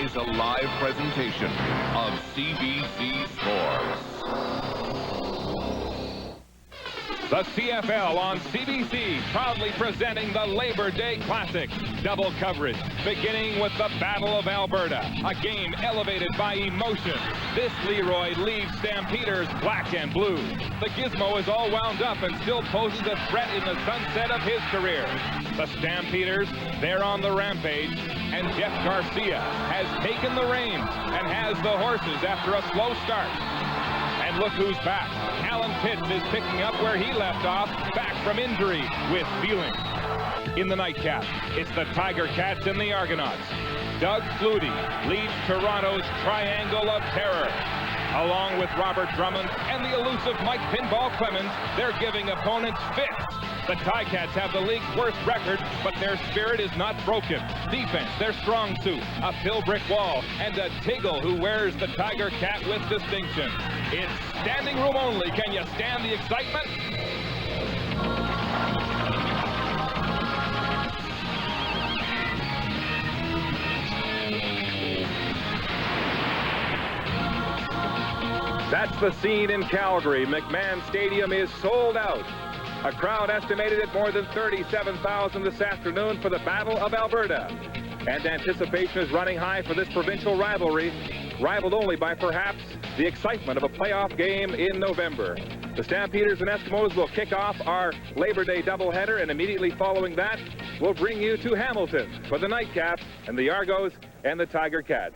is a live presentation of CBC Sports. The CFL on CBC proudly presenting the Labor Day Classic. Double coverage, beginning with the Battle of Alberta, a game elevated by emotion. This Leroy leaves Stampeders black and blue. The Gizmo is all wound up and still poses a threat in the sunset of his career. The Stampeders, they're on the rampage, and Jeff Garcia has taken the reins and has the horses after a slow start. And look who's back. Alan Pitts is picking up where he left off, back from injury with feeling. In the nightcap, it's the Tiger Cats and the Argonauts. Doug Flutie leads Toronto's Triangle of Terror. Along with Robert Drummond and the elusive Mike Pinball Clemens, they're giving opponents fits. The Ticats have the league's worst record, but their spirit is not broken. Defense, their strong suit, a pill brick wall, and a Tiggle who wears the Tiger Cat with distinction. It's standing room only. Can you stand the excitement? That's the scene in Calgary. McMahon Stadium is sold out. A crowd estimated at more than 37,000 this afternoon for the Battle of Alberta. And anticipation is running high for this provincial rivalry, rivaled only by perhaps the excitement of a playoff game in November. The Stampeders and Eskimos will kick off our Labor Day doubleheader, and immediately following that, we'll bring you to Hamilton for the nightcap and the Argos and the Tiger Cats.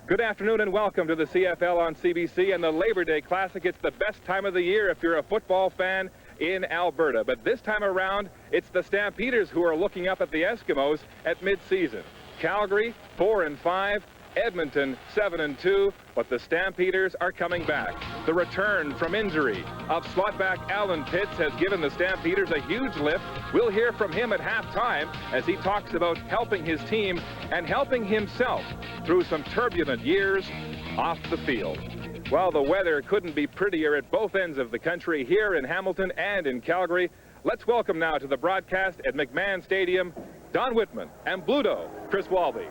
Good afternoon and welcome to the CFL on CBC and the Labor Day Classic. It's the best time of the year if you're a football fan in Alberta. But this time around, it's the Stampeders who are looking up at the Eskimos at mid-season. Calgary, 4-5. Edmonton, 7-2. But the Stampeders are coming back. The return from injury of slotback Alan Pitts has given the Stampeders a huge lift. We'll hear from him at halftime as he talks about helping his team and helping himself through some turbulent years off the field. Well, the weather couldn't be prettier at both ends of the country, here in Hamilton and in Calgary. Let's welcome now to the broadcast at McMahon Stadium, Don Whitman and Bluto, Chris Walby.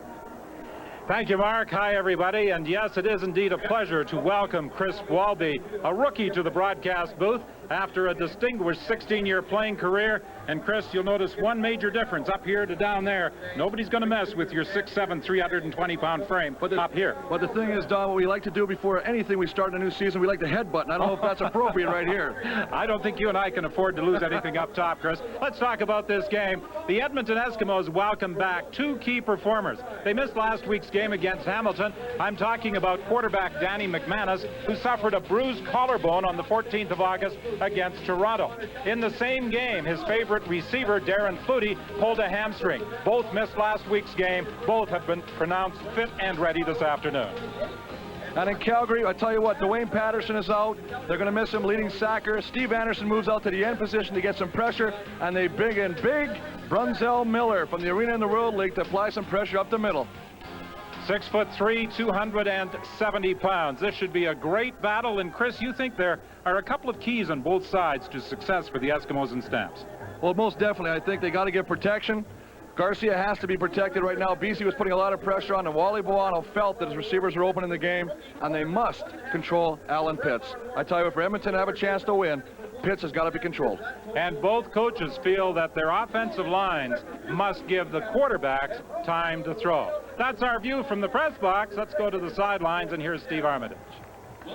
Thank you, Mark. Hi, everybody. And yes, it is indeed a pleasure to welcome Chris Walby, a rookie, to the broadcast booth after a distinguished 16-year playing career. And Chris, you'll notice one major difference up here to down there. Nobody's going to mess with your 6'7", 320-pound frame up here. But the thing is, Don, what we like to do before anything we start a new season, we like to headbutt. And I don't know if that's appropriate right here. I don't think you and I can afford to lose anything up top, Chris. Let's talk about this game. The Edmonton Eskimos welcome back two key performers. They missed last week's game against Hamilton. I'm talking about quarterback Danny McManus, who suffered a bruised collarbone on the 14th of August against Toronto. In the same game, his favorite receiver, Darren Flutie, pulled a hamstring. Both missed last week's game. Both have been pronounced fit and ready this afternoon. And in Calgary, I tell you what, Dwayne Patterson is out. They're going to miss him, leading sacker. Steve Anderson moves out to the end position to get some pressure. And they bring in big Brunzell Miller from the Arena in the World League to apply some pressure up the middle. 6'3", 270 pounds. This should be a great battle. And Chris, you think there are a couple of keys on both sides to success for the Eskimos and Stamps? Well, most definitely. I think they got to get protection. Garcia has to be protected right now. BC was putting a lot of pressure on him. Wally Buono felt that his receivers were open in the game, and they must control Alan Pitts. I tell you what, for Edmonton to have a chance to win, Pitts has got to be controlled. And both coaches feel that their offensive lines must give the quarterbacks time to throw. That's our view from the press box. Let's go to the sidelines, and here's Steve Armitage.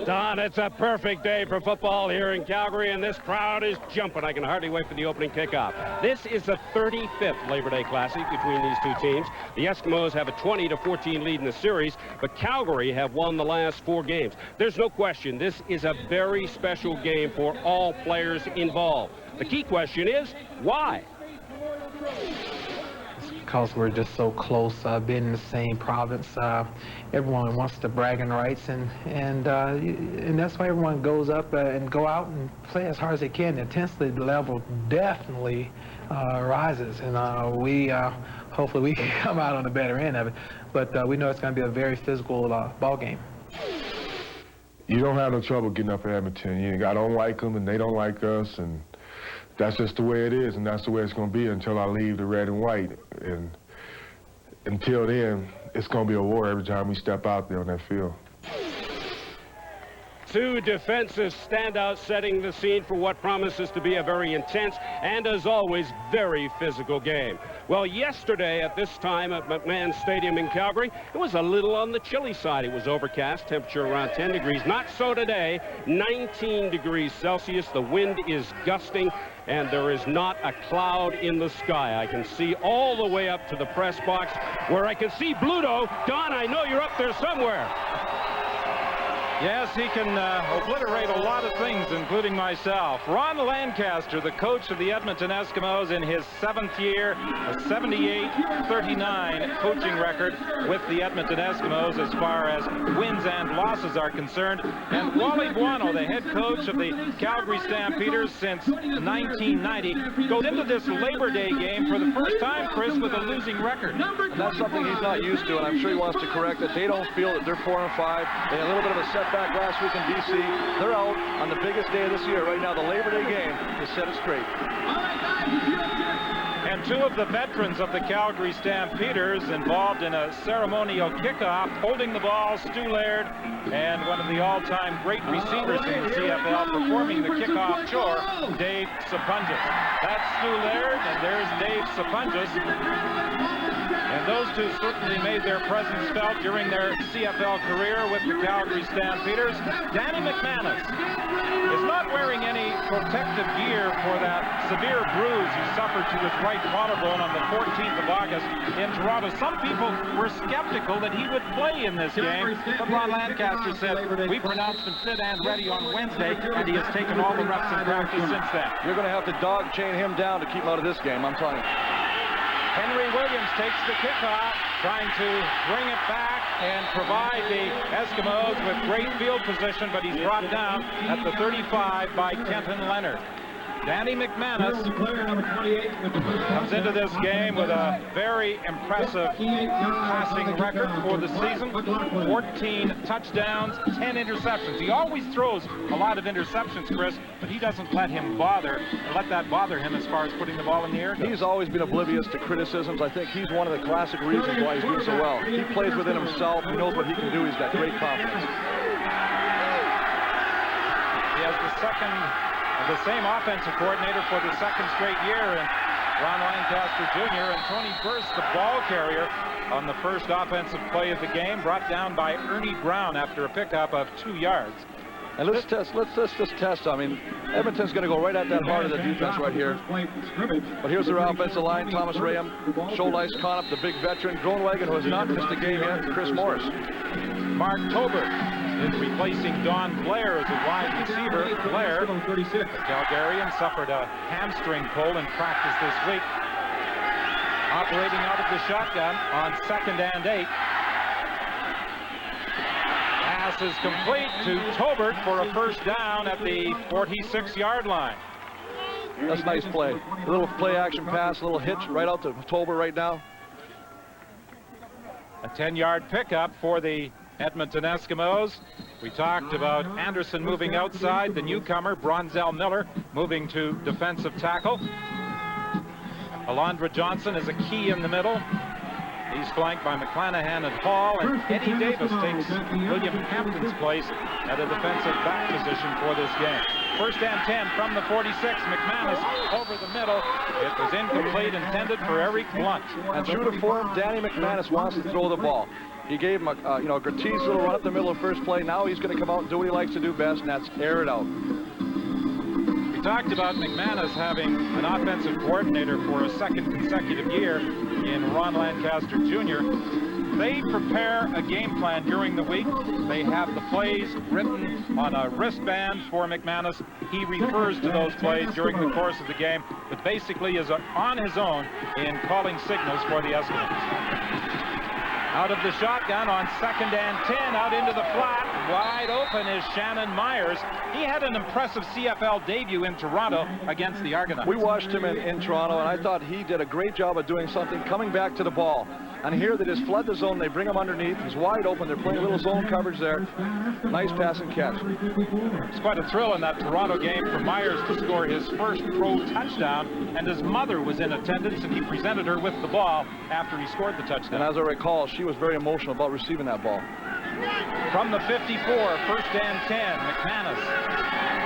Don, it's a perfect day for football here in Calgary, and this crowd is jumping. I can hardly wait for the opening kickoff. This is the 35th Labor Day Classic between these two teams. The Eskimos have a 20-14 lead in the series, but Calgary have won the last 4 games. There's no question this is a very special game for all players involved. The key question is, why? Because we're just so close, being in the same province. Everyone wants the bragging rights, and that's why everyone goes up and go out and play as hard as they can. The intensity level definitely rises, and hopefully we can come out on the better end of it. But we know it's going to be a very physical ball game. You don't have no trouble getting up at Edmonton. I don't like them, and they don't like us, and that's just the way it is, and that's the way it's going to be until I leave the red and white. And until then, it's going to be a war every time we step out there on that field. Two defensive standouts setting the scene for what promises to be a very intense and, as always, very physical game. Well, yesterday at this time at McMahon Stadium in Calgary, it was a little on the chilly side. It was overcast, temperature around 10 degrees. Not so today, 19 degrees Celsius. The wind is gusting, and there is not a cloud in the sky. I can see all the way up to the press box where I can see Bluto. Don, I know you're up there somewhere. Yes, he can obliterate a lot of things, including myself. Ron Lancaster, the coach of the Edmonton Eskimos, in his 7th year, a 78-39 coaching record with the Edmonton Eskimos as far as wins and losses are concerned. And Wally Buono, the head coach of the Calgary Stampeders since 1990, goes into this Labor Day game for the first time, Chris, with a losing record. And that's something he's not used to, and I'm sure he wants to correct it. They don't feel that they're 4-5. They had a little bit of a setback last week in BC. They're out on the biggest day of this year right now, the Labor Day game, to set it straight. And two of the veterans of the Calgary Stampeders involved in a ceremonial kickoff, holding the ball, Stu Laird, and one of the all-time great receivers in the CFL performing the kickoff chore, Dave Sapunjas. That's Stu Laird, and there's Dave Sapunjas. And those two certainly made their presence felt during their CFL career with the Calgary Stampeders. Danny McManus is not wearing any protective gear for that severe bruise he suffered to his right collarbone on the 14th of August in Toronto. Some people were skeptical that he would play in this game, but Ron Lancaster said, we pronounced him fit and ready on Wednesday, and he has taken all the reps in practice since then. You're going to have to dog chain him down to keep him out of this game, I'm telling you. Henry Williams takes the kickoff, trying to bring it back and provide the Eskimos with great field position, but he's brought down at the 35 by Kenton Leonard. Danny McManus comes into this game with a very impressive passing record for the season. 14 touchdowns, 10 interceptions. He always throws a lot of interceptions, Chris, but he doesn't let that bother him as far as putting the ball in the air goes. He's always been oblivious to criticisms. I think he's one of the classic reasons why he's doing so well. He plays within himself. He knows what he can do. He's got great confidence. He has the same offensive coordinator for the second straight year, and Ron Lancaster Jr. and Tony Burst, the ball carrier, on the first offensive play of the game, brought down by Ernie Brown after a pickup of 2 yards. And let's just test. I mean, Edmonton's going to go right at that heart of the defense right here. But here's their offensive line: Thomas Rayham, Scholice, Conop, the big veteran, Groenewegen, who has not missed a game yet, Chris Morris. Mark Tobert is replacing Don Blair as a wide receiver. Blair, the Calgarian, suffered a hamstring pull in practice this week. Operating out of the shotgun on 2nd and 8. Pass is complete to Tobert for a first down at the 46-yard line. That's a nice play. A little play action pass, a little hitch right out to Tobert right now. A 10-yard pickup for the Edmonton Eskimos. We talked about Anderson moving outside, the newcomer Bronzell Miller moving to defensive tackle. Alondra Johnson is a key in the middle. He's flanked by McClanahan and Hall, and Eddie Davis takes William Hampton's place at a defensive back position for this game. 1st and 10 from the 46. McManus over the middle. It was incomplete, intended for Eric Blunt. And true to form, Danny McManus wants to throw the ball. He gave him a gratuitous little run up the middle of first play. Now he's going to come out and do what he likes to do best, and that's air it out. We talked about McManus having an offensive coordinator for a second consecutive year in Ron Lancaster Jr. They prepare a game plan during the week. They have the plays written on a wristband for McManus. He refers to those plays during the course of the game, but basically is on his own in calling signals for the Eskimos. Out of the shotgun on 2nd and 10, out into the flat. wide open is Shannon Myers. He had an impressive CFL debut in Toronto against the Argonauts. We watched him in Toronto, and I thought he did a great job of doing something, coming back to the ball. And here they just flood the zone. They bring him underneath. He's wide open. They're playing a little zone coverage there. Nice pass and catch. It's quite a thrill in that Toronto game for Myers to score his first pro touchdown, and his mother was in attendance, and he presented her with the ball after he scored the touchdown. And as I recall, she was very emotional about receiving that ball. From the 54, first and 10, McManus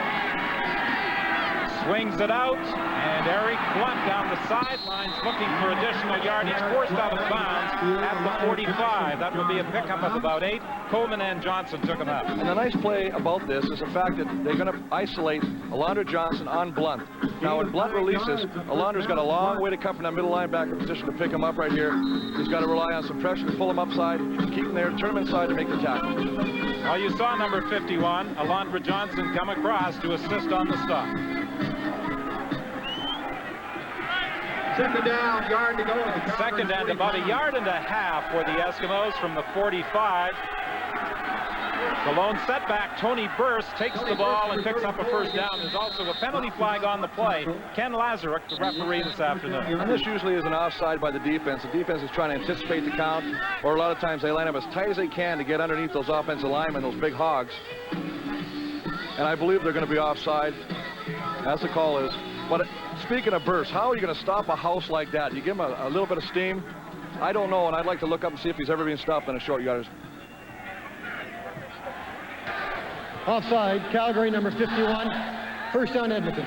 swings it out, and Eric Blunt down the sidelines looking for additional yardage, forced out of bounds at the 45. That would be a pickup of about 8. Coleman and Johnson took him out. And the nice play about this is the fact that they're going to isolate Alondra Johnson on Blunt. Now, when Blunt releases, Alondra's got a long way to come from that middle linebacker position to pick him up right here. He's got to rely on some pressure to pull him upside, keep him there, turn him inside to make the tackle. Well, you saw number 51, Alondra Johnson, come across to assist on the stop. Second down, yard to go. Second and about 1.5 yards for the Eskimos from the 45. The lone setback, Tony Burst, takes the ball and picks up a first down. There's also a penalty flag on the play. Ken Lazaruk, the referee this afternoon. And this usually is an offside by the defense. The defense is trying to anticipate the count, or a lot of times they line up as tight as they can to get underneath those offensive linemen, those big hogs. And I believe they're going to be offside, as the call is. But speaking of Burst, how are you going to stop a house like that? You give him a little bit of steam? I don't know, and I'd like to look up and see if he's ever been stopped in a short yardage. Offside, Calgary, number 51. First down, Edmonton.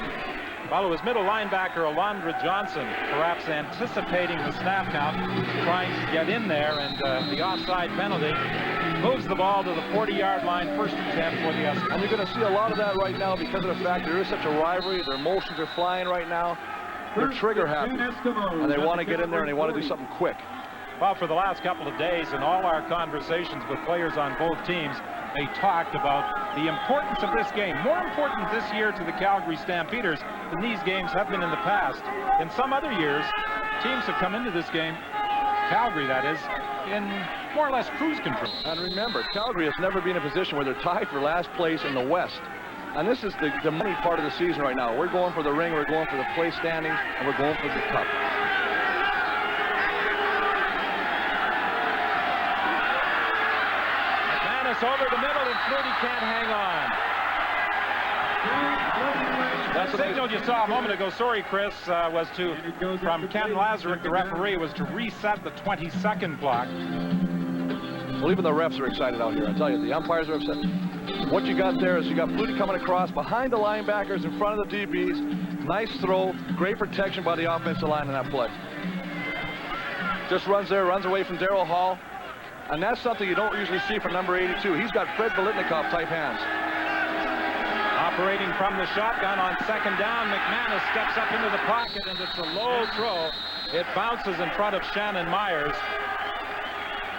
Well, it was middle linebacker Alondra Johnson, perhaps anticipating the snap count, trying to get in there, and the offside penalty moves the ball to the 40-yard line, first and 10 for the Eskimos. And you're going to see a lot of that right now because of the fact there is such a rivalry. Their emotions are flying right now. They're trigger happy, and they want to get in there and they want to do something quick. Well, for the last couple of days, in all our conversations with players on both teams, they talked about the importance of this game. More important this year to the Calgary Stampeders than these games have been in the past. In some other years, teams have come into this game, Calgary that is, in more or less cruise control. And remember, Calgary has never been in a position where they're tied for last place in the West. And this is the money part of the season right now. We're going for the ring, we're going for the place standings, and we're going for the cup. Over the middle, and Flutie can't hang on. That signal you saw a moment ago, sorry Chris, was from Ken Lazaruk, the referee, was to reset the 20-second clock. Well, even the refs are excited out here. I tell you, the umpires are upset. What you got there is you got Flutie coming across behind the linebackers in front of the DBs. Nice throw, great protection by the offensive line in that play. Just runs there, runs away from Darryl Hall. And that's something you don't usually see from number 82. He's got Fred Bolitnikoff type hands. Operating from the shotgun on second down, McManus steps up into the pocket, and it's a low throw. It bounces in front of Shannon Myers.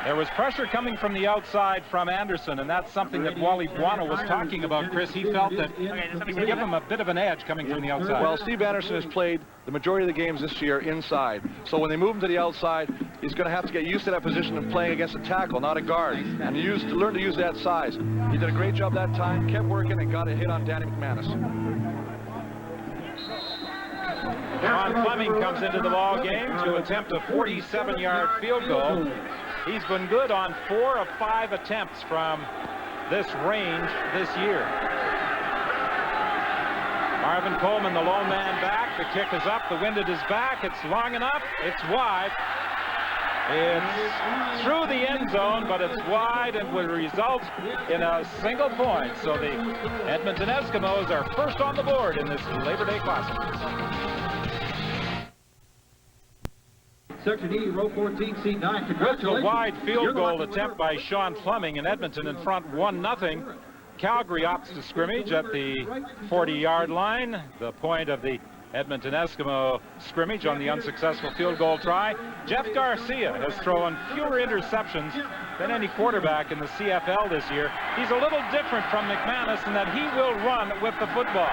There was pressure coming from the outside from Anderson, and that's something that Wally Buono was talking about, Chris. He felt that he would give him a bit of an edge coming from the outside. Well, Steve Anderson has played the majority of the games this year inside. So when they move him to the outside, he's going to have to get used to that position of playing against a tackle, not a guard, and learn to use that size. He did a great job that time, kept working, and got a hit on Danny McManus. Ron Fleming comes into the ball game to attempt a 47-yard field goal. He's been good on 4 of 5 attempts from this range this year. Marvin Coleman, the lone man back. The kick is up. The wind at his back. It's long enough. It's wide. It's through the end zone, but it's wide and will result in a single point. So the Edmonton Eskimos are first on the board in this Labor Day Classic. Section E, row 14, seat 9. Congratulations. A wide field goal attempt by Sean Fleming, in Edmonton in front 1-0. Calgary opts to scrimmage at the 40-yard line, the point of the Edmonton Eskimo scrimmage on the unsuccessful field goal try. Jeff Garcia has thrown fewer interceptions than any quarterback in the CFL this year. He's a little different from McManus in that he will run with the football.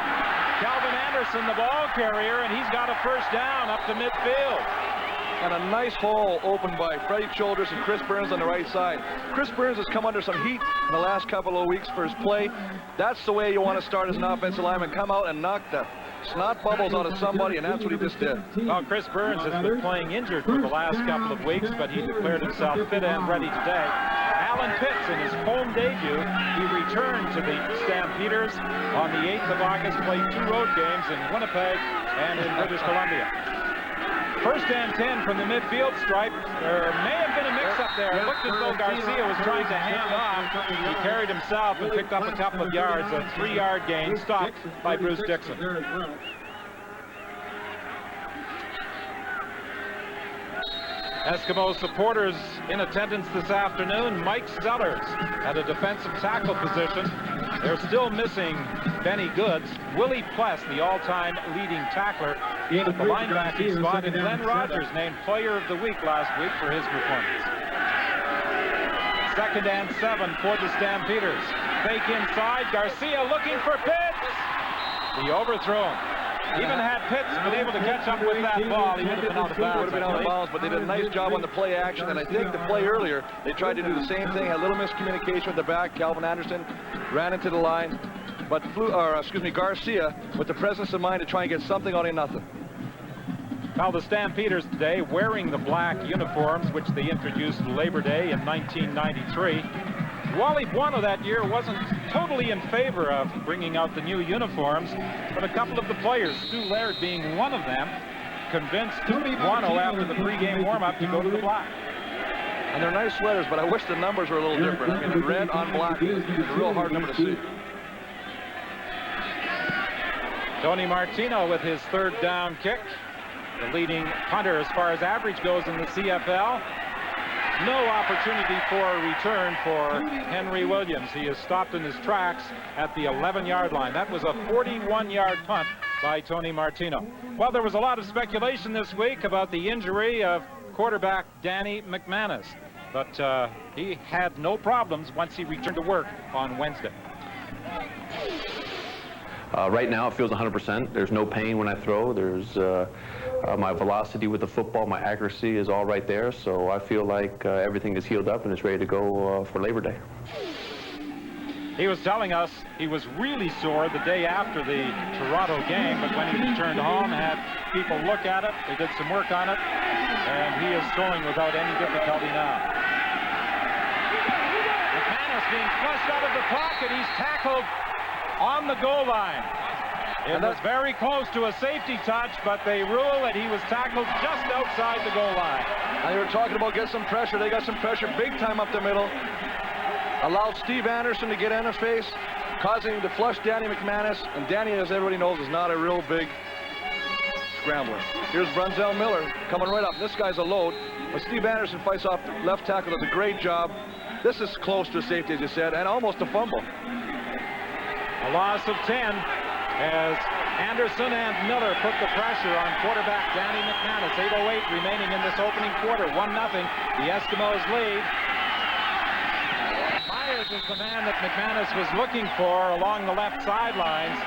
Calvin Anderson, the ball carrier, and he's got a first down up to midfield. and a nice hole opened by Freddie Childress and Chris Burns on the right side. Chris Burns has come under some heat in the last couple of weeks for his play. That's the way you want to start as an offensive lineman. Come out and knock the snot bubbles out of somebody, and that's what he just did. Well, Chris Burns has been playing injured for the last couple of weeks, but he declared himself fit and ready today. Alan Pitts, in his home debut, he returned to the Stampeders on the 8th of August, played 2 road games in Winnipeg and in British Columbia. First and 10 from the midfield stripe. There may have been a mix-up there. It looked as though Garcia was trying to hand off. He carried himself and picked up a couple of yards. A 3-yard gain, stopped by Bruce Dixon. Eskimo supporters in attendance this afternoon. Mike Sellers at a defensive tackle position. They're still missing Benny Goods. Willie Pless, the all-time leading tackler, in at the linebacking spot, and Glenn Rogers named Player of the Week last week for his performance. 2nd and 7 for the Stampeders. Fake inside. Garcia looking for Pitts. The overthrown. Even had Pitts been able to catch up with that ball, he would have been out of bounds. But they did a nice job on the play action, and I think the play earlier, they tried to do the same thing, had a little miscommunication with the back. Calvin Anderson ran into the line, but Garcia, with the presence of mind to try and get something out of nothing. Now the Stampeders today wearing the black uniforms, which they introduced Labor Day in 1993. Wally Buono that year wasn't totally in favor of bringing out the new uniforms, but a couple of the players, Stu Laird being one of them, convinced Buono after the pregame warm-up to go to the black. And they're nice sweaters, but I wish the numbers were a little different. I mean, the red on black is a real hard number to see. Tony Martino with his 3rd down kick, the leading punter as far as average goes in the CFL. No opportunity for a return for Henry Williams. He is stopped in his tracks at the 11-yard line. That was a 41-yard punt by Tony Martino. Well, there was a lot of speculation this week about the injury of quarterback Danny McManus, but he had no problems once he returned to work on Wednesday. Right now it feels 100%. There's no pain when I throw. There's my velocity with the football, my accuracy is all right there. So I feel like everything is healed up and it's ready to go for Labor Day. He was telling us he was really sore the day after the Toronto game, but when he returned home, had people look at it, they did some work on it, and he is throwing without any difficulty now. McManus being flushed out of the pocket. He's tackled on the goal line. It was very close to a safety touch, but they rule that he was tackled just outside the goal line. Now you were talking about get some pressure. They got some pressure big time up the middle. Allowed Steve Anderson to get in his face, causing him to flush Danny McManus. And Danny, as everybody knows, is not a real big scrambler. Here's Brunzell Miller coming right up. This guy's a load. But Steve Anderson fights off the left tackle, does a great job. This is close to a safety, as you said, and almost a fumble. A loss of 10 as Anderson and Miller put the pressure on quarterback Danny McManus. 8:08 remaining in this opening quarter. 1-0. The Eskimos lead. Myers is the man that McManus was looking for along the left sidelines.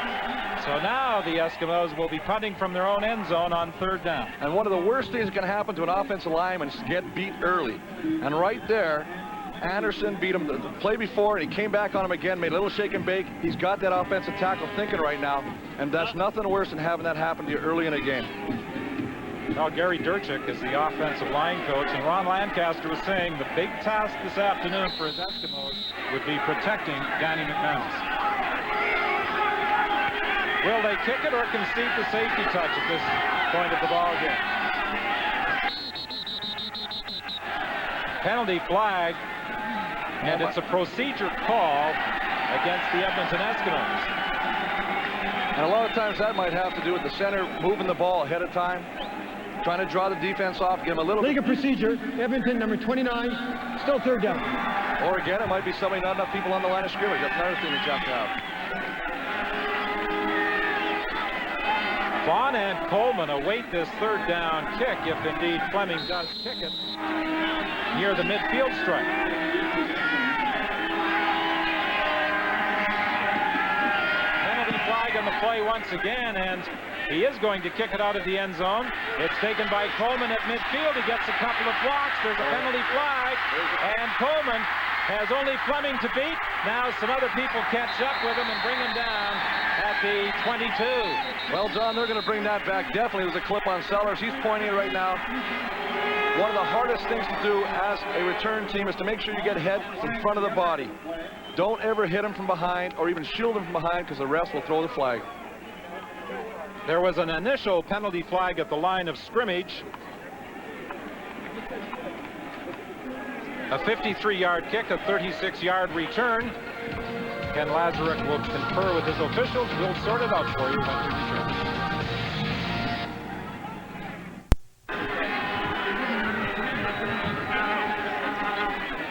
So now the Eskimos will be punting from their own end zone on 3rd down. And one of the worst things that can happen to an offensive lineman is to get beat early. And right there, Anderson beat him the play before, and he came back on him again, made a little shake and bake. He's got that offensive tackle thinking right now, and that's nothing worse than having that happen to you early in a game. Well, Gary Durchik is the offensive line coach, and Ron Lancaster was saying the big task this afternoon for his Eskimos would be protecting Danny McManus. Will they kick it or concede the safety touch at this point of the ball game? Penalty flag. And it's a procedure call against the Edmonton Eskimos. And a lot of times that might have to do with the center moving the ball ahead of time, trying to draw the defense off, give him a little Legal procedure, Edmonton, number 29, still 3rd down. Or again, it might be somebody, not enough people on the line of scrimmage. That's another thing that you have to have. Vaughn and Coleman await this 3rd down kick, if indeed Fleming does kick it near the midfield stripe. Penalty flag on the play once again, and He is going to kick it out of the end zone. It's taken by Coleman at midfield. He gets a couple of blocks. There's a penalty flag, and Coleman has only Fleming to beat. Now some other people catch up with him and bring him down at the 22. Well, John, they're going to bring that back. Definitely was a clip on Sellers. He's pointing it right now. One of the hardest things to do as a return team is to make sure you get head in front of the body. Don't ever hit him from behind or even shield him from behind, because the refs will throw the flag. There was an initial penalty flag at the line of scrimmage. A 53-yard kick, a 36-yard return. Ken Lazaruk will confer with his officials. We'll sort it out for you when we return.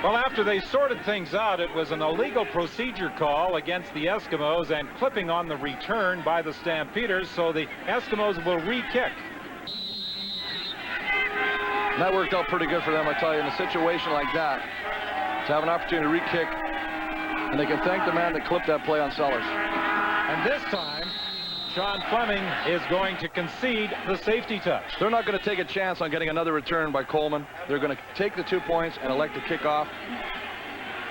Well, after they sorted things out, it was an illegal procedure call against the Eskimos and clipping on the return by the Stampeders, so the Eskimos will re-kick. That worked out pretty good for them, I tell you, in a situation like that, to have an opportunity to re-kick, and they can thank the man that clipped that play on Sellers. And this time, Sean Fleming is going to concede the safety touch. They're not going to take a chance on getting another return by Coleman. They're going to take the 2 points and elect to kick off,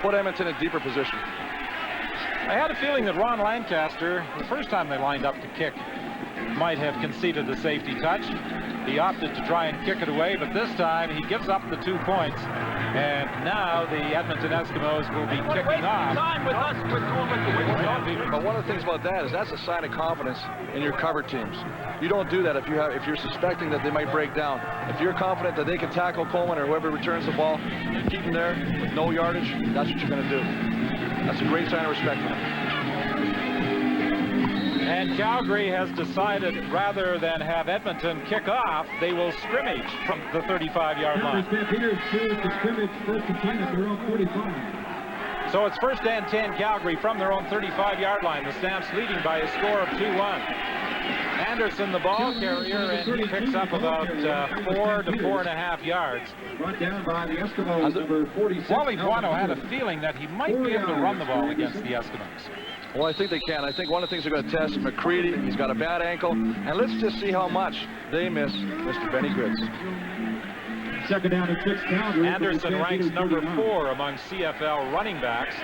put Edmonton in a deeper position. I had a feeling that Ron Lancaster, the first time they lined up to kick, might have conceded the safety touch. He opted to try and kick it away, but this time he gives up the 2 points. And now the Edmonton Eskimos will be kicking off. But one of the things about that is that's a sign of confidence in your cover teams. You don't do that if you're suspecting that they might break down. If you're confident that they can tackle Coleman or whoever returns the ball, keep them there with no yardage, that's what you're going to do. That's a great sign of respect for them. And Calgary has decided rather than have Edmonton kick off, they will scrimmage from the 35-yard line. Stampeders choose to scrimmage 1st and 10 at their own 45. So it's 1st and 10 Calgary from their own 35-yard line. The Stamps leading by a score of 2-1. Anderson, the ball carrier, and he picks up about 4 to 4.5 yards. Brought down by the Eskimos, number 46. Wally Buono had a feeling that he might be able to run the ball against the Eskimos. Well, I think they can. I think one of the things they're going to test McCready. He's got a bad ankle. And let's just see how much they miss Mr. Benny Goods. 2nd down and 6 Calgary. Anderson ranks number 4 among CFL running backs.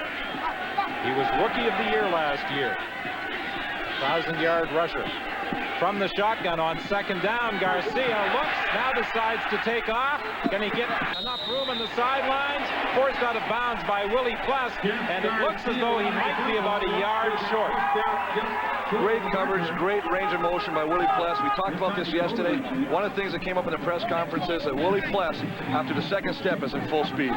He was Rookie of the Year last year. 1,000-yard rusher. From the shotgun on 2nd down, Garcia looks, now decides to take off. Can he get enough room on the sidelines? Forced out of bounds by Willie Pless, and it looks as though he might be about a yard short. Great coverage, great range of motion by Willie Pless. We talked about this yesterday. One of the things that came up in the press conference is that Willie Pless, after the second step, is in full speed.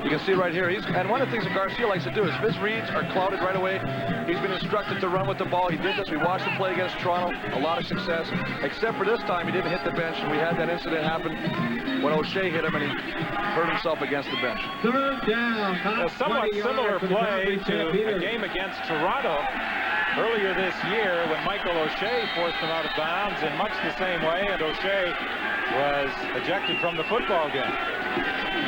You can see right here, and one of the things that Garcia likes to do is if his reads are clouded right away, he's been instructed to run with the ball. He did this. We watched him play against Toronto. A lot of success. Except for this time, he didn't hit the bench, and we had that incident happen when O'Shea hit him, and he hurt himself against the bench. 3rd down. A somewhat similar play to a game against Toronto earlier this year when Michael O'Shea forced him out of bounds in much the same way, and O'Shea was ejected from the football game.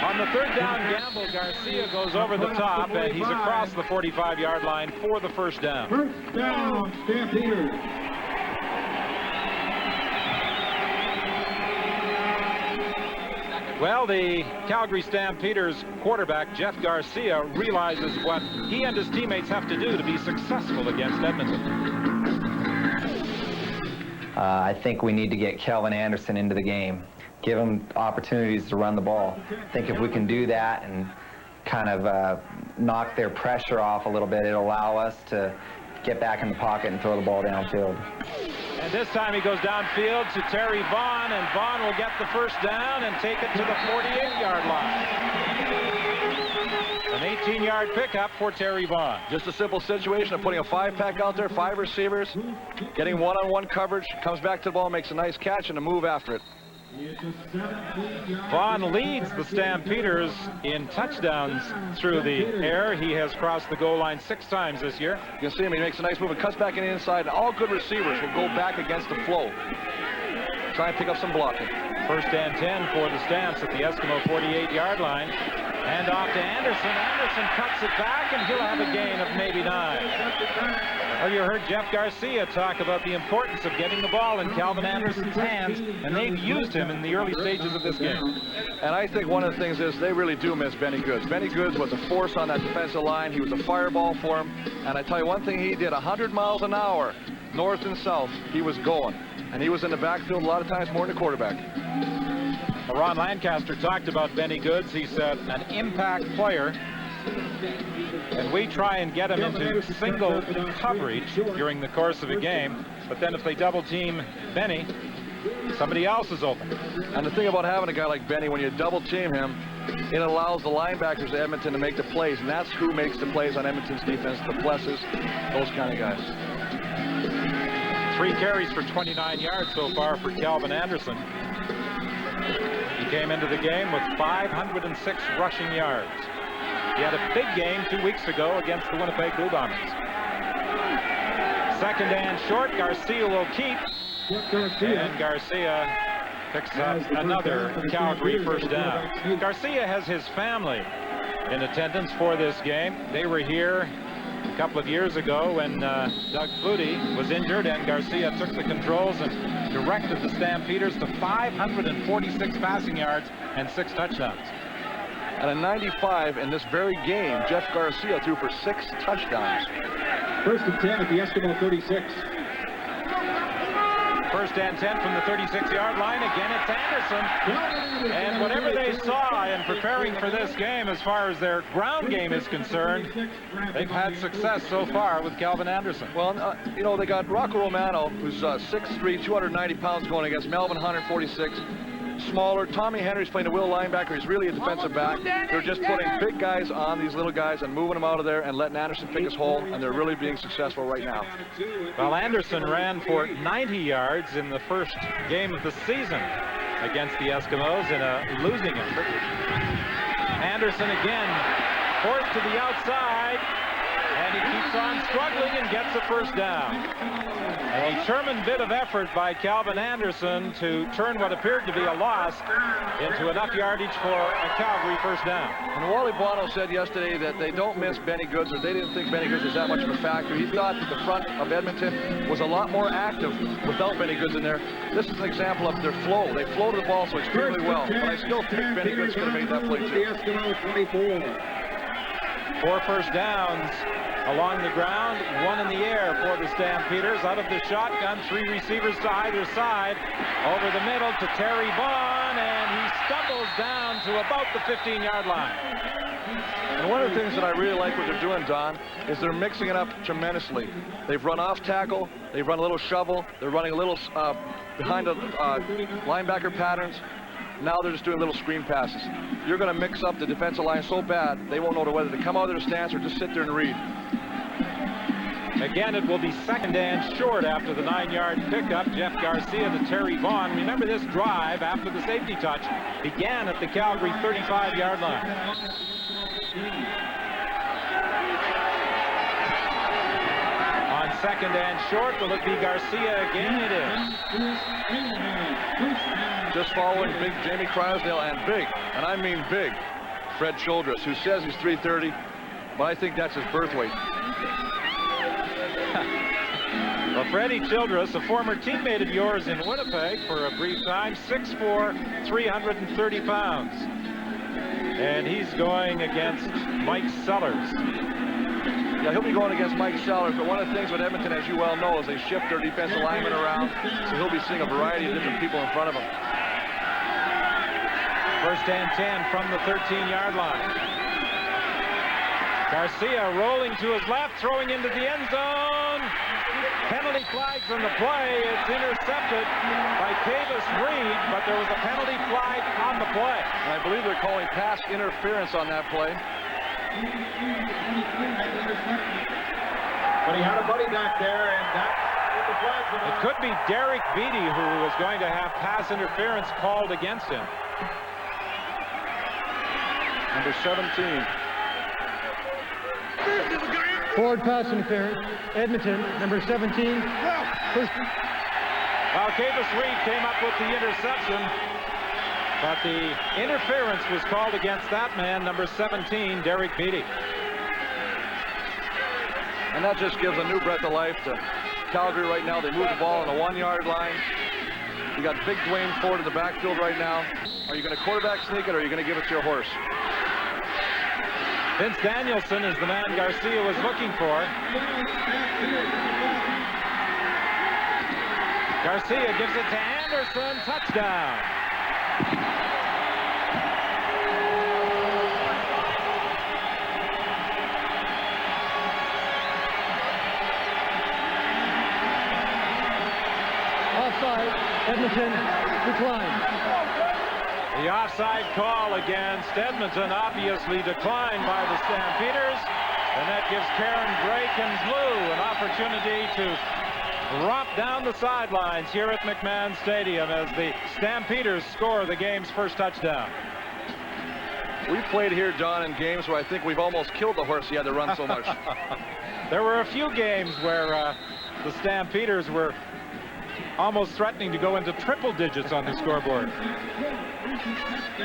On the 3rd down gamble, Garcia goes over the top, and he's across the 45-yard line for the 1st down. 1st down, Stampeders. Well, the Calgary Stampeders quarterback, Jeff Garcia, realizes what he and his teammates have to do to be successful against Edmonton. I think we need to get Kelvin Anderson into the game. Give him opportunities to run the ball. I think if we can do that and kind of knock their pressure off a little bit, it'll allow us to get back in the pocket and throw the ball downfield. And this time he goes downfield to Terry Vaughn, and Vaughn will get the 1st down and take it to the 48-yard line. An 18-yard pickup for Terry Vaughn. Just a simple situation of putting a 5-pack out there, 5 receivers, getting one-on-one coverage, comes back to the ball, makes a nice catch, and a move after it. Vaughn leads the Stampeders in touchdowns through the air. He has crossed the goal line 6 times this year. You can see him, he makes a nice move and cuts back in the inside, and all good receivers will go back against the flow. Try and pick up some blocking. 1st and 10 for the Stamps at the Eskimo 48-yard line. And off to Anderson. Anderson cuts it back, and he'll have a gain of maybe 9. Well, you heard Jeff Garcia talk about the importance of getting the ball in Calvin Anderson's hands, and they've used him in the early stages of this game. And I think one of the things is they really do miss Benny Goods. Benny Goods was a force on that defensive line. He was a fireball for him. And I tell you one thing he did, 100 miles an hour, north and south, he was going. And he was in the backfield a lot of times more than the quarterback. Ron Lancaster talked about Benny Goods. He said an impact player. And we try and get him into single coverage during the course of a game. But then if they double team Benny, somebody else is open. And the thing about having a guy like Benny, when you double team him, it allows the linebackers of Edmonton to make the plays. And that's who makes the plays on Edmonton's defense, the Plesses, those kind of guys. 3 carries for 29 yards so far for Calvin Anderson. He came into the game with 506 rushing yards. He had a big game 2 weeks ago against the Winnipeg Blue Bombers. Second and short, Garcia will keep. And Garcia picks up another Calgary first down. Garcia has his family in attendance for this game. They were here a couple of years ago when Doug Flutie was injured, and Garcia took the controls and directed the Stampeders to 546 passing yards and 6 touchdowns. And in 95, in this very game, Jeff Garcia threw for 6 touchdowns. First and 10 at the Eskimo 36. First and 10 from the 36-yard line. Again, it's Anderson. And whatever they saw in preparing for this game, as far as their ground game is concerned, they've had success so far with Calvin Anderson. Well, you know, they got Rocco Romano, who's 6'3", 290 pounds, going against Melvin 146. Smaller. Tommy Henry's playing a will linebacker. He's really a defensive back. They're just putting big guys on these little guys and moving them out of there and letting Anderson pick his hole, and they're really being successful right now. Well, Anderson ran for 90 yards in the first game of the season against the Eskimos in a losing effort. Anderson again forced to the outside, and he keeps on struggling and gets a first down. A determined bit of effort by Calvin Anderson to turn what appeared to be a loss into enough yardage for a Calgary first down. And Wally Buono said yesterday that they don't miss Benny Goods, or they didn't think Benny Goods was that much of a factor. He thought that the front of Edmonton was a lot more active without Benny Goods in there. This is an example of their flow. They floated the ball so extremely well, but I still think Benny Goods could have made that play too. 4 first downs along the ground, 1 in the air for the Stampeders. Out of the shotgun, 3 receivers to either side. Over the middle to Terry Vaughn, and he stumbles down to about the 15-yard line. And one of the things that I really like what they're doing, Don, is they're mixing it up tremendously. They've run off tackle, they've run a little shovel, they're running a little behind the linebacker patterns. Now they're just doing little screen passes. You're going to mix up the defensive line so bad, they won't know whether to come out of their stance or just sit there and read. Again, it will be second and short after the 9-yard pickup. Jeff Garcia to Terry Vaughn. Remember, this drive after the safety touch began at the Calgary 35-yard line. On second and short, will it be Garcia again? It is. Just following big Jamie Crosdale and big, and I mean big, Fred Childress, who says he's 330, but I think that's his birth weight. Well, Freddie Childress, a former teammate of yours in Winnipeg for a brief time, 6'4", 330 pounds. And he's going against Mike Sellers. Yeah, he'll be going against Mike Sellers, but one of the things with Edmonton, as you well know, is they shift their defensive linemen around, so he'll be seeing a variety of different people in front of him. First and 10 from the 13-yard line. Garcia rolling to his left, throwing into the end zone. Penalty flags on the play. It's intercepted by Kavis Reed, but there was a penalty flag on the play. And I believe they're calling pass interference on that play. But he had a buddy back there, and that's what the flags went on. It could be Derek Beatty who was going to have pass interference called against him. Number 17. Forward pass interference. Edmonton, number 17. First. Well, Kavis Reed came up with the interception, but the interference was called against that man, number 17, Derek Beatty. And that just gives a new breath of life to Calgary right now. They move the ball on the 1-yard line. You got big Dwayne Ford in the backfield right now. Are you going to quarterback sneak it, or are you going to give it to your horse? Vince Danielson is the man Garcia was looking for. Garcia gives it to Anderson. Touchdown. Offside. Edmonton declined. The offside call against Edmonton obviously declined by the Stampeders, and that gives Karen Draken's Blue an opportunity to romp down the sidelines here at McMahon Stadium as the Stampeders score the game's first touchdown. We've played here, John, in games where I think we've almost killed the horse. He had to run so much. There were a few games where the Stampeders were almost threatening to go into triple digits on the scoreboard.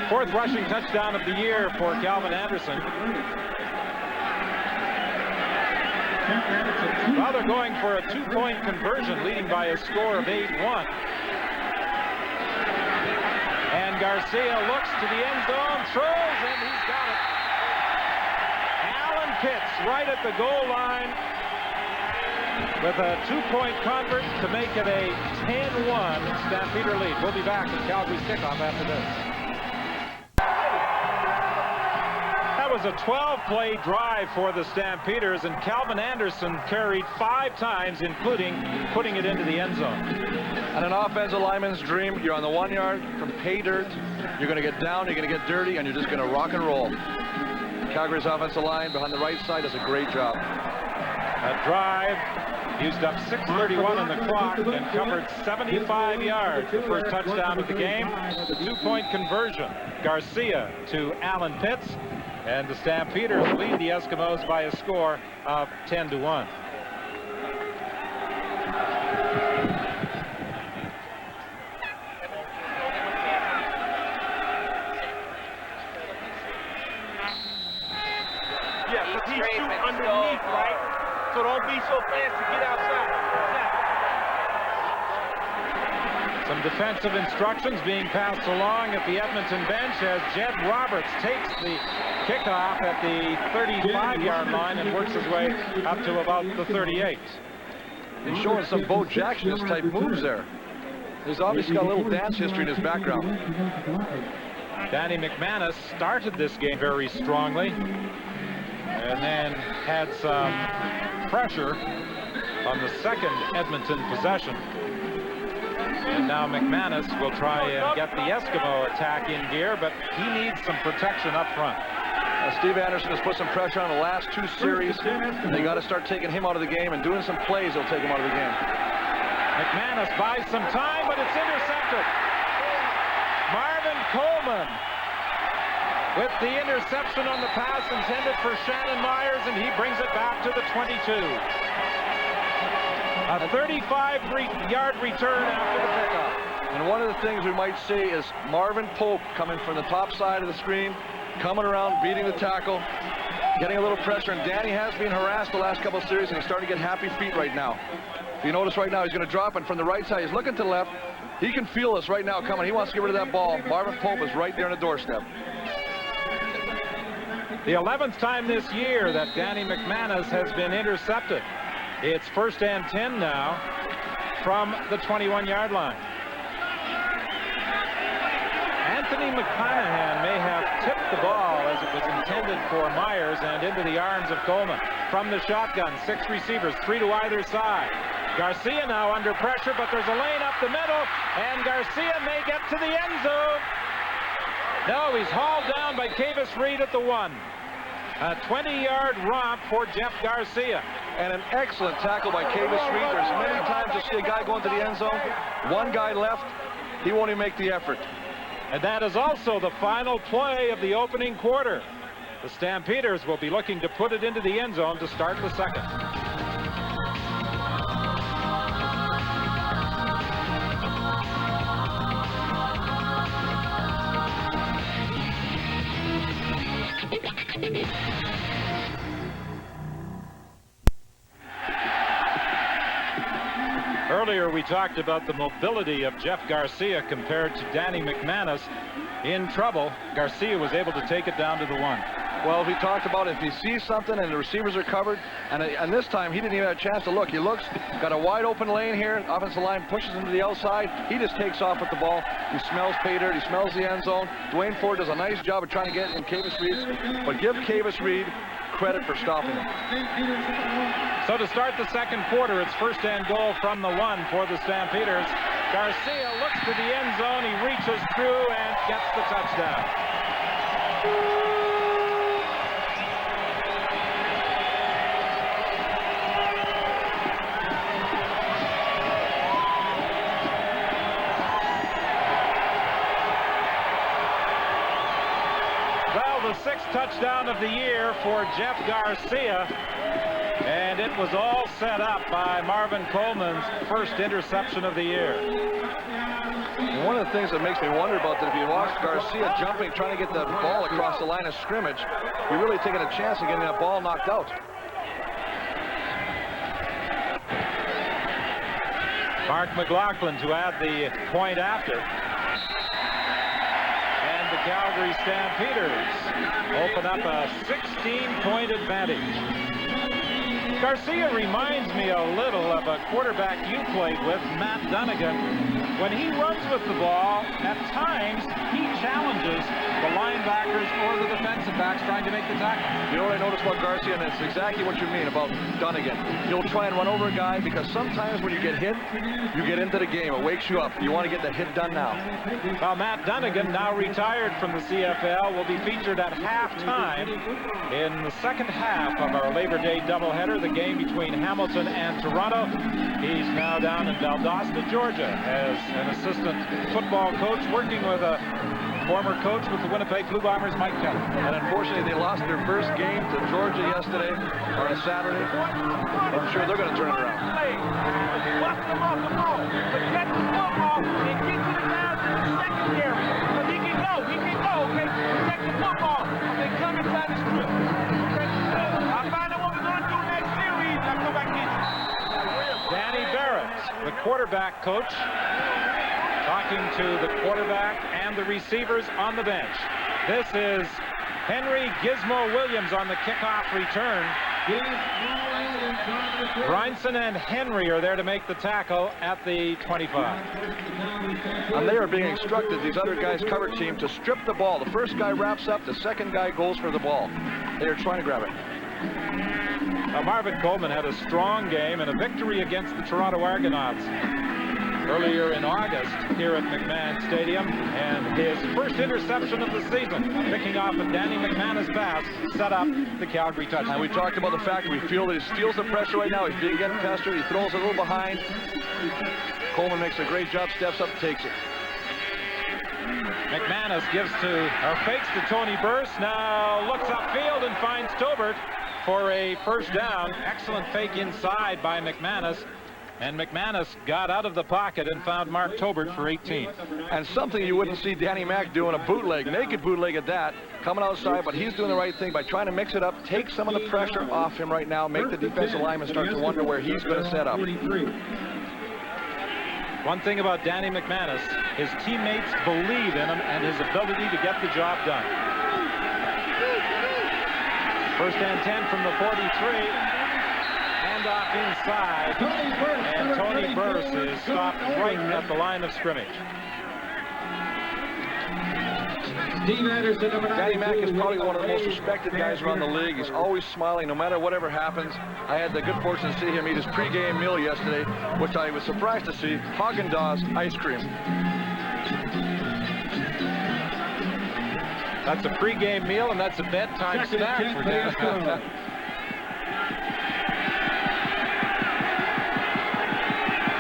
Fourth rushing touchdown of the year for Calvin Anderson. Well, they're going for a 2-point conversion, leading by a score of 8-1. And Garcia looks to the end zone, throws, and he's got it. Alan Pitts right at the goal line with a 2-point convert to make it a 10-1 Stampeder lead. We'll be back with Calgary's kickoff after this. That was a 12-play drive for the Stampeders, and Calvin Anderson carried 5 times, including putting it into the end zone. And an offensive lineman's dream, you're on the 1-yard from pay dirt. You're going to get down, you're going to get dirty, and you're just going to rock and roll. Calgary's offensive line behind the right side does a great job. That drive used up 6:31 on the clock and covered 75 yards. The first touchdown of the game, the 2-point conversion. Garcia to Alan Pitts, and the Stampeders lead the Eskimos by a score of 10-1. Yeah, but he's shooting underneath, right? So don't be so fancy. Get outside. Some defensive instructions being passed along at the Edmonton bench as Jed Roberts takes the kickoff at the 35-yard line and works his way up to about the 38. He's showing some Bo Jackson type moves there. He's obviously got a little dance history in his background. Danny McManus started this game very strongly and then had some pressure on the second Edmonton possession. And now McManus will try and get the Eskimo attack in gear, but he needs some protection up front. Steve Anderson has put some pressure on the last 2 series. They got to start taking him out of the game and doing some plays that'll take him out of the game. McManus buys some time, but it's intercepted. Marvin Coleman with the interception on the pass intended for Shannon Myers, and he brings it back to the 22. A 35-yard return after the pickup. And one of the things we might see is Marvin Pope coming from the top side of the screen, coming around, beating the tackle, getting a little pressure. And Danny has been harassed the last couple of series, and he's starting to get happy feet right now. If you notice right now, he's going to drop it from the right side. He's looking to the left. He can feel us right now coming. He wants to get rid of that ball. Marvin Pope is right there on the doorstep. The 11th time this year that Danny McManus has been intercepted. It's 1st and 10 now from the 21-yard line. Anthony McClanahan may have tipped the ball as it was intended for Myers and into the arms of Coleman. From the shotgun, 6 receivers, 3 to either side. Garcia now under pressure, but there's a lane up the middle, and Garcia may get to the end zone. No, he's hauled down by Kavis Reed at the 1. A 20-yard romp for Jeff Garcia. And an excellent tackle by Kavis Reed. There's many times you'll see a guy going to the end zone. One guy left. He won't even make the effort. And that is also the final play of the opening quarter. The Stampeders will be looking to put it into the end zone to start the second. Earlier we talked about the mobility of Jeff Garcia compared to Danny McManus. In trouble, Garcia was able to take it down to the 1. Well, we talked about if he sees something and the receivers are covered, and this time he didn't even have a chance to look. He looks, got a wide open lane here. Offensive line pushes him to the outside. He just takes off with the ball. He smells pay dirt. He smells the end zone. Dwayne Ford does a nice job of trying to get in Cavis Reed's, but give Cavis Reed credit for stopping him. So to start the second quarter, it's first and goal from the 1 for the Stampeders. Garcia looks to the end zone. He reaches through and gets the touchdown. Well, the 6th touchdown of the year for Jeff Garcia. And it was all set up by Marvin Coleman's first interception of the year. And one of the things that makes me wonder about that, if you watch Garcia jumping, trying to get the ball across the line of scrimmage, you're really taking a chance of getting that ball knocked out. Mark McLaughlin to add the point after. And the Calgary Stampeders open up a 16-point advantage. Garcia reminds me a little of a quarterback you played with, Matt Dunnigan. When he runs with the ball, at times he challenges the linebackers or the defensive backs trying to make the tackle. You know what I noticed about Garcia, and it's exactly what you mean about Dunnigan. He'll try and run over a guy because sometimes when you get hit, you get into the game. It wakes you up. You want to get the hit done now. Well, Matt Dunnigan, now retired from the CFL, will be featured at halftime in the second half of our Labor Day doubleheader, the game between Hamilton and Toronto. He's now down in Valdosta, Georgia, as an assistant football coach, working with a former coach with the Winnipeg Blue Bombers, Mike Kelly. And unfortunately, they lost their first game to Georgia yesterday, or on Saturday. I'm sure they're going to turn it around. Watch them off the ball. Protect the football and get to the guys in the secondary. But he can go, okay? Protect the football. They come inside the strip. Okay? I'll find out what we're going to do next series. I'll come back in. Danny Barrett, the quarterback coach, talking to the quarterback and the receivers on the bench. This is Henry Gizmo Williams on the kickoff return. Brynson and Henry are there to make the tackle at the 25. And they are being instructed, these other guys' cover team, to strip the ball. The first guy wraps up, the second guy goes for the ball. They are trying to grab it. Marvin Coleman had a strong game and a victory against the Toronto Argonauts earlier in August here at McMahon Stadium, and his first interception of the season, picking off a Danny McManus pass, set up the Calgary touchdown. And we talked about the fact that we feel that he steals the pressure right now. He's being getting pestered. He throws a little behind. Coleman makes a great job, steps up, takes it. McManus fakes to Tony Burse, now looks upfield and finds Tobert for a first down. Excellent fake inside by McManus. And McManus got out of the pocket and found Mark Tobert for 18. And something you wouldn't see Danny Mac doing, a bootleg, naked bootleg at that, coming outside, but he's doing the right thing by trying to mix it up, take some of the pressure off him right now, make the defensive lineman start to wonder where he's going to set up. One thing about Danny McManus, his teammates believe in him and his ability to get the job done. First and 10 from the 43. Off inside, and Tony Burse is stopped right at the line of scrimmage. Danny Mac is probably one of the most respected guys around the league. He's always smiling no matter whatever happens. I had the good fortune to see him eat his pregame meal yesterday, which I was surprised to see, Haagen-Dazs ice cream. That's a pregame meal, and that's a bedtime snack for Danny.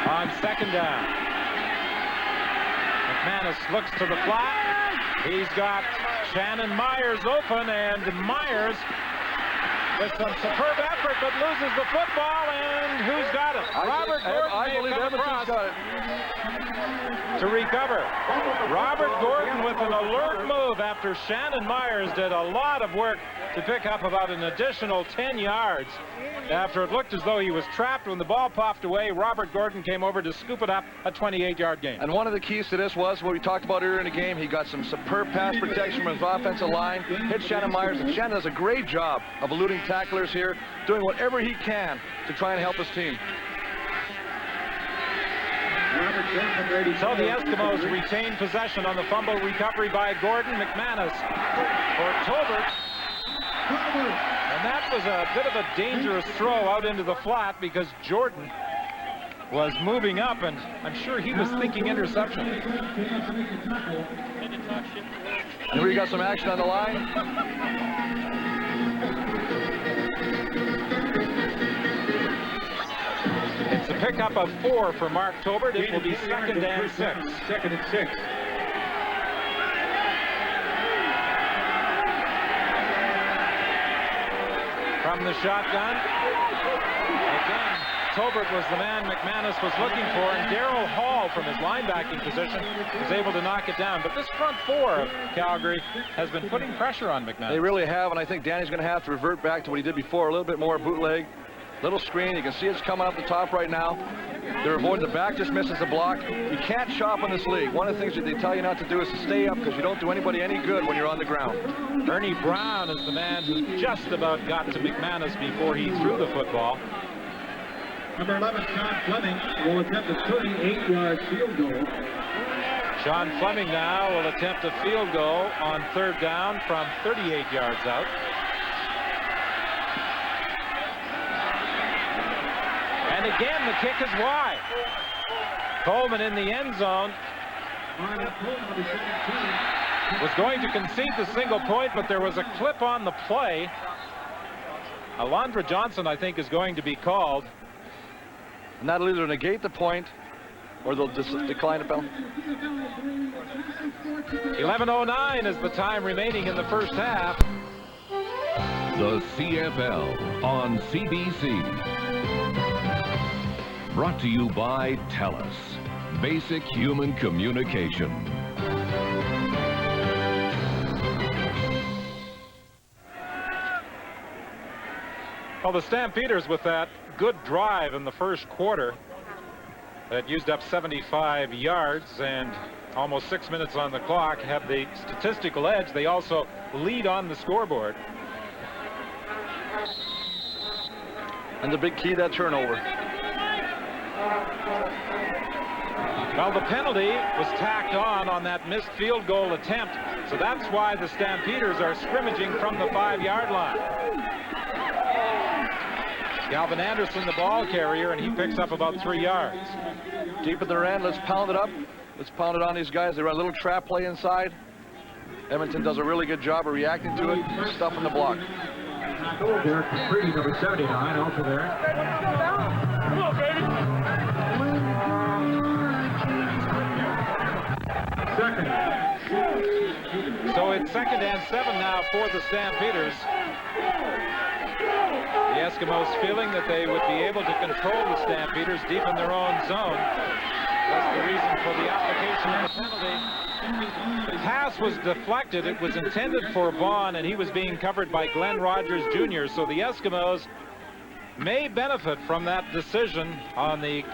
On second down, McManus looks to the flat. He's got Shannon Myers open, and Myers with some superb effort, but loses the football, and who's got it? Robert Gordon. I believe Edmonton's got it. to recover. Robert Gordon with an alert move after Shannon Myers did a lot of work to pick up about an additional 10 yards. After it looked as though he was trapped when the ball popped away, Robert Gordon came over to scoop it up, a 28-yard gain. And one of the keys to this was what we talked about earlier in the game. He got some superb pass protection from his offensive line, hit Shannon Myers, and Shannon does a great job of eluding tacklers here, doing whatever he can to try and help his team. So the Eskimos retain possession on the fumble recovery by Gordon. McManus for Tolbert. And that was a bit of a dangerous throw out into the flat because Jordan was moving up, and I'm sure he was thinking interception. And we got some action on the line. It's a pickup of 4 for Mark Tolbert. It will be 2nd and 6. 2nd and 6. From the shotgun. Again, Tolbert was the man McManus was looking for, and Darryl Hall from his linebacking position was able to knock it down. But this front 4 of Calgary has been putting pressure on McManus. They really have, and I think Danny's going to have to revert back to what he did before, a little bit more bootleg. Little screen, you can see it's coming up the top right now. They're avoiding the back, just misses the block. You can't shop in this league. One of the things that they tell you not to do is to stay up, because you don't do anybody any good when you're on the ground. Ernie Brown is the man who just about got to McManus before he threw the football. Number 11, Sean Fleming, will attempt a 38-yard field goal. Sean Fleming now will attempt a field goal on 3rd down from 38 yards out. And again, the kick is wide. Coleman in the end zone was going to concede the single point, but there was a clip on the play. Alondra Johnson, I think, is going to be called. And that'll either negate the point or they'll decline the penalty. 11:09 is the time remaining in the first half. The CFL on CBC. Brought to you by TELUS. Basic human communication. Well, the Stampeders, with that good drive in the first quarter that used up 75 yards and almost 6 minutes on the clock, have the statistical edge. They also lead on the scoreboard. And the big key, that turnover. Well, the penalty was tacked on that missed field goal attempt, so that's why the Stampeders are scrimmaging from the 5-yard line. Galvin Anderson, the ball carrier, and he picks up about 3 yards. Deep in their end, let's pound it up. Let's pound it on these guys. They run a little trap play inside. Edmonton does a really good job of reacting to it, stuffing the block. Derek Capri, number 79, also there. Come on, baby. Second. So it's 2nd and 7 now for the Stampeders. The Eskimos feeling that they would be able to control the Stampeders deep in their own zone. That's the reason for the application of the penalty. The pass was deflected. It was intended for Vaughn, and he was being covered by Glenn Rogers Jr. So the Eskimos may benefit from that decision on the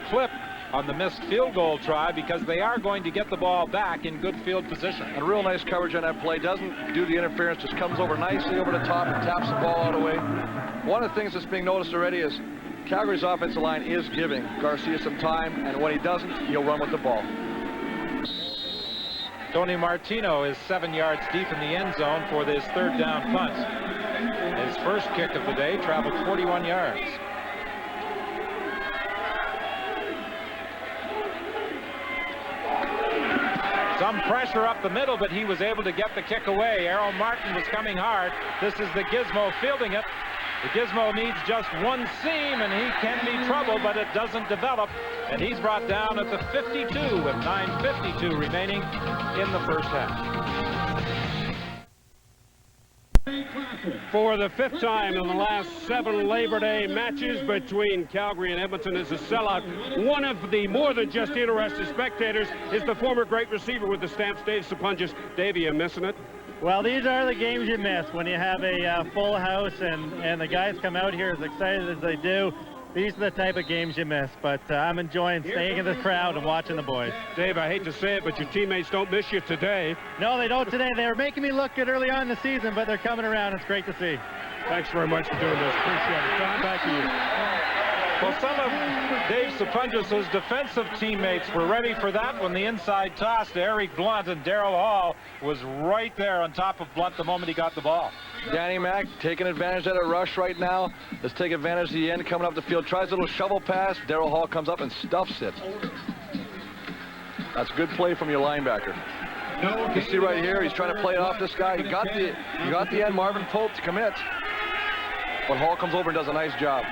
clip on the missed field goal try, because they are going to get the ball back in good field position. And real nice coverage on that play. Doesn't do the interference, just comes over nicely over the top and taps the ball out of the way. One of the things that's being noticed already is Calgary's offensive line is giving Garcia some time, and when he doesn't, he'll run with the ball. Tony Martino is 7 yards deep in the end zone for this 3rd down punt. His first kick of the day traveled 41 yards. Some pressure up the middle, but he was able to get the kick away. Errol Martin was coming hard. This is the Gizmo fielding it. The Gizmo needs just one seam, and he can be trouble, but it doesn't develop. And he's brought down at the 52 with 9:52 remaining in the first half. For the 5th time in the last 7 Labor Day matches between Calgary and Edmonton is a sellout. One of the more than just interested spectators is the former great receiver with the Stamps, Dave Sapunjas. Dave, are you missing it? Well, these are the games you miss when you have a full house and the guys come out here as excited as they do. These are the type of games you miss, but I'm enjoying staying in this crowd and watching the boys. Dave, I hate to say it, but your teammates don't miss you today. No, they don't today. They were making me look good early on in the season, but they're coming around. It's great to see. Thanks very much for doing this. Appreciate it. John, back to you. Well, some of Dave Sapunjas' defensive teammates were ready for that when the inside toss to Eric Blunt, and Daryl Hall was right there on top of Blunt the moment he got the ball. Danny Mack taking advantage of that rush right now. Let's take advantage of the end coming up the field. Tries a little shovel pass. Daryl Hall comes up and stuffs it. That's a good play from your linebacker. You see right here, he's trying to play it off this guy. He got the end, Marvin Pope, to commit. But Hall comes over and does a nice job.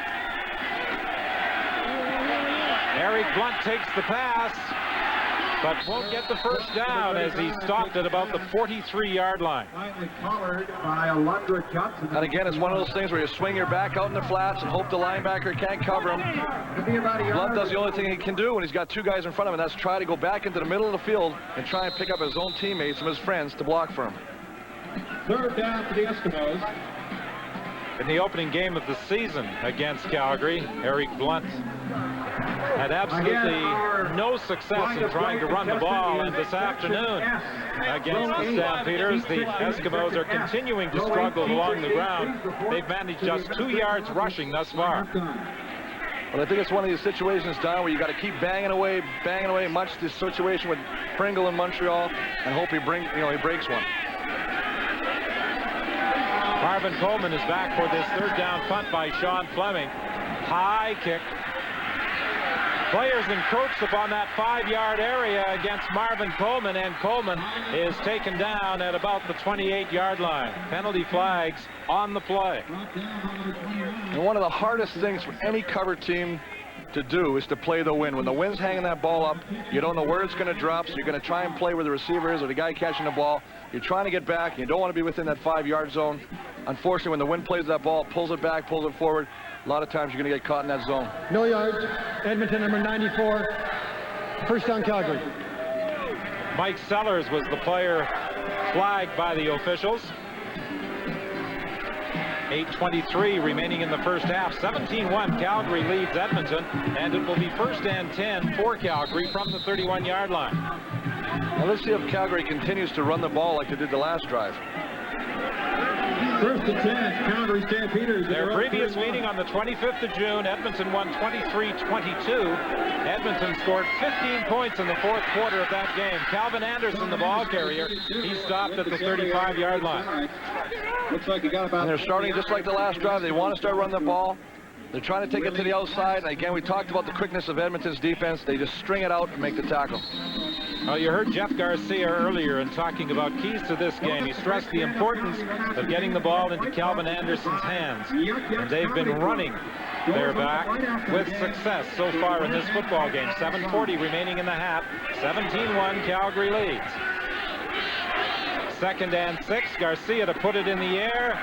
Eric Blunt takes the pass, but won't get the first down as he stopped at about the 43-yard line. And again, it's one of those things where you swing your back out in the flats and hope the linebacker can't cover him. Blunt does the only thing he can do when he's got 2 guys in front of him, and that's try to go back into the middle of the field and try and pick up his own teammates and his friends to block for him. 3rd down for the Eskimos. In the opening game of the season against Calgary, Eric Blunt had absolutely no success in trying to run the ball, and this afternoon against the Stampeders, the Eskimos are continuing to struggle along the ground. They've managed just 2 yards rushing thus far. Well, I think it's one of these situations, Don, where you got to keep banging away, much this situation with Pringle in Montreal, and hope he breaks one. Marvin Coleman is back for this 3rd down punt by Sean Fleming. High kick. Players encroached upon that 5-yard area against Marvin Coleman, and Coleman is taken down at about the 28-yard line. Penalty flags on the play. And one of the hardest things for any cover team to do is to play the wind. When the wind's hanging that ball up, you don't know where it's going to drop, so you're going to try and play where the receiver is or the guy catching the ball. You're trying to get back. You don't want to be within that 5-yard zone. Unfortunately, when the wind plays that ball, pulls it back, pulls it forward, a lot of times you're going to get caught in that zone. No yards. Edmonton, number 94. 1st down, Calgary. Mike Sellers was the player flagged by the officials. 8:23 remaining in the first half. 17-1, Calgary leads Edmonton, and it will be 1st and 10 for Calgary from the 31-yard line. Now let's see if Calgary continues to run the ball like they did the last drive. 1st and 10, Calgary Stampeders. Their previous meeting on the 25th of June, Edmonton won 23-22. Edmonton scored 15 points in the 4th quarter of that game. Calvin Anderson, the ball carrier, he stopped at the 35-yard line. Looks like he got about. And they're starting just like the last drive. They want to start running the ball. They're trying to take it to the outside. And again, we talked about the quickness of Edmonton's defense. They just string it out and make the tackle. Well, you heard Jeff Garcia earlier in talking about keys to this game. He stressed the importance of getting the ball into Calvin Anderson's hands. And they've been running their back with success so far in this football game. 7:40 remaining in the half. 17-1, Calgary leads. 2nd and 6, Garcia to put it in the air.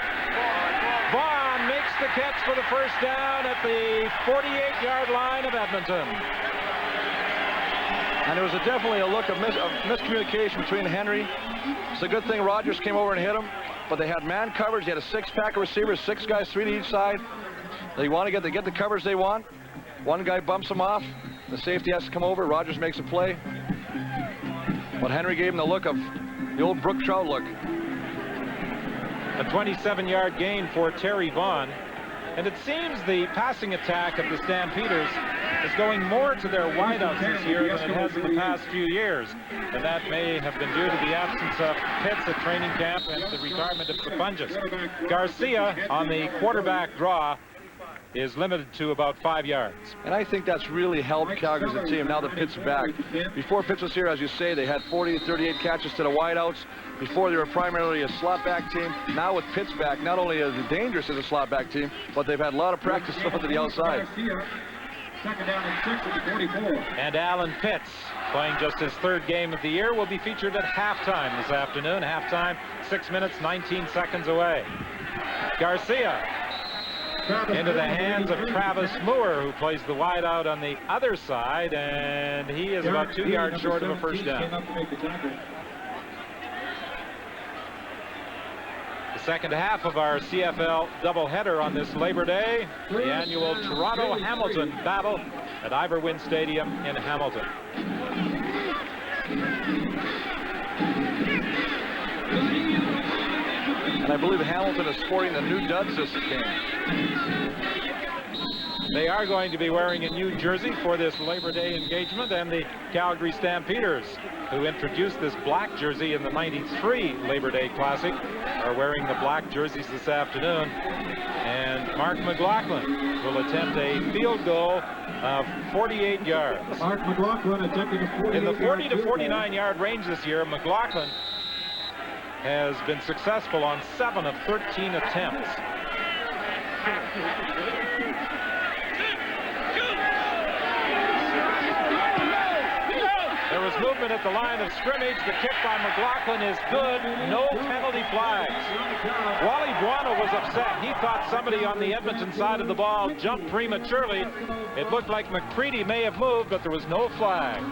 Vaughn makes the catch for the 1st down at the 48-yard line of Edmonton. And there was definitely a look of miscommunication between Henry. It's a good thing Rogers came over and hit him, but they had man coverage. They had a 6-pack of receivers, 6 guys, 3 to each side. They want to get the coverage they want. One guy bumps him off. The safety has to come over. Rogers makes a play. But Henry gave him the look of the old Brook Trout look. A 27-yard gain for Terry Vaughn. And it seems the passing attack of the Stampeders is going more to their wideouts this year than it has in the past few years. And that may have been due to the absence of Pitts at training camp and the retirement of Sapunjas. Garcia on the quarterback draw is limited to about 5 yards. And I think that's really helped Calgary as a team now that Pitt's back. Before Pitt was here, as you say, they had 40 to 38 catches to the wideouts. Before they were primarily a slot back team. Now with Pitt's back, not only are they dangerous as a slot back team, but they've had a lot of practice going to the outside. 2nd down and 6 at the 44. And Alan Pitts playing just his third game of the year, will be featured at halftime this afternoon. Halftime, 6 minutes, 19 seconds away. Garcia into the hands of Travis Moore, who plays the wide out on the other side, and he is about 2 yards short of a first down. The second half of our CFL doubleheader on this Labor Day, the annual Toronto-Hamilton battle at Iverwin Stadium in Hamilton. And I believe Hamilton is sporting the new duds this game. They are going to be wearing a new jersey for this Labor Day engagement, and the Calgary Stampeders, who introduced this black jersey in the '93 Labor Day Classic, are wearing the black jerseys this afternoon. And Mark McLaughlin will attempt a field goal of 48 yards. Mark McLaughlin attempting a 48 in the 40 to 49 yard range this year. McLaughlin has been successful on 7 of 13 attempts. There was movement at the line of scrimmage. The kick by McLaughlin is good. No penalty flags. Wally Buono was upset. He thought somebody on the Edmonton side of the ball jumped prematurely. It looked like McCready may have moved, but there was no flag.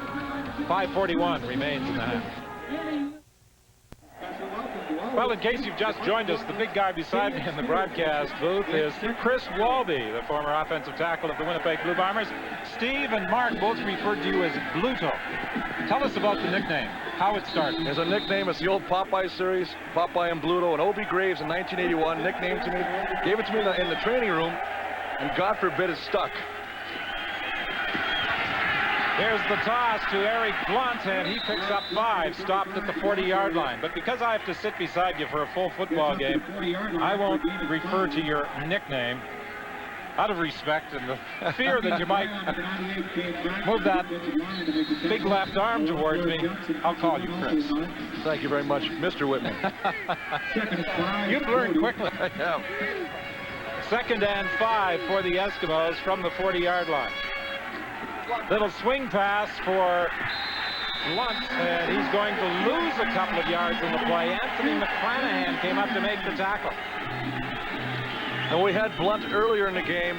5:41 remains in the half. Well, in case you've just joined us, the big guy beside me in the broadcast booth is Chris Walby, the former offensive tackle of the Winnipeg Blue Bombers. Steve and Mark both referred to you as Bluto. Tell us about the nickname, how it started. As a nickname, it's the old Popeye series, Popeye and Bluto, and Obie Graves in 1981 nicknamed to me, gave it to me in the training room, and God forbid it stuck. Here's the toss to Eric Blunt, and he picks up 5, stopped at the 40-yard line. But because I have to sit beside you for a full football game, I won't refer to your nickname out of respect and the fear that you might move that big left arm towards me. I'll call you Chris. Thank you very much, Mr. Whitman. You've learned quickly. I have. 2nd and 5 for the Eskimos from the 40-yard line. Little swing pass for Blunt, and he's going to lose a couple of yards in the play. Anthony McClanahan came up to make the tackle. And we had Blunt earlier in the game,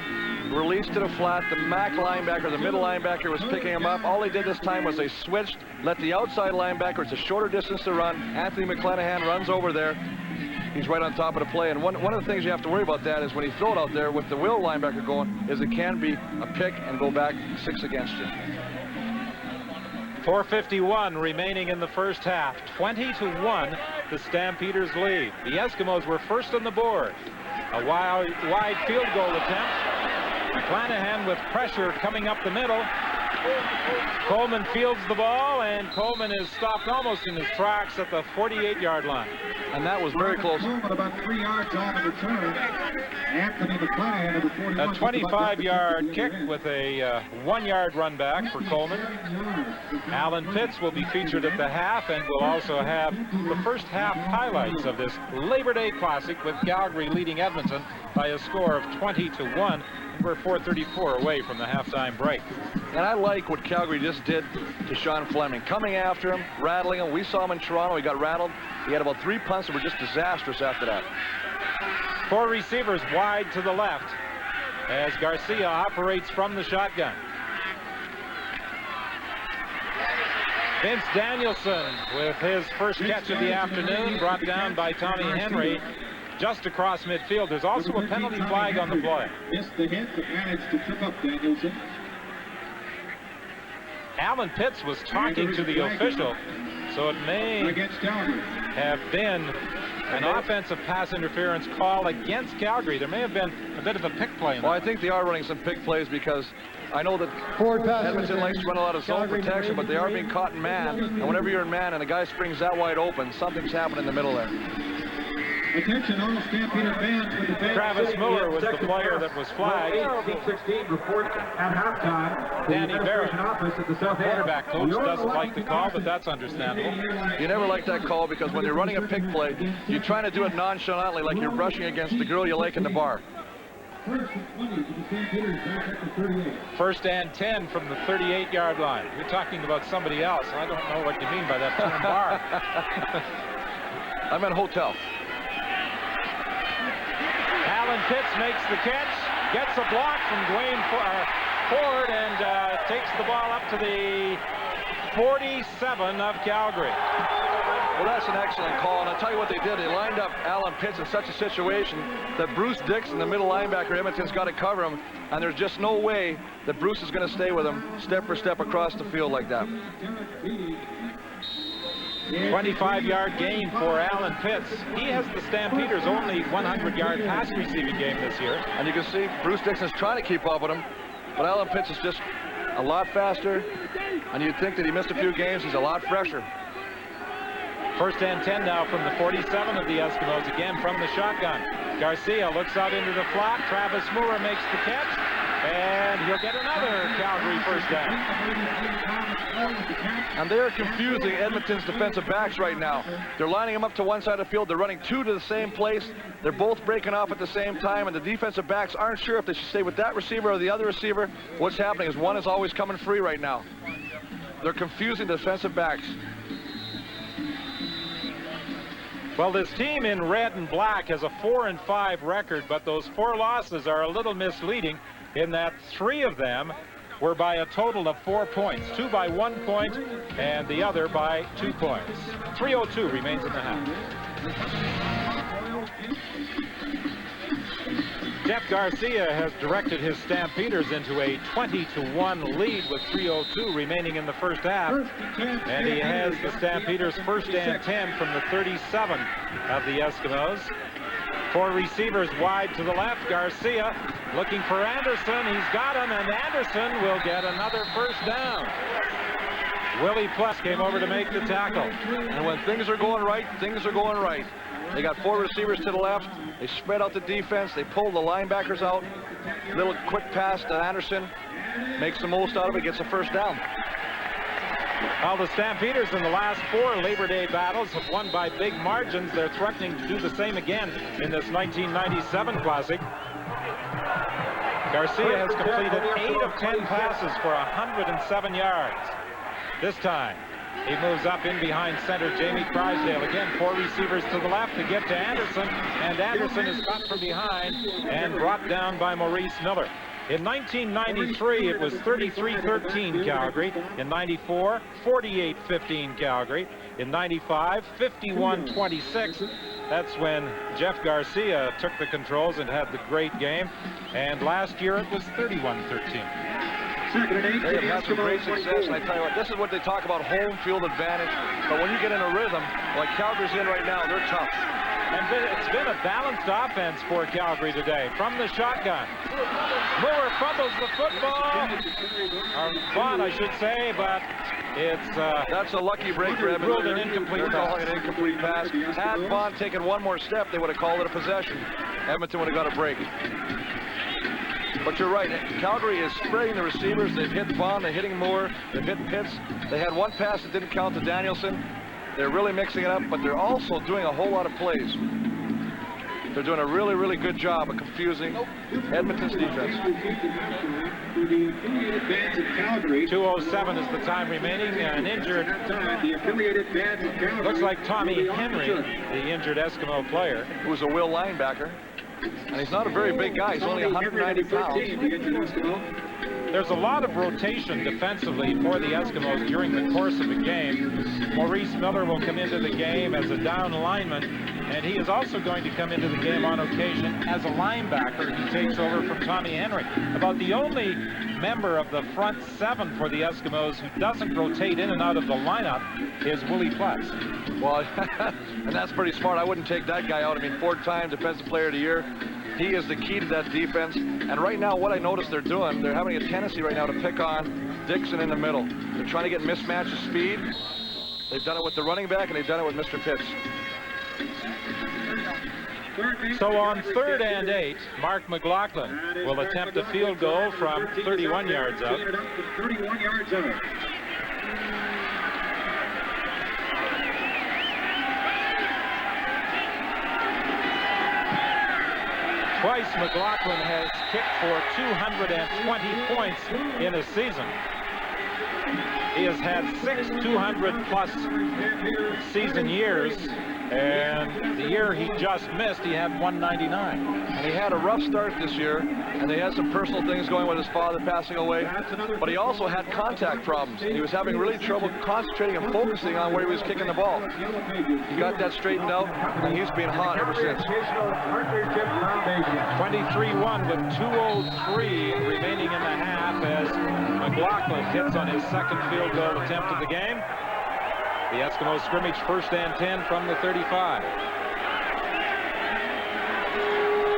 released to the flat. The MAC linebacker, the middle linebacker, was picking him up. All they did this time was they switched, let the outside linebacker, it's a shorter distance to run. Anthony McClanahan runs over there. He's right on top of the play. And one of the things you have to worry about that is when you throw it out there with the will linebacker going, is it can be a pick and go back 6 against you. 4:51 remaining in the first half. 20-1, the Stampeders lead. The Eskimos were first on the board. A wide field goal attempt. McClanahan with pressure coming up the middle. Coleman fields the ball, and Coleman is stopped almost in his tracks at the 48-yard line. And that was very close. About 3 yards on the return. Anthony McClanahan of the 41. A 25-yard kick with a 1-yard run back for Coleman. Alan Pitts will be featured at the half, and we'll also have the first half highlights of this Labor Day Classic with Calgary leading Edmonton by a score of 20-1. We're 4:34 away from the halftime break. And I like what Calgary just did to Sean Fleming. Coming after him, rattling him. We saw him in Toronto. He got rattled. He had about 3 punts that were just disastrous after that. 4 receivers wide to the left as Garcia operates from the shotgun. Vince Danielson with his first catch of the afternoon, brought down by Tommy Henry just across midfield. There's also a penalty flag on the play. Missed the hit, but managed to trip up Danielson. Alan Pitts was talking to the official, so it may have been an offensive pass interference call against Calgary. There may have been a bit of a pick play. Well, I think they are running some pick plays because I know that Edmonton likes to run a lot of zone protection, but they are being caught in man. And whenever you're in man and a guy springs that wide open, something's happening in the middle there. Attention all Stampeder fans with the Travis Miller was the player that was flagged. 16 reports at halftime. Danny Barrett, quarterback coach, doesn't like the call, but that's understandable. You never like that call because when you're running a pick play, you're trying to do it nonchalantly like you're brushing against the girl you like in the bar. First and 10 from the 38-yard line. You're talking about somebody else. I don't know what you mean by that term bar. I meant hotel. Alan Pitts makes the catch, gets a block from Dwayne Ford, and takes the ball up to the 47 of Calgary. Well, that's an excellent call, and I'll tell you what they did. They lined up Alan Pitts in such a situation that Bruce Dixon, the middle linebacker, Edmonton's got to cover him, and there's just no way that Bruce is going to stay with him step for step across the field like that. 25-yard gain for Alan Pitts. He has the Stampeders' only 100-yard pass receiving game this year. And you can see Bruce Dixon's trying to keep up with him, but Alan Pitts is just a lot faster, and you'd think that he missed a few games. He's a lot fresher. First and 10 now from the 47 of the Eskimos, again from the shotgun. Garcia looks out into the flat. Travis Moore makes the catch, and he'll get another Calgary first down. And they're confusing Edmonton's defensive backs right now. They're lining them up to one side of the field. They're running two to the same place. They're both breaking off at the same time, and the defensive backs aren't sure if they should stay with that receiver or the other receiver. What's happening is one is always coming free right now. They're confusing the defensive backs. Well, this team in red and black has a 4-5 record, but those 4 losses are a little misleading in that 3 of them were by a total of 4 points. 2 by 1 point and the other by 2 points. 3:02 remains in the half. Jeff Garcia has directed his Stampeders into a 20-1 lead with 3:02 remaining in the first half. And he has the Stampeders first and 10 from the 37 of the Eskimos. 4 receivers wide to the left. Garcia looking for Anderson. He's got him, and Anderson will get another first down. Willie Plus came over to make the tackle. And when things are going right, things are going right. They got 4 receivers to the left. They spread out the defense. They pull the linebackers out. Little quick pass to Anderson. Makes the most out of it. Gets a first down. Well, the Stampeders in the last 4 Labor Day battles have won by big margins. They're threatening to do the same again in this 1997 Classic. Garcia has completed 8 of 10 passes for 107 yards. This time, he moves up in behind center, Jamie Crysdale. Again, 4 receivers to the left to get to Anderson, and Anderson is caught from behind and brought down by Maurice Miller. In 1993, it was 33-13 Calgary. In 94, 48-15 Calgary. In 95, 51-26. That's when Jeff Garcia took the controls and had the great game. And last year, it was 31-13. They have had some great success, and I tell you what, this is what they talk about, home field advantage. But when you get in a rhythm, like Calgary's in right now, they're tough. And it's been a balanced offense for Calgary today. From the shotgun, Moore fumbles the football. Or Vaughn, I should say, but it's... that's a lucky break for Edmonton. Ruled an incomplete pass. An incomplete pass. Had Vaughn taken one more step, they would have called it a possession. Edmonton would have got a break. But you're right, Calgary is spreading the receivers. They've hit Vaughn, they're hitting Moore, they've hit Pitts. They had one pass that didn't count to Danielson. They're really mixing it up, but they're also doing a whole lot of plays. They're doing a really, really good job of confusing Edmonton's defense. 2:07 is the time remaining. An injured, looks like Tommy Henry, the injured Eskimo player. Who's a will linebacker. And he's not a very big guy. He's only 190 pounds. There's a lot of rotation defensively for the Eskimos during the course of the game. Maurice Miller will come into the game as a down lineman, and he is also going to come into the game on occasion as a linebacker. He takes over from Tommy Henry. About the only member of the front 7 for the Eskimos who doesn't rotate in and out of the lineup is Willie Platz. Well, and that's pretty smart. I wouldn't take that guy out. I mean, 4-time Defensive Player of the Year. He is the key to that defense. And right now, what I notice they're doing, they're having a tendency right now to pick on Dixon in the middle. They're trying to get mismatch of speed. They've done it with the running back, and they've done it with Mr. Pitts. So on 3rd and 8, Mark McLaughlin will attempt a field goal from 31 yards out. Twice McLaughlin has kicked for 220 points in a season. He has had 6 200-plus season years, and the year he just missed, he had 199. And he had a rough start this year, and they had some personal things going with his father passing away, but he also had contact problems. He was having really trouble concentrating and focusing on where he was kicking the ball. He got that straightened out, and he's been hot ever since. 23-1 with 2:03 remaining in the half as McLaughlin hits on his second field goal attempt of the game. The Eskimos scrimmage 1st and 10 from the 35.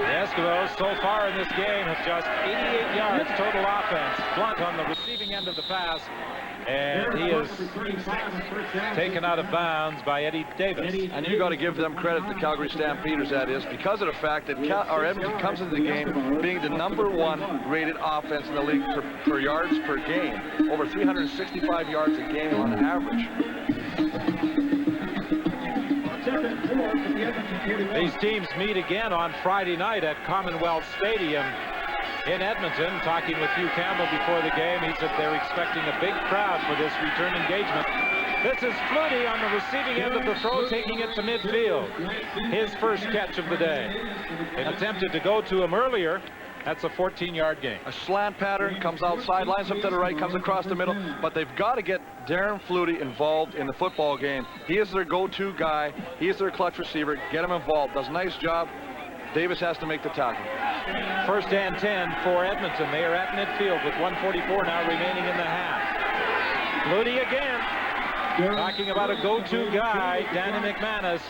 The Eskimos so far in this game have just 88 yards total offense. Blunt on the receiving end of the pass, and he is taken out of bounds by Eddie Davis. And you got to give them credit, the Calgary Stampeders, that is, because of the fact that Edmonton comes into the game being the #1 rated offense in the league per yards per game, over 365 yards a game on average. These teams meet again on Friday night at Commonwealth Stadium in Edmonton. Talking with Hugh Campbell before the game, he said they're expecting a big crowd for this return engagement. This is Flutie on the receiving end of the throw, taking it to midfield. His first catch of the day. They've attempted to go to him earlier. That's a 14-yard gain. A slant pattern, comes outside, lines up to the right, comes across the middle, but they've got to get Darren Flutie involved in the football game. He is their go-to guy. He is their clutch receiver. Get him involved. Does a nice job. Davis has to make the tackle. 1st and 10 for Edmonton. They are at midfield with 1:44 now remaining in the half. Flutie again. Talking about a go-to guy, Danny McManus.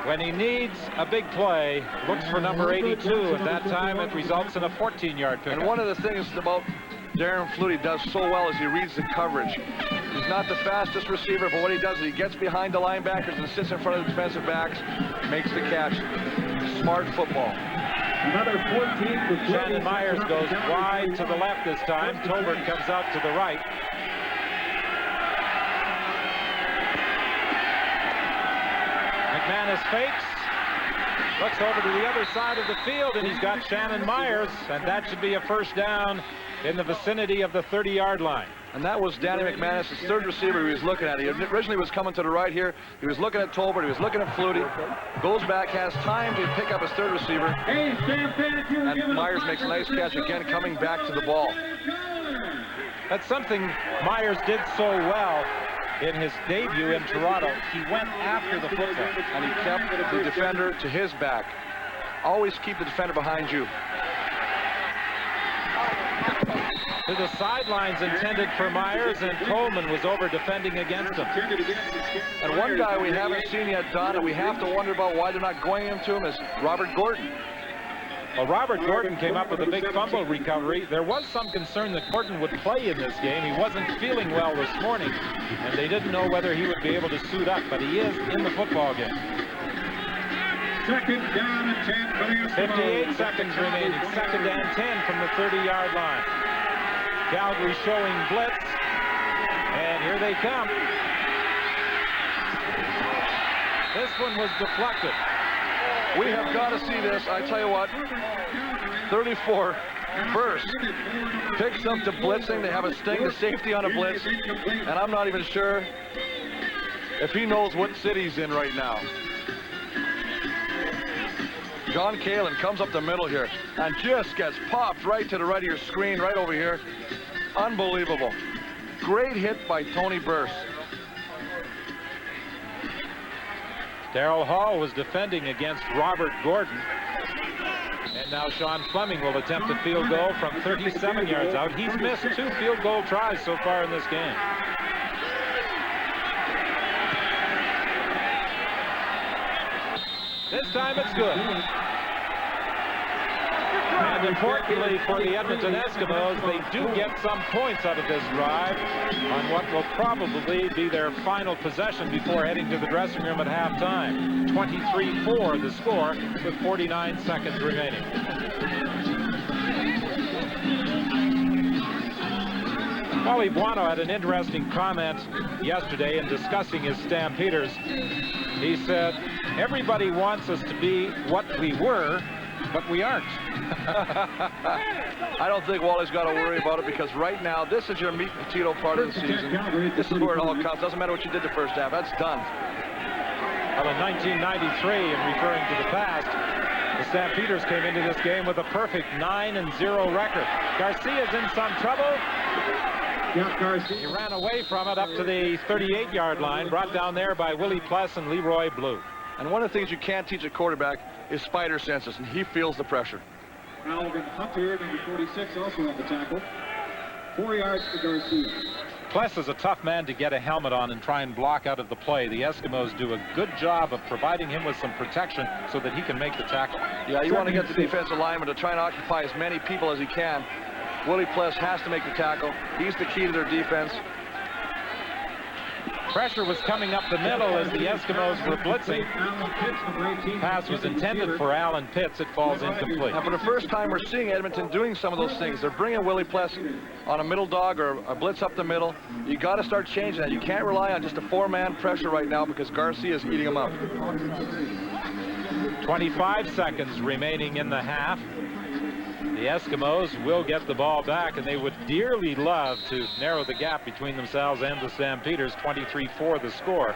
When he needs a big play, looks for number 82. At that time, it results in a 14-yard pickup. And one of the things about Darren Flutie does so well is he reads the coverage. He's not the fastest receiver, but what he does is he gets behind the linebackers and sits in front of the defensive backs, makes the catch. Smart football. Another 14 for Shannon Myers goes wide to the left this time. Tolbert comes out to the right. McManus fakes, looks over to the other side of the field, and he's got Shannon Myers, and that should be a first down in the vicinity of the 30-yard line. And that was Danny McManus, his third receiver he was looking at. He originally was coming to the right here. He was looking at Tolbert. He was looking at Flutie. Goes back, has time to pick up his third receiver. And Myers makes a nice catch again, coming back to the ball. That's something Myers did so well in his debut in Toronto. He went after the football. And he kept the defender to his back. Always keep the defender behind you. To the sidelines intended for Myers, and Coleman was over defending against him. And one guy we haven't seen yet, Don, and we have to wonder about why they're not going into him, is Robert Gordon. Well, Robert Gordon came up with a big fumble recovery. There was some concern that Gordon would play in this game. He wasn't feeling well this morning, and they didn't know whether he would be able to suit up, but he is in the football game. 2nd down and 10 for the Eskimos. 58 seconds remaining. 2nd and 10 from the 30-yard line. Calgary showing blitz, and here they come. This one was deflected. We have got to see this. I tell you what, 34 burst picks up the blitzing. They have a sting to safety on a blitz, and I'm not even sure if he knows what city he's in right now. John Kalin comes up the middle here and just gets popped right to the right of your screen, right over here. Unbelievable. Great hit by Tony Burst. Darrell Hall was defending against Robert Gordon. And now Sean Fleming will attempt a field goal from 37 yards out. He's missed 2 field goal tries so far in this game. This time it's good. And importantly for the Edmonton Eskimos, they do get some points out of this drive on what will probably be their final possession before heading to the dressing room at halftime. 23-4 the score with 49 seconds remaining. Wally Buono had an interesting comment yesterday in discussing his Stampeders. He said, everybody wants us to be what we were, but we aren't. I don't think Wally's got to worry about it, because right now, this is your meat and potato part of the season. This is where it all counts. Doesn't matter what you did the first half. That's done. Well, in 1993, and referring to the past, the Stampeders came into this game with a perfect 9-0 record. Garcia's in some trouble. He ran away from it up to the 38-yard line, brought down there by Willie Pless and Leroy Blue. And one of the things you can't teach a quarterback is spider senses, and he feels the pressure. Alvin Hunter, number 46, also on the tackle. 4 yards for Garcia. Pless is a tough man to get a helmet on and try and block out of the play. The Eskimos do a good job of providing him with some protection so that he can make the tackle. Yeah, you want to get the defensive lineman to try and occupy as many people as he can. Willie Pless has to make the tackle. He's the key to their defense. Pressure was coming up the middle as the Eskimos were blitzing. Pass was intended for Alan Pitts. It falls incomplete. Now, for the first time, we're seeing Edmonton doing some of those things. They're bringing Willie Pless on a middle dog or a blitz up the middle. You got to start changing that. You can't rely on just a four-man pressure right now, because Garcia is eating them up. 25 seconds remaining in the half. The Eskimos will get the ball back, and they would dearly love to narrow the gap between themselves and the Stampeders. 23-4 the score.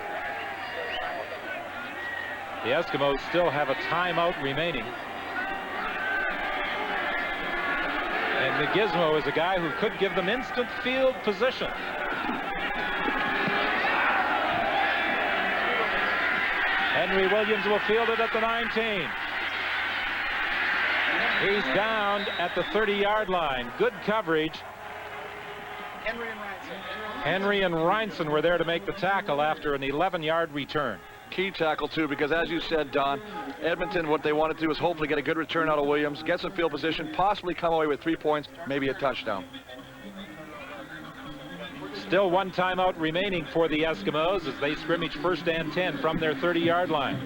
The Eskimos still have a timeout remaining. And the Gizmo is a guy who could give them instant field position. Henry Williams will field it at the 19. He's down at the 30-yard line. Good coverage. Henry and Reinson were there to make the tackle after an 11-yard return. Key tackle, too, because as you said, Don, Edmonton, what they want to do is hopefully get a good return out of Williams, get some field position, possibly come away with 3 points, maybe a touchdown. Still one timeout remaining for the Eskimos as they scrimmage 1st and 10 from their 30-yard line.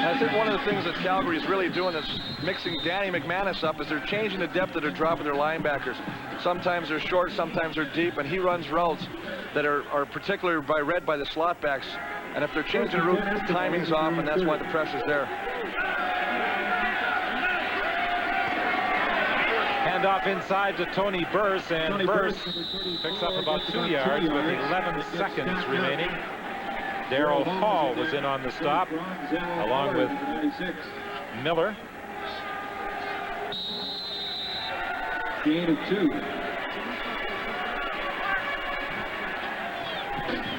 I think one of the things that Calgary is really doing is mixing Danny McManus up, is they're changing the depth that they're dropping their linebackers. Sometimes they're short, sometimes they're deep, and he runs routes that are particularly read by the slot backs. And if they're changing the route, the timing's off, and that's why the pressure's there. Hand off inside to Tony Burse, and Burse picks up about 2 yards with 11 seconds remaining. Darryl Hall was in on the stop, along with Miller. Gain of 2.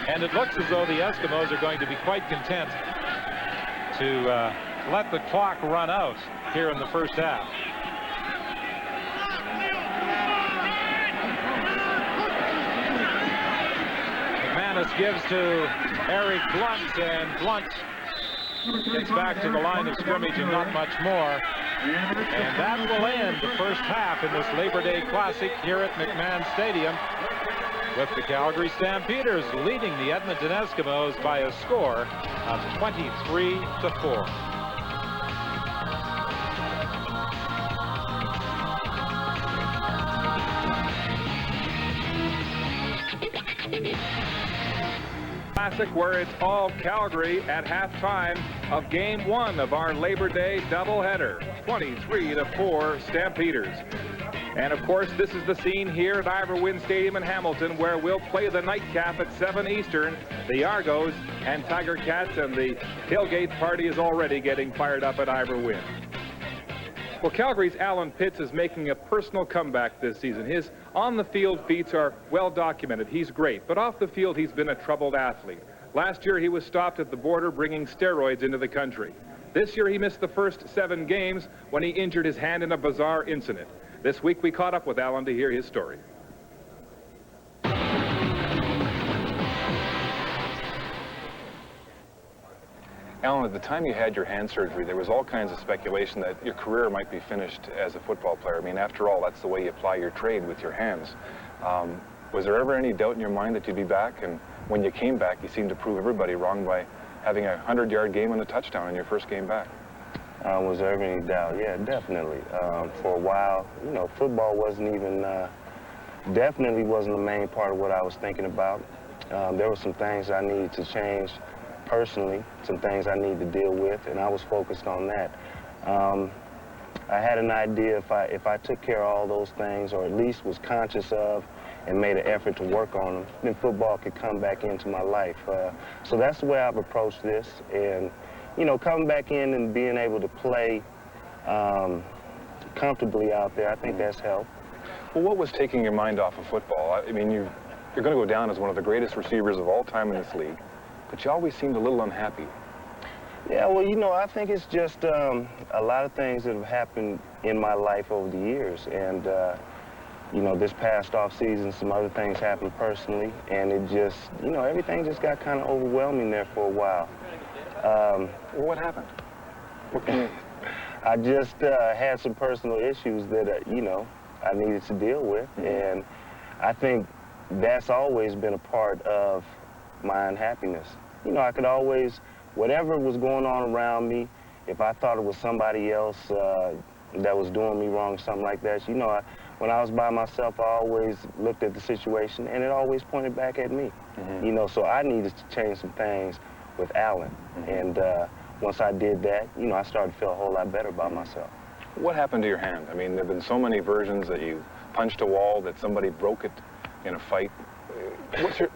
And it looks as though the Eskimos are going to be quite content to let the clock run out here in the first half. McManus gives to Eric Blunt, and Blunt gets back to the line of scrimmage and not much more. And that will end the first half in this Labor Day Classic here at McMahon Stadium, with the Calgary Stampeders leading the Edmonton Eskimos by a score of 23-4. Classic, where it's all Calgary at halftime of Game 1 of our Labor Day doubleheader. 23-4 Stampeders. And of course, this is the scene here at Ivor Wynne Stadium in Hamilton, where we'll play the nightcap at 7 Eastern. The Argos and Tiger Cats, and the tailgate party is already getting fired up at Ivor Wynne. Well, Calgary's Alan Pitts is making a personal comeback this season. His on-the-field feats are well documented. He's great, but off the field, he's been a troubled athlete. Last year, he was stopped at the border bringing steroids into the country. This year, he missed the first 7 games when he injured his hand in a bizarre incident. This week, we caught up with Alan to hear his story. Alan, at the time you had your hand surgery, there was all kinds of speculation that your career might be finished as a football player. I mean, after all, that's the way you apply your trade, with your hands. Was there ever any doubt in your mind that you'd be back? And when you came back, you seemed to prove everybody wrong by having a 100-yard game and a touchdown in your first game back. Was there ever any doubt? Yeah, definitely. For a while, you know, football wasn't even, definitely wasn't the main part of what I was thinking about. There were some things I needed to change personally, some things I need to deal with, and I was focused on that. I had an idea if I took care of all those things, or at least was conscious of and made an effort to work on them, then football could come back into my life. So that's the way I've approached this, and you know, coming back in and being able to play comfortably out there, I think that's helped. Well, what was taking your mind off of football? I mean, you're going to go down as one of the greatest receivers of all time in this league, but you always seemed a little unhappy. Yeah, well, you know, I think it's just a lot of things that have happened in my life over the years, and you know, this past off season, some other things happened personally, and it just, you know, everything just got kind of overwhelming there for a while. Well, what happened? I just had some personal issues that, you know, I needed to deal with, and I think that's always been a part of my unhappiness. You know, I could always, whatever was going on around me, if I thought it was somebody else that was doing me wrong, something like that, you know, when I was by myself, I always looked at the situation, and it always pointed back at me. You know, so I needed to change some things with Alan, and once I did that, you know, I started to feel a whole lot better about myself. What happened to your hand? I mean, there have been so many versions that you punched a wall, that somebody broke it in a fight.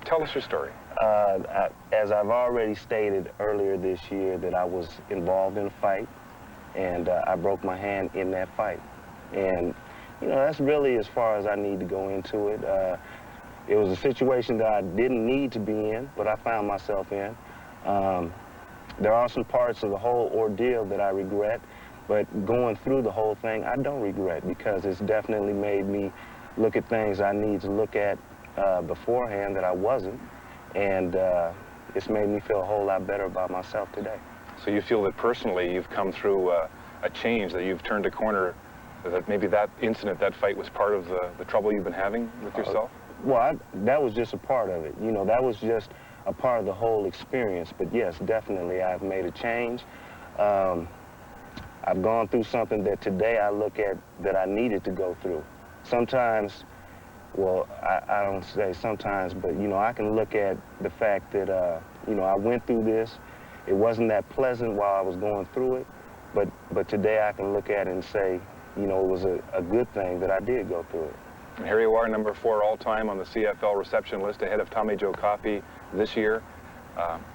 Tell us your story. As I've already stated earlier this year, that I was involved in a fight, and I broke my hand in that fight. And, you know, that's really as far as I need to go into it. It was a situation that I didn't need to be in, but I found myself in. There are some parts of the whole ordeal that I regret, but going through the whole thing, I don't regret, because it's definitely made me look at things I need to look at beforehand that I wasn't, and it's made me feel a whole lot better about myself today. So you feel that personally you've come through a change, that you've turned a corner, that maybe that incident, that fight was part of the trouble you've been having with yourself? Well, that was just a part of it. You know, that was just a part of the whole experience. But yes, definitely I've made a change. I've gone through something that today I look at that I needed to go through. Sometimes, well, I don't say sometimes, but, you know, I can look at the fact that, you know, I went through this. It wasn't that pleasant while I was going through it, but today I can look at it and say, you know, it was a good thing that I did go through it. And here you are, number 4 all-time on the CFL reception list, ahead of Tommy Joe Coffey this year,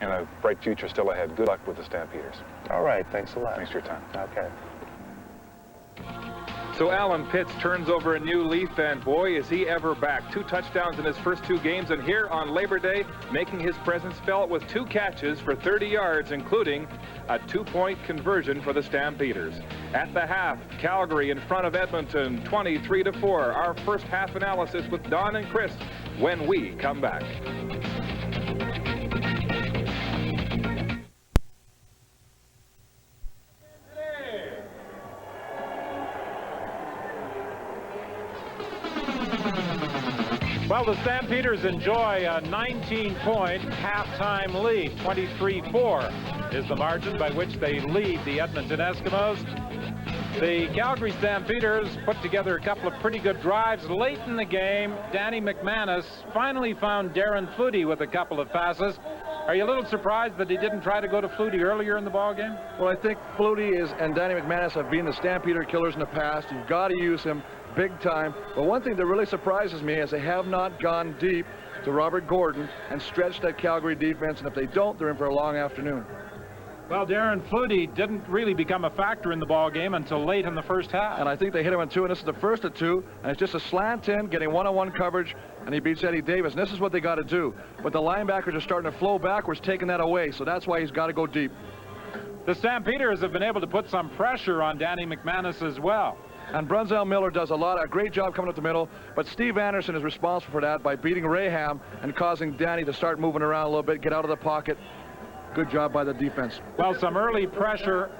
and a bright future still ahead. Good luck with the Stampeders. All right, thanks a lot. Thanks for your time. Okay. So Alan Pitts turns over a new leaf, and boy, is he ever back. 2 touchdowns in his first 2 games, and here on Labor Day, making his presence felt with 2 catches for 30 yards, including a 2-point conversion for the Stampeders. At the half, Calgary in front of Edmonton, 23-4. Our first half analysis with Don and Chris when we come back. Well, the Stampeders enjoy a 19-point halftime lead. 23-4 is the margin by which they lead the Edmonton Eskimos. The Calgary Stampeders put together a couple of pretty good drives late in the game. Danny McManus finally found Darren Flutie with a couple of passes. Are you a little surprised that he didn't try to go to Flutie earlier in the ball game? Well, I think Flutie and Danny McManus have been the Stampeder killers in the past. You've got to use him big time. But one thing that really surprises me is they have not gone deep to Robert Gordon and stretched that Calgary defense, and if they don't, they're in for a long afternoon. Well, Darren Flutie didn't really become a factor in the ball game until late in the first half. And I think they hit him on 2, and this is the first of 2, and it's just a slant in, getting one-on-one coverage, and he beats Eddie Davis. And this is what they got to do. But the linebackers are starting to flow backwards, taking that away, so that's why he's got to go deep. The Stampeders have been able to put some pressure on Danny McManus as well. And Brunzell Miller does a great job coming up the middle, but Steve Anderson is responsible for that by beating Raham and causing Danny to start moving around a little bit, get out of the pocket. Good job by the defense. Well, some early pressure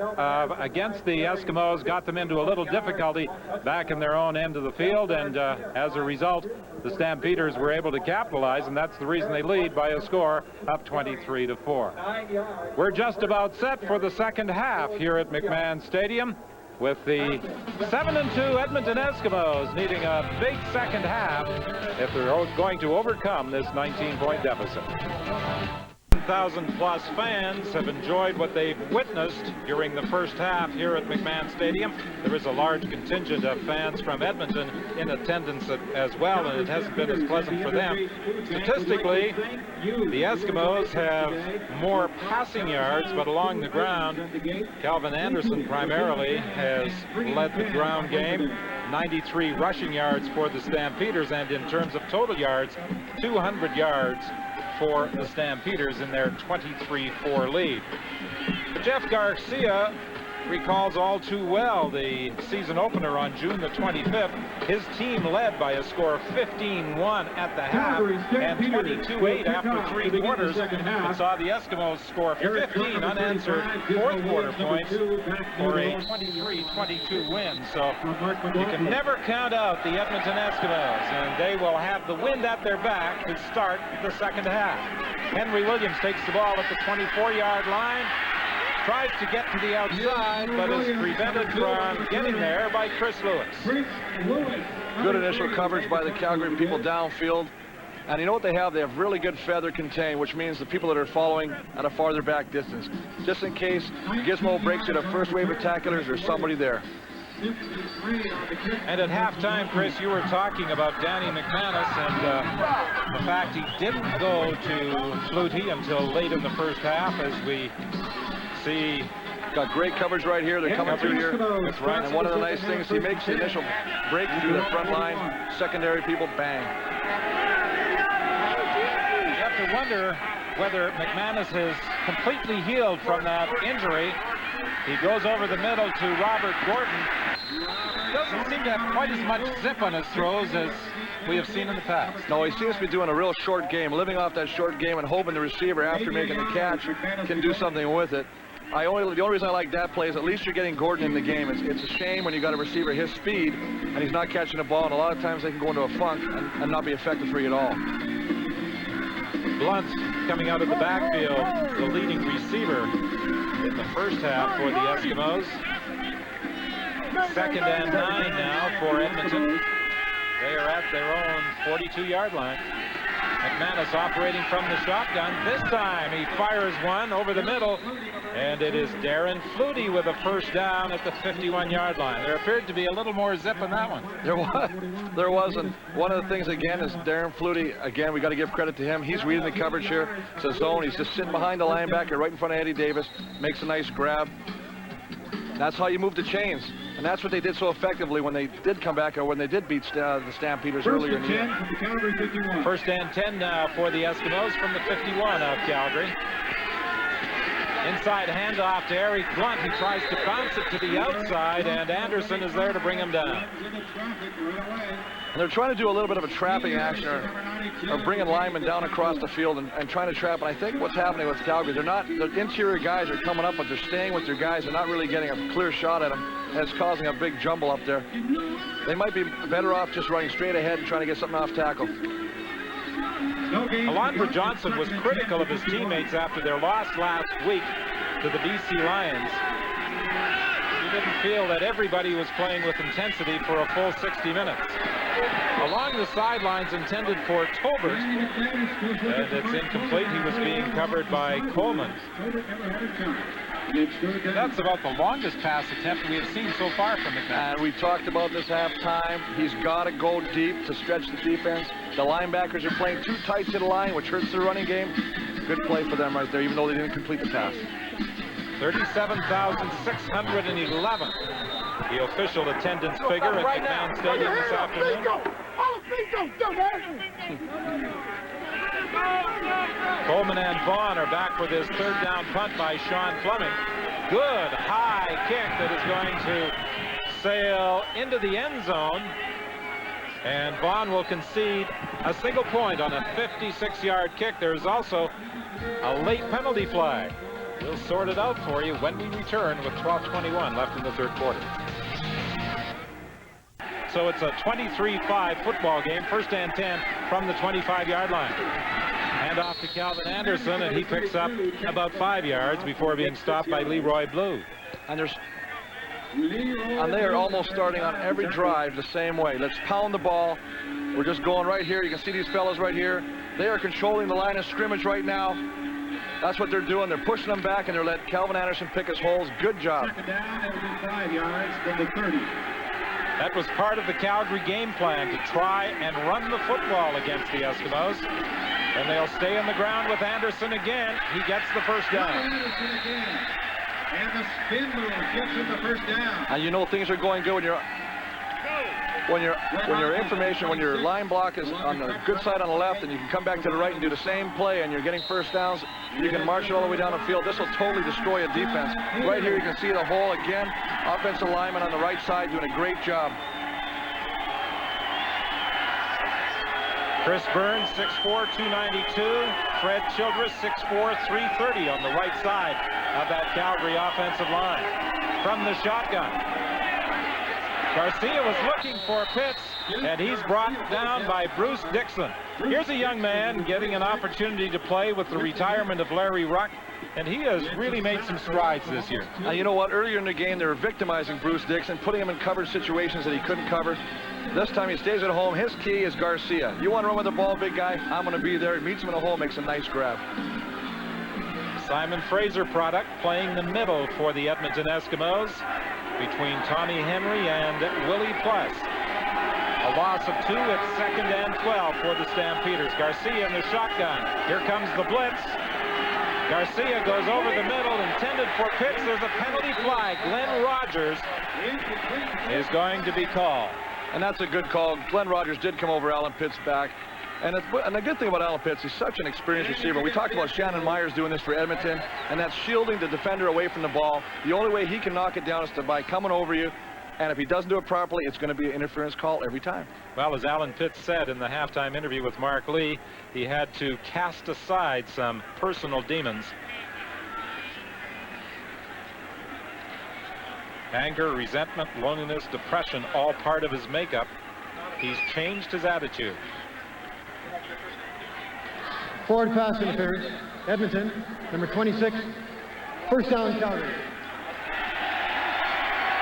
against the Eskimos got them into a little difficulty back in their own end of the field, and as a result, the Stampeders were able to capitalize, and that's the reason they lead by a score of 23-4. We're just about set for the second half here at McMahon Stadium, with the 7-2 Edmonton Eskimos needing a big second half if they're going to overcome this 19-point deficit. 1,000+ fans have enjoyed what they've witnessed during the first half here at McMahon Stadium. There is a large contingent of fans from Edmonton in attendance as well, and it hasn't been as pleasant for them. Statistically, the Eskimos have more passing yards, but along the ground, Calvin Anderson primarily has led the ground game. 93 rushing yards for the Stampeders, and in terms of total yards, 200 yards for the Stampeders in their 23-4 lead. But Jeff Garcia recalls all too well the season opener on June the 25th. His team led by a score of 15-1 at the half and 22-8 after 3 quarters. It saw the Eskimos score 15 unanswered fourth quarter points for a 23-22 win. So you can never count out the Edmonton Eskimos, and they will have the wind at their back to start the second half. Henry Williams takes the ball at the 24-yard line. Tries to get to the outside, but is prevented from getting there by Chris Lewis. Good initial coverage by the Calgary people downfield. And you know what they have? They have really good feather contain, which means the people that are following at a farther back distance. Just in case Gizmo breaks it, a first wave of tacklers, there's somebody there. And at halftime, Chris, you were talking about Danny McManus and the fact he didn't go to Flutie until late in the first half, as we see. Got great coverage right here. They're coming through here. That's right. And one of the nice things, he makes the initial break through the front line. Secondary people, bang. You have to wonder whether McManus has completely healed from that injury. He goes over the middle to Robert Gordon. Doesn't seem to have quite as much zip on his throws as we have seen in the past. No, he seems to be doing a real short game, living off that short game and hoping the receiver, after making the catch, can do something with it. The only reason I like that play is at least you're getting Gordon in the game. It's a shame when you got a receiver his speed and he's not catching the ball, and a lot of times they can go into a funk and not be effective for you at all. Blunt coming out of the backfield, the leading receiver in the first half for the Eskimos. 2nd and 9 now for Edmonton. They are at their own 42-yard line. McManus operating from the shotgun. This time he fires one over the middle, and it is Darren Flutie with a first down at the 51-yard line. There appeared to be a little more zip in that one. There was, and one of the things again is Darren Flutie, again, we got to give credit to him. He's reading the coverage here. It's a zone. He's just sitting behind the linebacker right in front of Eddie Davis, makes a nice grab. That's how you move the chains. And that's what they did so effectively when they did come back, or when they did beat the Stampeders earlier in the year. First and 10 now for the Eskimos from the 51 of Calgary. Inside handoff to Eric Blunt. He tries to bounce it to the outside, and Anderson is there to bring him down. And they're trying to do a little bit of a trapping action, or bringing linemen down across the field and trying to trap. And I think what's happening with Calgary, the interior guys are coming up, but they're staying with their guys. They're not really getting a clear shot at them, and it's causing a big jumble up there. They might be better off just running straight ahead and trying to get something off tackle. Alondra Johnson was critical of his teammates after their loss last week to the BC Lions. He didn't feel that everybody was playing with intensity for a full 60 minutes. Along the sidelines intended for Tolbert, and it's incomplete. He was being covered by Coleman. That's about the longest pass attempt we have seen so far from McMahon. And we talked about this halftime. He's got to go deep to stretch the defense. The linebackers are playing too tight to the line, which hurts their running game. Good play for them right there, even though they didn't complete the pass. 37,611. The official attendance figure at McMahon Stadium this afternoon. Coleman and Vaughn are back for this third down punt by Sean Fleming. Good high kick that is going to sail into the end zone. And Vaughn will concede a single point on a 56-yard kick. There's also a late penalty flag. We'll sort it out for you when we return with 12:21 left in the third quarter. So it's a 23-5 football game, first and 10 from the 25-yard line. Hand off to Calvin Anderson, and he picks up about 5 yards before being stopped by Leroy Blue. And they are almost starting on every drive the same way. Let's pound the ball. We're just going right here. You can see these fellas right here. They are controlling the line of scrimmage right now. That's what they're doing. They're pushing them back, and they're letting Calvin Anderson pick his holes. Good job. Second down, it'll be 5 yards from the 30. That was part of the Calgary game plan, to try and run the football against the Eskimos. And they'll stay on the ground with Anderson again. He gets the first down. Anderson again. And the spin move gets him the first down. And you know things are going good when your line block is on the good side on the left, and you can come back to the right and do the same play, and you're getting first downs. You can march it all the way down the field. This will totally destroy a defense. Right here, you can see the hole again. Offensive lineman on the right side doing a great job. Chris Burns, 6'4", 292. Fred Childress, 6'4", 330 on the right side of that Calgary offensive line. From the shotgun, Garcia was looking for Pitts, and he's brought down by Bruce Dixon. Here's a young man getting an opportunity to play with the retirement of Larry Ruck, and he has really made some strides this year. You know what? Earlier in the game, they were victimizing Bruce Dixon, putting him in coverage situations that he couldn't cover. This time he stays at home. His key is Garcia. You want to run with the ball, big guy? I'm going to be there. He meets him in the hole, makes a nice grab. Simon Fraser product playing the middle for the Edmonton Eskimos between Tommy Henry and Willie Plus. A loss of 2 at 2nd and 12 for the Stampeders. Garcia in the shotgun. Here comes the blitz. Garcia goes over the middle, intended for Pitts. There's a penalty flag. Glenn Rogers is going to be called. And that's a good call. Glenn Rogers did come over Alan Pitts' back. And the good thing about Alan Pitts, he's such an experienced receiver. We talked about Shannon Myers doing this for Edmonton, and that's shielding the defender away from the ball. The only way he can knock it down is by coming over you. And if he doesn't do it properly, it's going to be an interference call every time. Well, as Alan Pitts said in the halftime interview with Mark Lee, he had to cast aside some personal demons. Anger, resentment, loneliness, depression, all part of his makeup. He's changed his attitude. Forward pass interference. Edmonton, number 26. First down, Calgary.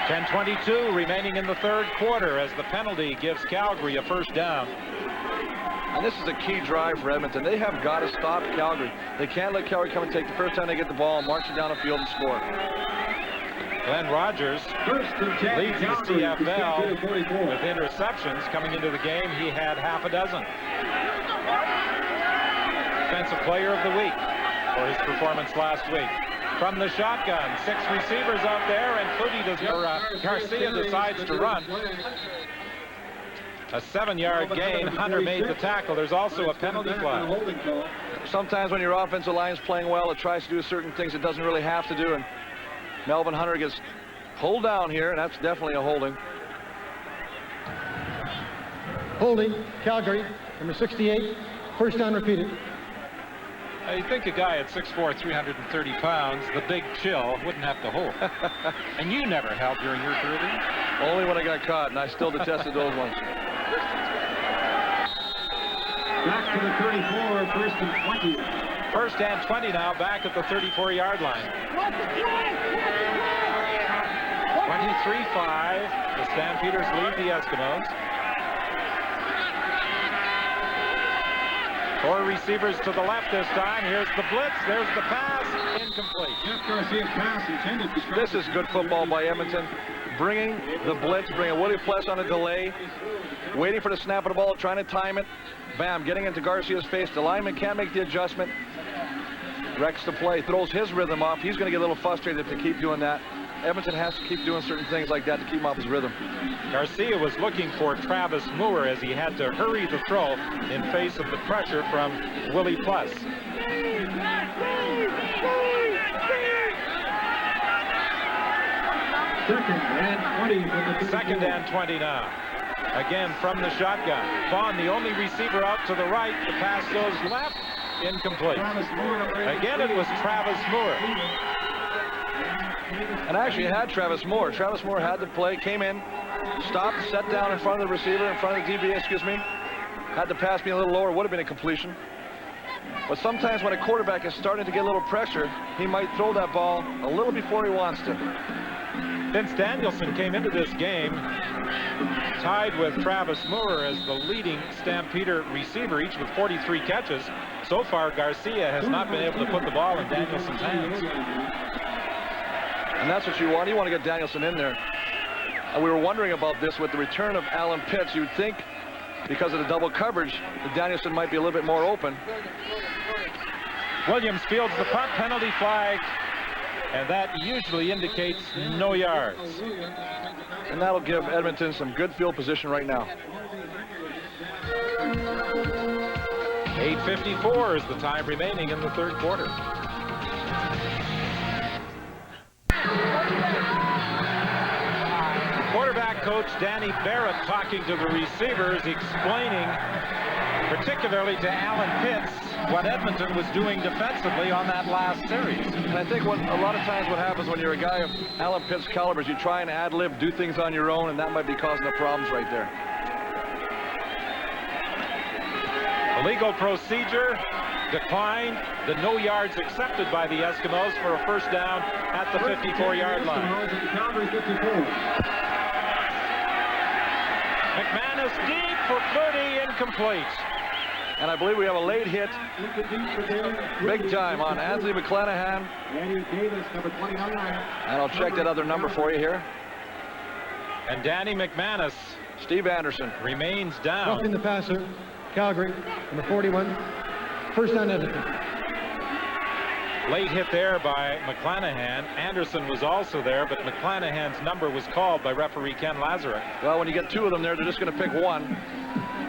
10:22 remaining in the third quarter as the penalty gives Calgary a first down. And this is a key drive for Edmonton. They have got to stop Calgary. They can't let Calgary come and take the first time they get the ball, march it down the field and score. Glenn Rogers leads the CFL with interceptions. Coming into the game, he had half a dozen. Defensive player of the week for his performance last week. From the shotgun, 6 receivers out there, and Garcia decides to run. A 7-yard gain. Hunter made the tackle. There's also a penalty flag. Sometimes when your offensive line is playing well, it tries to do certain things it doesn't really have to do, and Melvin Hunter gets pulled down here, and that's definitely a holding. Holding, Calgary, number 68. First down repeated. You think a guy at 6'4", 330 pounds, the big chill, wouldn't have to hold. And you never held during your career, did you? Only when I got caught, and I still detested those ones. Back to the 34, first and 20. First and 20 now, back at the 34-yard line. 23-5. The Stampeders lead the Eskimos. 4 receivers to the left this time. Here's the blitz. There's the pass. Incomplete. Jeff Garcia's pass intended to This is good football by Edmonton. Bringing the blitz, bringing Willie Pless on a delay, waiting for the snap of the ball, trying to time it. Bam, getting into Garcia's face. The lineman can't make the adjustment. Wrecks the play, throws his rhythm off. He's going to get a little frustrated if they keep doing that. Edmonton has to keep doing certain things like that to keep him off his rhythm. Garcia was looking for Travis Moore as he had to hurry the throw in face of the pressure from Willie Plus. Second and 20 now. Again from the shotgun. Vaughn, the only receiver out to the right. The pass goes left. Incomplete. Again, it was Travis Moore. And actually it had Travis Moore. Travis Moore had the play, came in, stopped, sat down in front of the receiver, in front of the DB, excuse me. Had the pass be a little lower, would have been a completion. But sometimes when a quarterback is starting to get a little pressure, he might throw that ball a little before he wants to. Vince Danielson came into this game tied with Travis Moore as the leading Stampeder receiver, each with 43 catches. So far, Garcia has not been able to put the ball in Danielson's hands. And that's what you want. You want to get Danielson in there. And we were wondering about this with the return of Alan Pitts. You would think because of the double coverage that Danielson might be a little bit more open. Williams fields the punt, penalty flag, and that usually indicates no yards. And that'll give Edmonton some good field position right now. 8:54 is the time remaining in the third quarter. Quarterback coach Danny Barrett talking to the receivers, explaining particularly to Alan Pitts what Edmonton was doing defensively on that last series. And I think a lot of times what happens when you're a guy of Alan Pitts' caliber is you try and ad-lib, do things on your own, and that might be causing the problems right there. Illegal procedure declined. The no yards accepted by the Eskimos for a first down at the 54-yard line. McManus deep for Flutie, incomplete. And I believe we have a late hit, big time, on Anthony McClanahan. And I'll check that other number for you here. And Danny McManus, Steve Anderson, remains down. Roughing the passer, Calgary, number 41. First down, Edmonton. Late hit there by McClanahan. Anderson was also there, but McClanahan's number was called by referee Ken Lazarek. Well, when you get two of them there, they're just going to pick one.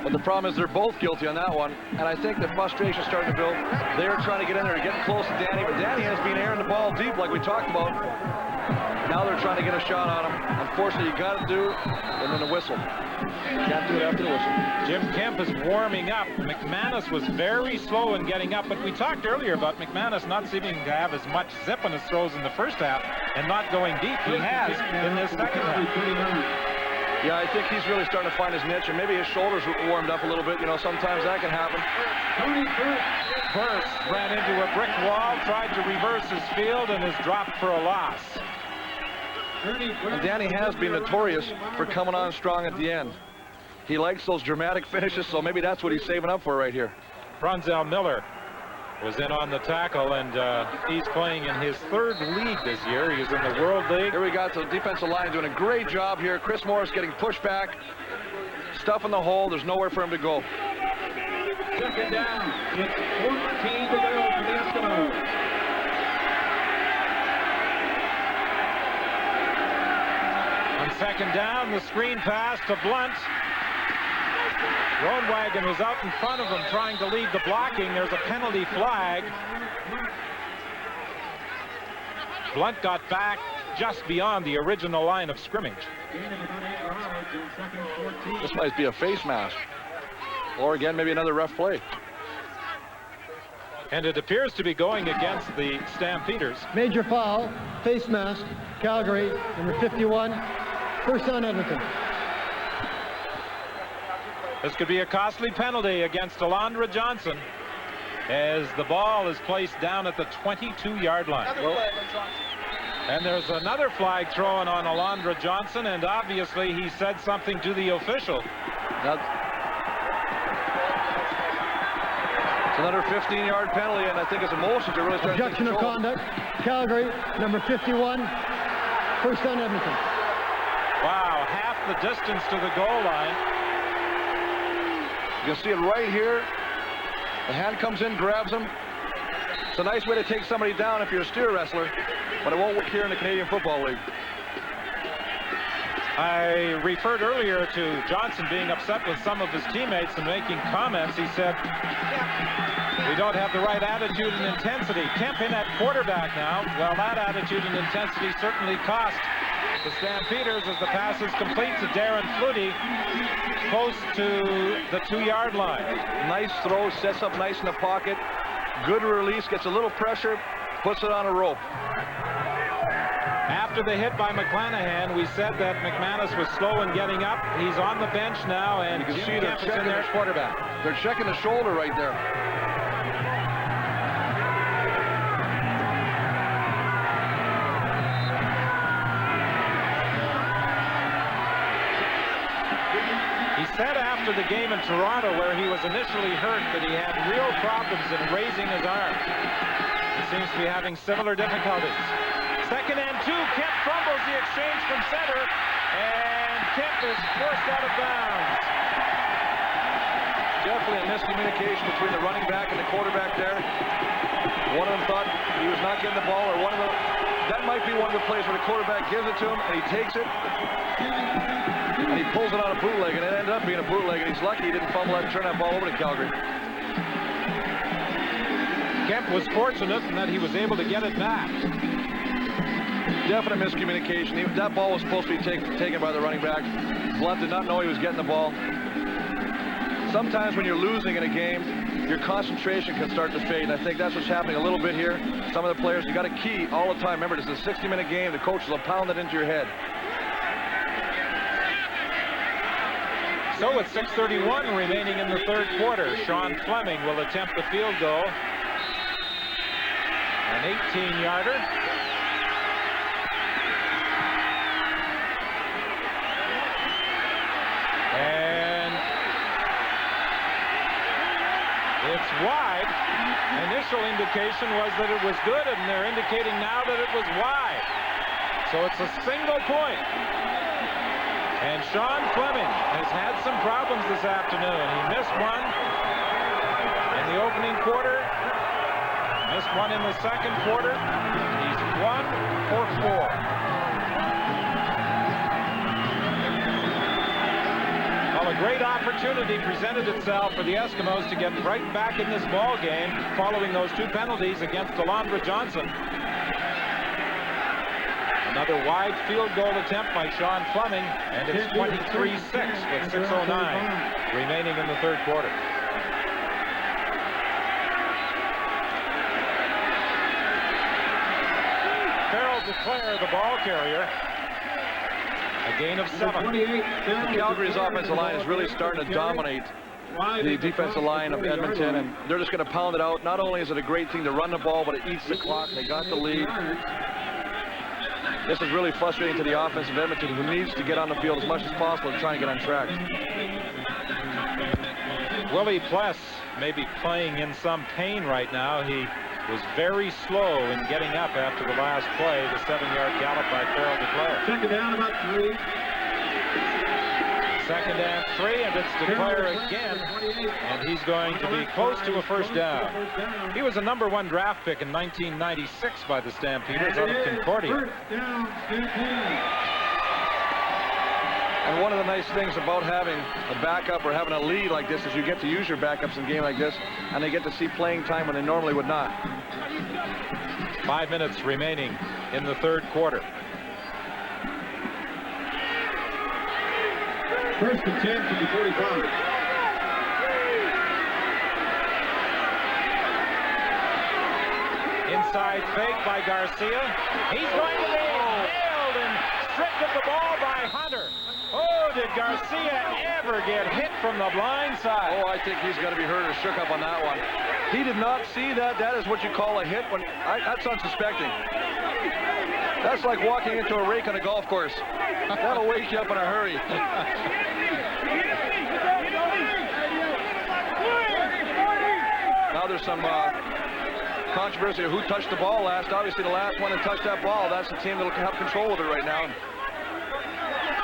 But the problem is they're both guilty on that one. And I think the frustration's starting to build. They're trying to get in there to get close to Danny, but Danny has been airing the ball deep like we talked about. Now they're trying to get a shot on him. Unfortunately, you got to do, and then the whistle. Can't do it after the whistle. Jim Kemp is warming up. McManus was very slow in getting up, but we talked earlier about McManus not seeming to have as much zip in his throws in the first half and not going deep. He has in this second half. Yeah, I think he's really starting to find his niche, and maybe his shoulders warmed up a little bit. You know, sometimes that can happen. Burst ran into a brick wall, tried to reverse his field, and is dropped for a loss. And Danny has been notorious for coming on strong at the end. He likes those dramatic finishes, so maybe that's what he's saving up for right here. Bronzel Miller was in on the tackle, and he's playing in his third league this year. He's in the World League. Here we got the defensive line doing a great job here. Chris Morris getting pushed back, stuff in the hole. There's nowhere for him to go. Second down. It's 14 to go for the Eskimos. On second down, the screen pass to Blunt. Roanwagen was out in front of him trying to lead the blocking. There's a penalty flag. Blunt got back just beyond the original line of scrimmage. This might be a face mask. Or again, maybe another rough play. And it appears to be going against the Stampeders. Major foul, face mask, Calgary, number 51. First down, Edmonton. This could be a costly penalty against Alondra Johnson as the ball is placed down at the 22-yard line. And there's another flag thrown on Alondra Johnson, and obviously he said something to the official. It's another 15-yard penalty, and I think his emotions are really starting to take Objection of conduct, Calgary, number 51. First down, Edmonton. Wow, half the distance to the goal line. You can see it right here. The hand comes in, grabs him. It's a nice way to take somebody down if you're a steer wrestler, but it won't work here in the Canadian Football League. I referred earlier to Johnson being upset with some of his teammates and making comments. He said, we don't have the right attitude and intensity. Kemp in at quarterback now. Well, that attitude and intensity certainly cost the Stampeders as the pass is complete to Darren Flutie, close to the 2-yard line. Nice throw, sets up nice in the pocket. Good release, gets a little pressure, puts it on a rope. After the hit by McClanahan, we said that McManus was slow in getting up. He's on the bench now, and you can Jim see they're Kemp is in there at quarterback. They're checking the shoulder right there. after the game in Toronto where he was initially hurt that he had real problems in raising his arm. He seems to be having similar difficulties. 2nd and 2. Kemp fumbles the exchange from center, and Kemp is forced out of bounds. Definitely a miscommunication between the running back and the quarterback there. One of them thought he was not getting the ball, or one of them, that might be one of the plays where the quarterback gives it to him and he takes it and he pulls it on a bootleg, and it ended up being a bootleg, and he's lucky he didn't fumble that and turn that ball over to Calgary. Kemp was fortunate in that he was able to get it back. Definite miscommunication. That ball was supposed to be taken by the running back. Blunt did not know he was getting the ball. Sometimes when you're losing in a game, your concentration can start to fade, and I think that's what's happening a little bit here. Some of the players, you got to key all the time. Remember, this is a 60-minute game. The coaches will pound it into your head. So with 6:31 remaining in the 3rd quarter, Sean Fleming will attempt the field goal. An 18-yarder. And it's wide. Initial indication was that it was good, and they're indicating now that it was wide. So it's a single point. And Sean Fleming has had some problems this afternoon. He missed one in the opening quarter, missed one in the 2nd quarter. He's 1 for 4. Well, a great opportunity presented itself for the Eskimos to get right back in this ball game following those 2 penalties against Alondra Johnson. Another wide field goal attempt by Sean Fleming, and it's 23-6 with 6:09 remaining in the 3rd quarter. Farrell Declare, the ball carrier. A gain of 7. Calgary's offensive line is really starting to dominate the defensive line of Edmonton, and they're just going to pound it out. Not only is it a great thing to run the ball, but it eats the clock. They got the lead. This is really frustrating to the offense of Edmonton, who needs to get on the field as much as possible to try and get on track. Willie Pless may be playing in some pain right now. He was very slow in getting up after the last play, the 7-yard gallop by Farrell Declare. 2nd down, about 3. 2nd and 3, and it's Declare again, and he's going to be close to a 1st down. He was a #1 draft pick in 1996 by the Stampeders out of Concordia. And one of the nice things about having a backup or having a lead like this is you get to use your backups in a game like this, and they get to see playing time when they normally would not. 5 minutes remaining in the 3rd quarter. 1st and 10 from the 45. Inside fake by Garcia. He's going to be nailed and stripped of the ball by Hunter. Oh, did Garcia ever get hit from the blind side? Oh, I think he's got to be hurt or shook up on that one. He did not see that. That is what you call a hit. That's unsuspecting. That's like walking into a rake on a golf course. That'll wake you up in a hurry. Now there's some controversy of who touched the ball last. Obviously, the last one that touched that ball, that's the team that will have control of it right now.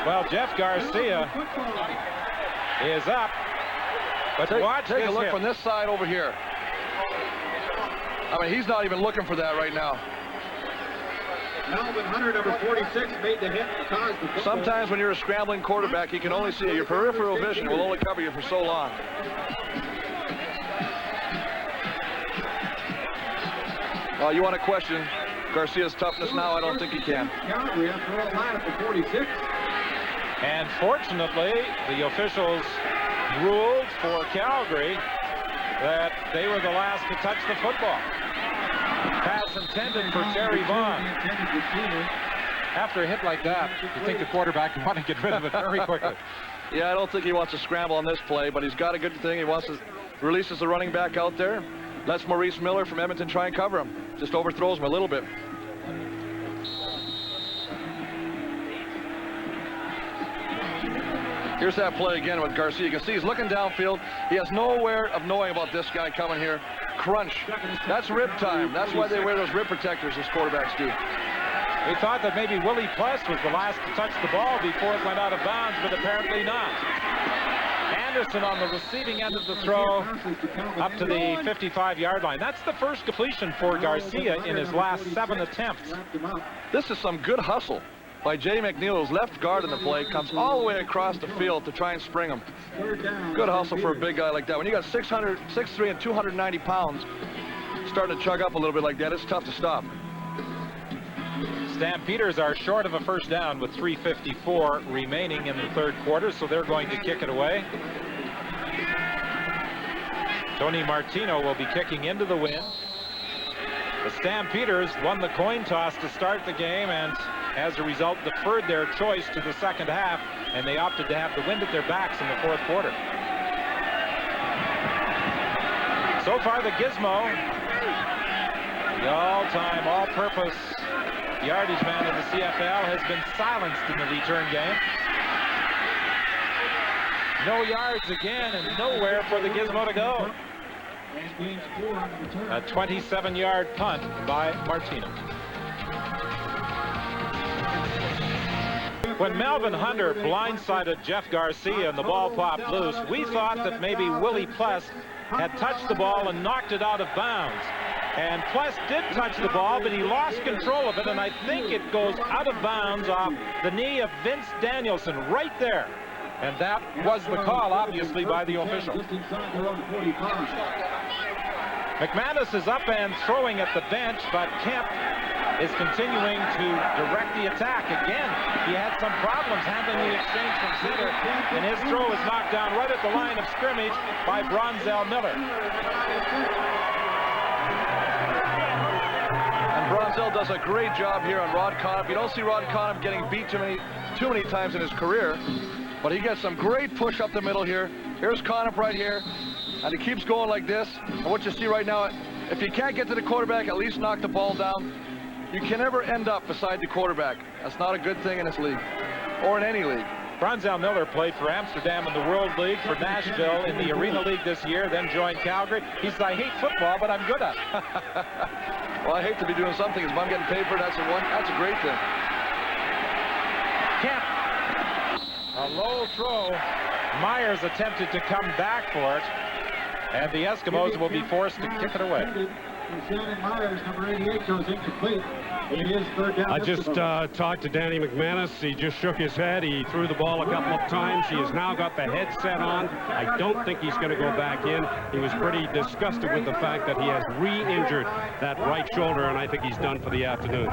Well, Jeff Garcia is up, but take a look from this side over here. I mean, he's not even looking for that right now. Melvin Hunter, number 46, made the hit. Sometimes when you're a scrambling quarterback, you can only see it. Your peripheral vision will only cover you for so long. You want to question Garcia's toughness now? I don't think he can. Calgary after all that at the 46. And fortunately, the officials ruled for Calgary that they were the last to touch the football. Pass intended for Terry Vaughn. After a hit like that, you think the quarterback would want to get rid of it very quickly. Yeah, I don't think he wants to scramble on this play, but he's got a good thing. He wants to releases the running back out there. Lets Maurice Miller from Edmonton try and cover him. Just overthrows him a little bit. Here's that play again with Garcia. You can see he's looking downfield. He has nowhere of knowing about this guy coming here. Crunch. That's rib time. That's why they wear those rib protectors, as quarterbacks do. We thought that maybe Willie Pless was the last to touch the ball before it went out of bounds, but apparently not. Anderson on the receiving end of the throw up to the 55-yard line. That's the first completion for Garcia in his last 7 attempts. This is some good hustle by Jay McNeil, who's left guard in the play, comes all the way across the field to try and spring him. Good hustle for a big guy like that. When you got 6'3" and 290 pounds, starting to chug up a little bit like that, it's tough to stop. Stampeders are short of a first down with 3:54 remaining in the third quarter, so they're going to kick it away. Tony Martino will be kicking into the wind. The Stampeders won the coin toss to start the game, and as a result deferred their choice to the second half, and they opted to have the wind at their backs in the fourth quarter. So far the Gizmo, the all-time all-purpose yardage man in the CFL, has been silenced in the return game. No yards again and nowhere for the Gizmo to go. A 27-yard punt by Martino. When Melvin Hunter blindsided Jeff Garcia and the ball popped loose, we thought that maybe Willie Pless had touched the ball and knocked it out of bounds. And Pless did touch the ball, but he lost control of it, and I think it goes out of bounds off the knee of Vince Danielson right there. And that was the call, obviously, by the official. McManus is up and throwing at the bench, but Kemp is continuing to direct the attack. Again, he had some problems handling the exchange from center, and his throw is knocked down right at the line of scrimmage by Bronzell Miller. And Bronzell does a great job here on Rod Conop. You don't see Rod Conop getting beat too many times in his career, but he gets some great push up the middle here. Here's Conop right here, and he keeps going like this. And what you see right now, if you can't get to the quarterback, at least knock the ball down. You can never end up beside the quarterback. That's not a good thing in this league, or in any league. Bronzell Miller played for Amsterdam in the World League, for Nashville in the Arena League this year, then joined Calgary. He says, I hate football, but I'm good at it. Well, I hate to be doing something, if I'm getting paid for it, that's a great thing. Kemp, a low throw. Myers attempted to come back for it, and the Eskimos will be forced to kick it away. Shannon Myers, number 88, goes incomplete. It is third down. I just talked to Danny McManus. He just shook his head. He threw the ball a couple of times. He has now got the headset on. I don't think he's going to go back in. He was pretty disgusted with the fact that he has re-injured that right shoulder, and I think he's done for the afternoon.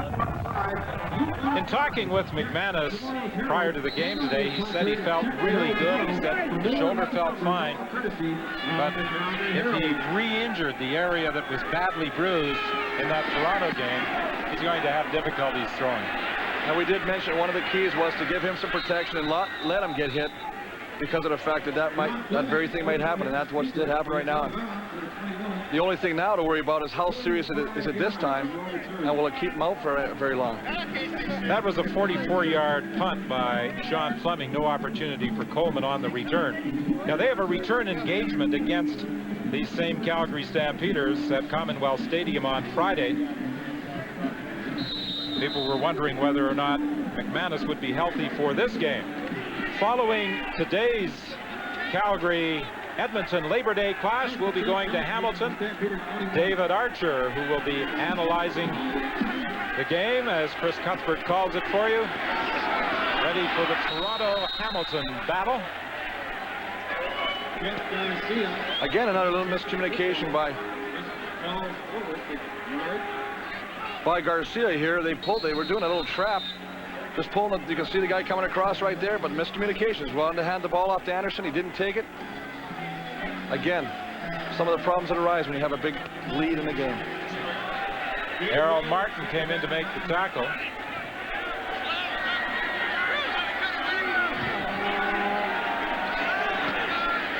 In talking with McManus prior to the game today, he said he felt really good. He said the shoulder felt fine, but if he re-injured the area that was badly bruised in that Toronto game, he's going to have difficulties throwing. And we did mention one of the keys was to give him some protection and let him get hit, because of the fact that that very thing might happen, and that's what did happen right now. The only thing now to worry about is how serious is it this time, and will it keep him out for very long? That was a 44-yard punt by Sean Fleming. No opportunity for Coleman on the return. Now they have a return engagement against these same Calgary Stampeders at Commonwealth Stadium on Friday. People were wondering whether or not McManus would be healthy for this game. Following today's Calgary-Edmonton Labor Day clash, we'll be going to Hamilton. David Archer, who will be analyzing the game, as Chris Cuthbert calls it for you. Ready for the Toronto-Hamilton battle. Again, another little miscommunication by Garcia here. They were doing a little trap. Just pulling you can see the guy coming across right there, but miscommunications. Wanted to hand the ball off to Anderson. He didn't take it. Again, some of the problems that arise when you have a big lead in the game. Errol Martin came in to make the tackle.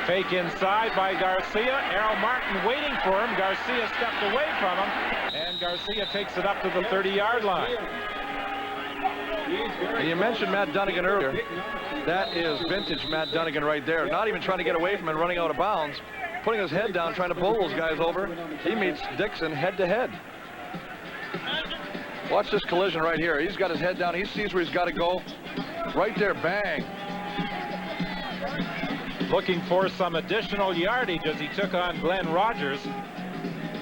Fake inside by Garcia. Errol Martin waiting for him. Garcia stepped away from him, and Garcia takes it up to the 30-yard line. And you mentioned Matt Dunnigan earlier. That is vintage Matt Dunnigan right there. Not even trying to get away from him, running out of bounds, putting his head down, trying to bowl those guys over. He meets Dixon head to head. Watch this collision right here. He's got his head down. He sees where he's got to go. Right there, bang. Looking for some additional yardage as he took on Glenn Rogers.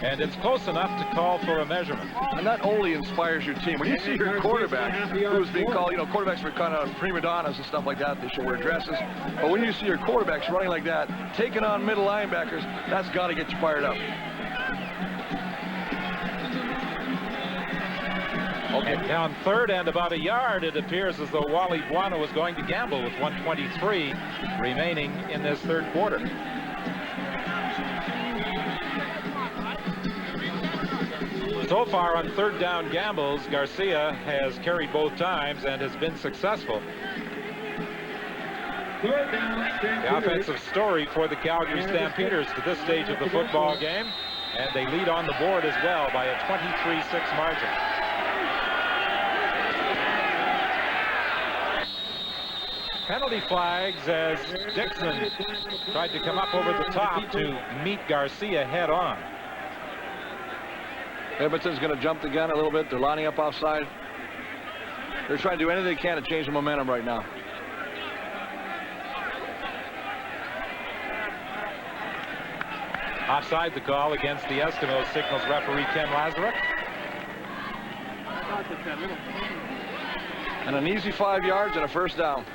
And it's close enough to call for a measurement. And that only inspires your team. When you see your quarterback, who's being called, quarterbacks are kind of prima donnas and stuff like that. They should wear dresses. But when you see your quarterbacks running like that, taking on middle linebackers, that's got to get you fired up. Okay, down third and about a yard, it appears as though Wally Buono was going to gamble with 1:23 remaining in this third quarter. So far on third down gambles, Garcia has carried both times and has been successful. The offensive story for the Calgary Stampeders to this stage of the football game, and they lead on the board as well by a 23-6 margin. Penalty flags as Dixon tried to come up over the top to meet Garcia head on. Edmonton's going to jump the gun a little bit. They're lining up offside. They're trying to do anything they can to change the momentum right now. Offside the call against the Eskimos, signals referee Ken Lazaruk. And an easy 5 yards and a first down.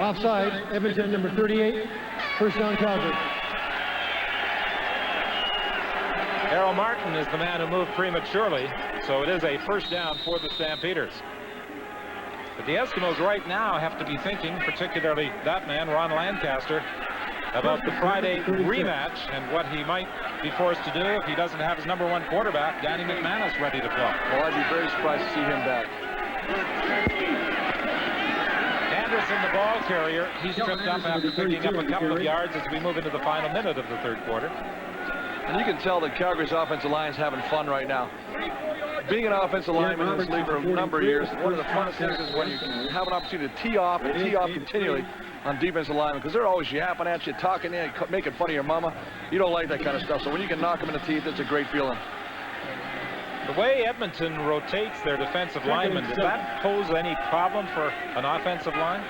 Offside, Edmonton, number 38, first down Calgary. Errol Martin is the man who moved prematurely, so it is a first down for the Stampeders. But the Eskimos right now have to be thinking, particularly that man, Ron Lancaster, about the Friday rematch and what he might be forced to do if he doesn't have his #1 quarterback, Danny McManus, ready to play. Well, I'd be very surprised to see him back. Anderson, the ball carrier, he's tripped up after picking up a couple of yards as we move into the final minute of the third quarter. And you can tell that Calgary's offensive line is having fun right now. Being an offensive lineman in this league for a number of years, one of the funnest things is when you can have an opportunity to tee off and tee off continually on defensive linemen, because they're always yapping at you, talking to you, making fun of your mama. You don't like that kind of stuff. So when you can knock them in the teeth, it's a great feeling. The way Edmonton rotates their defensive linemen, does that pose any problem for an offensive line?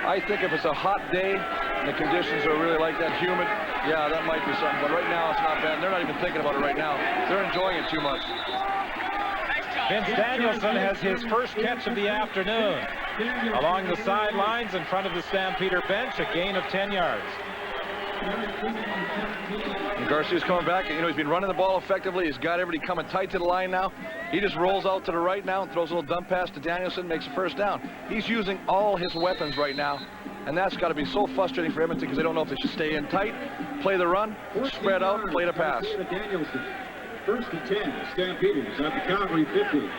I think if it's a hot day and the conditions are really like that, humid, yeah, that might be something. But right now, it's not bad. They're not even thinking about it right now. They're enjoying it too much. Vince Danielson has his first catch of the afternoon. Along the sidelines in front of the Stampeder bench, a gain of 10 yards. And Garcia's coming back. He's been running the ball effectively. He's got everybody coming tight to the line now. He just rolls out to the right now and throws a little dump pass to Danielson, makes a first down. He's using all his weapons right now, and that's got to be so frustrating for Edmonton because they don't know if they should stay in tight, play the run, spread out, play the pass. First and 10, Stampeders at the Calgary 50.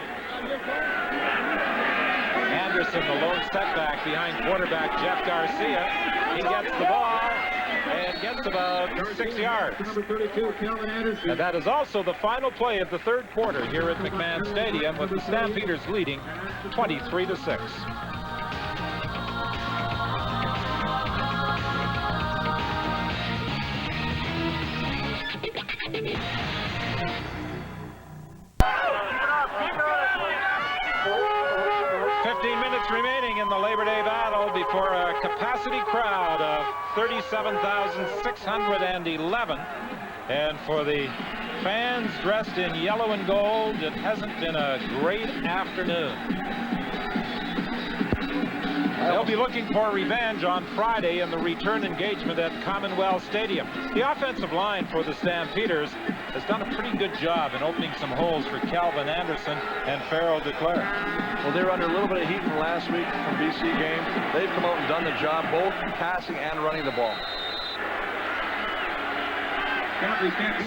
Anderson, the lone setback behind quarterback Jeff Garcia. He gets the ball and gets about 6 yards. And that is also the final play of the third quarter here at McMahon Stadium, with the Stampeders leading 23-6. Remaining in the Labor Day battle before a capacity crowd of 37,611. And for the fans dressed in yellow and gold, it hasn't been a great afternoon. They'll be looking for revenge on Friday in the return engagement at Commonwealth Stadium. The offensive line for the Stampeders has done a pretty good job in opening some holes for Calvin Anderson and Farrell DeClaire. Well, they were under a little bit of heat from last week from BC game. They've come out and done the job, both passing and running the ball.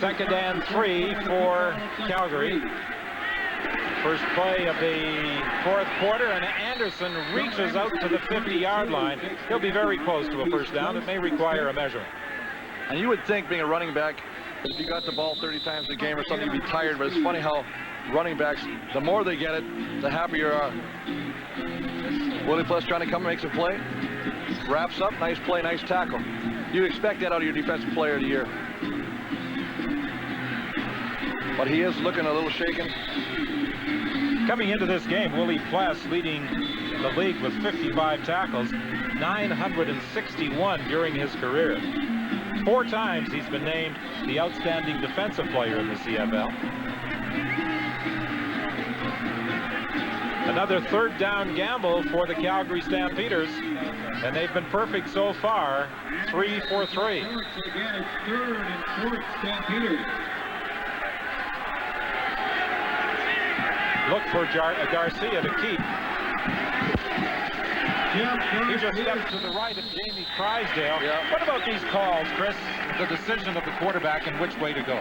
Second and 3 for Calgary. First play of the fourth quarter, and Anderson reaches out to the 50-yard line. He'll be very close to a first down. It may require a measurement. And you would think, being a running back, if you got the ball 30 times a game or something, you'd be tired. But it's funny how running backs, the more they get it, the happier you are. Willie Plus trying to come and makes a play. Wraps up, nice play, nice tackle. You expect that out of your defensive player of the year. But he is looking a little shaken. Coming into this game, Willie Pless leading the league with 55 tackles, 961 during his career. 4 times he's been named the outstanding defensive player in the CFL. Another third down gamble for the Calgary Stampeders, and they've been perfect so far, 3 for 3. Again, it's 3rd and 4th Stampeders. Look for Garcia to keep. He just steps to the right of Jamie Crysdale. Yeah. What about these calls, Chris? The decision of the quarterback and which way to go.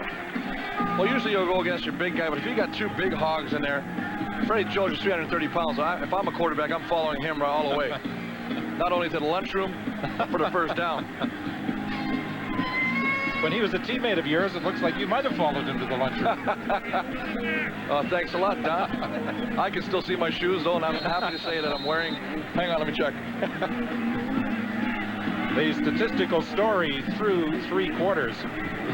Well, usually you'll go against your big guy, but if you got 2 big hogs in there, Freddie Jones is 330 pounds. If I'm a quarterback, I'm following him right all the way. Not only to the lunchroom, for the first down. When he was a teammate of yours, it looks like you might have followed him to the lunchroom. Thanks a lot, Don. I can still see my shoes, though, and I'm happy to say that I'm wearing... Hang on, let me check. The statistical story through 3 quarters.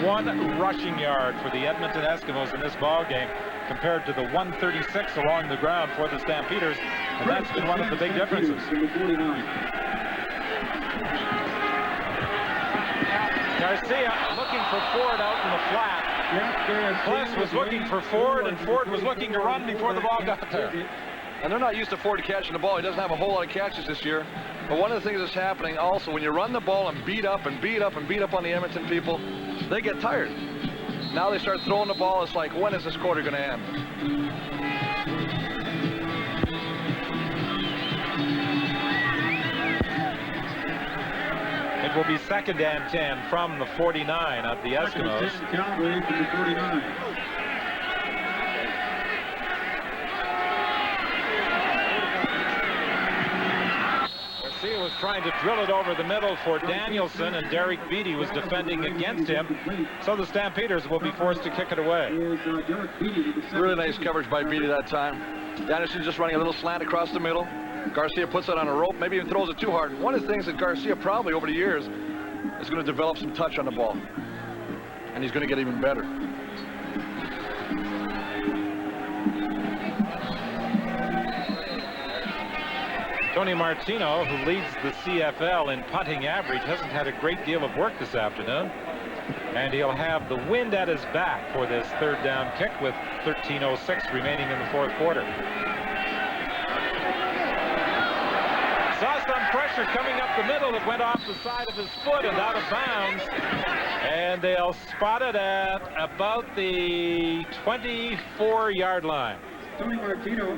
1 rushing yard for the Edmonton Eskimos in this ball game compared to the 136 along the ground for the Stampeders, and that's been one of the big differences. Garcia looking for Ford out in the flat. Pless was looking for Ford, and Ford was looking to run before the ball got there. And they're not used to Ford catching the ball. He doesn't have a whole lot of catches this year. But one of the things that's happening also, when you run the ball and beat up and beat up and beat up on the Edmonton people, they get tired. Now they start throwing the ball. It's like, when is this quarter going to end? It will be 2nd and 10 from the 49 of the Eskimos. Calgary from the 49. Garcia was trying to drill it over the middle for Danielson, and Derek Beattie was defending against him. So the Stampeders will be forced to kick it away. Really nice coverage by Beattie that time. Danielson just running a little slant across the middle. Garcia puts it on a rope, maybe even throws it too hard. One of the things that Garcia probably over the years is going to develop some touch on the ball. And he's going to get even better. Tony Martino, who leads the CFL in punting average, hasn't had a great deal of work this afternoon. And he'll have the wind at his back for this 3rd down kick with 13:06 remaining in the 4th quarter. Saw some pressure coming up the middle. It went off the side of his foot and out of bounds. And they'll spot it at about the 24-yard line. Tony Martino.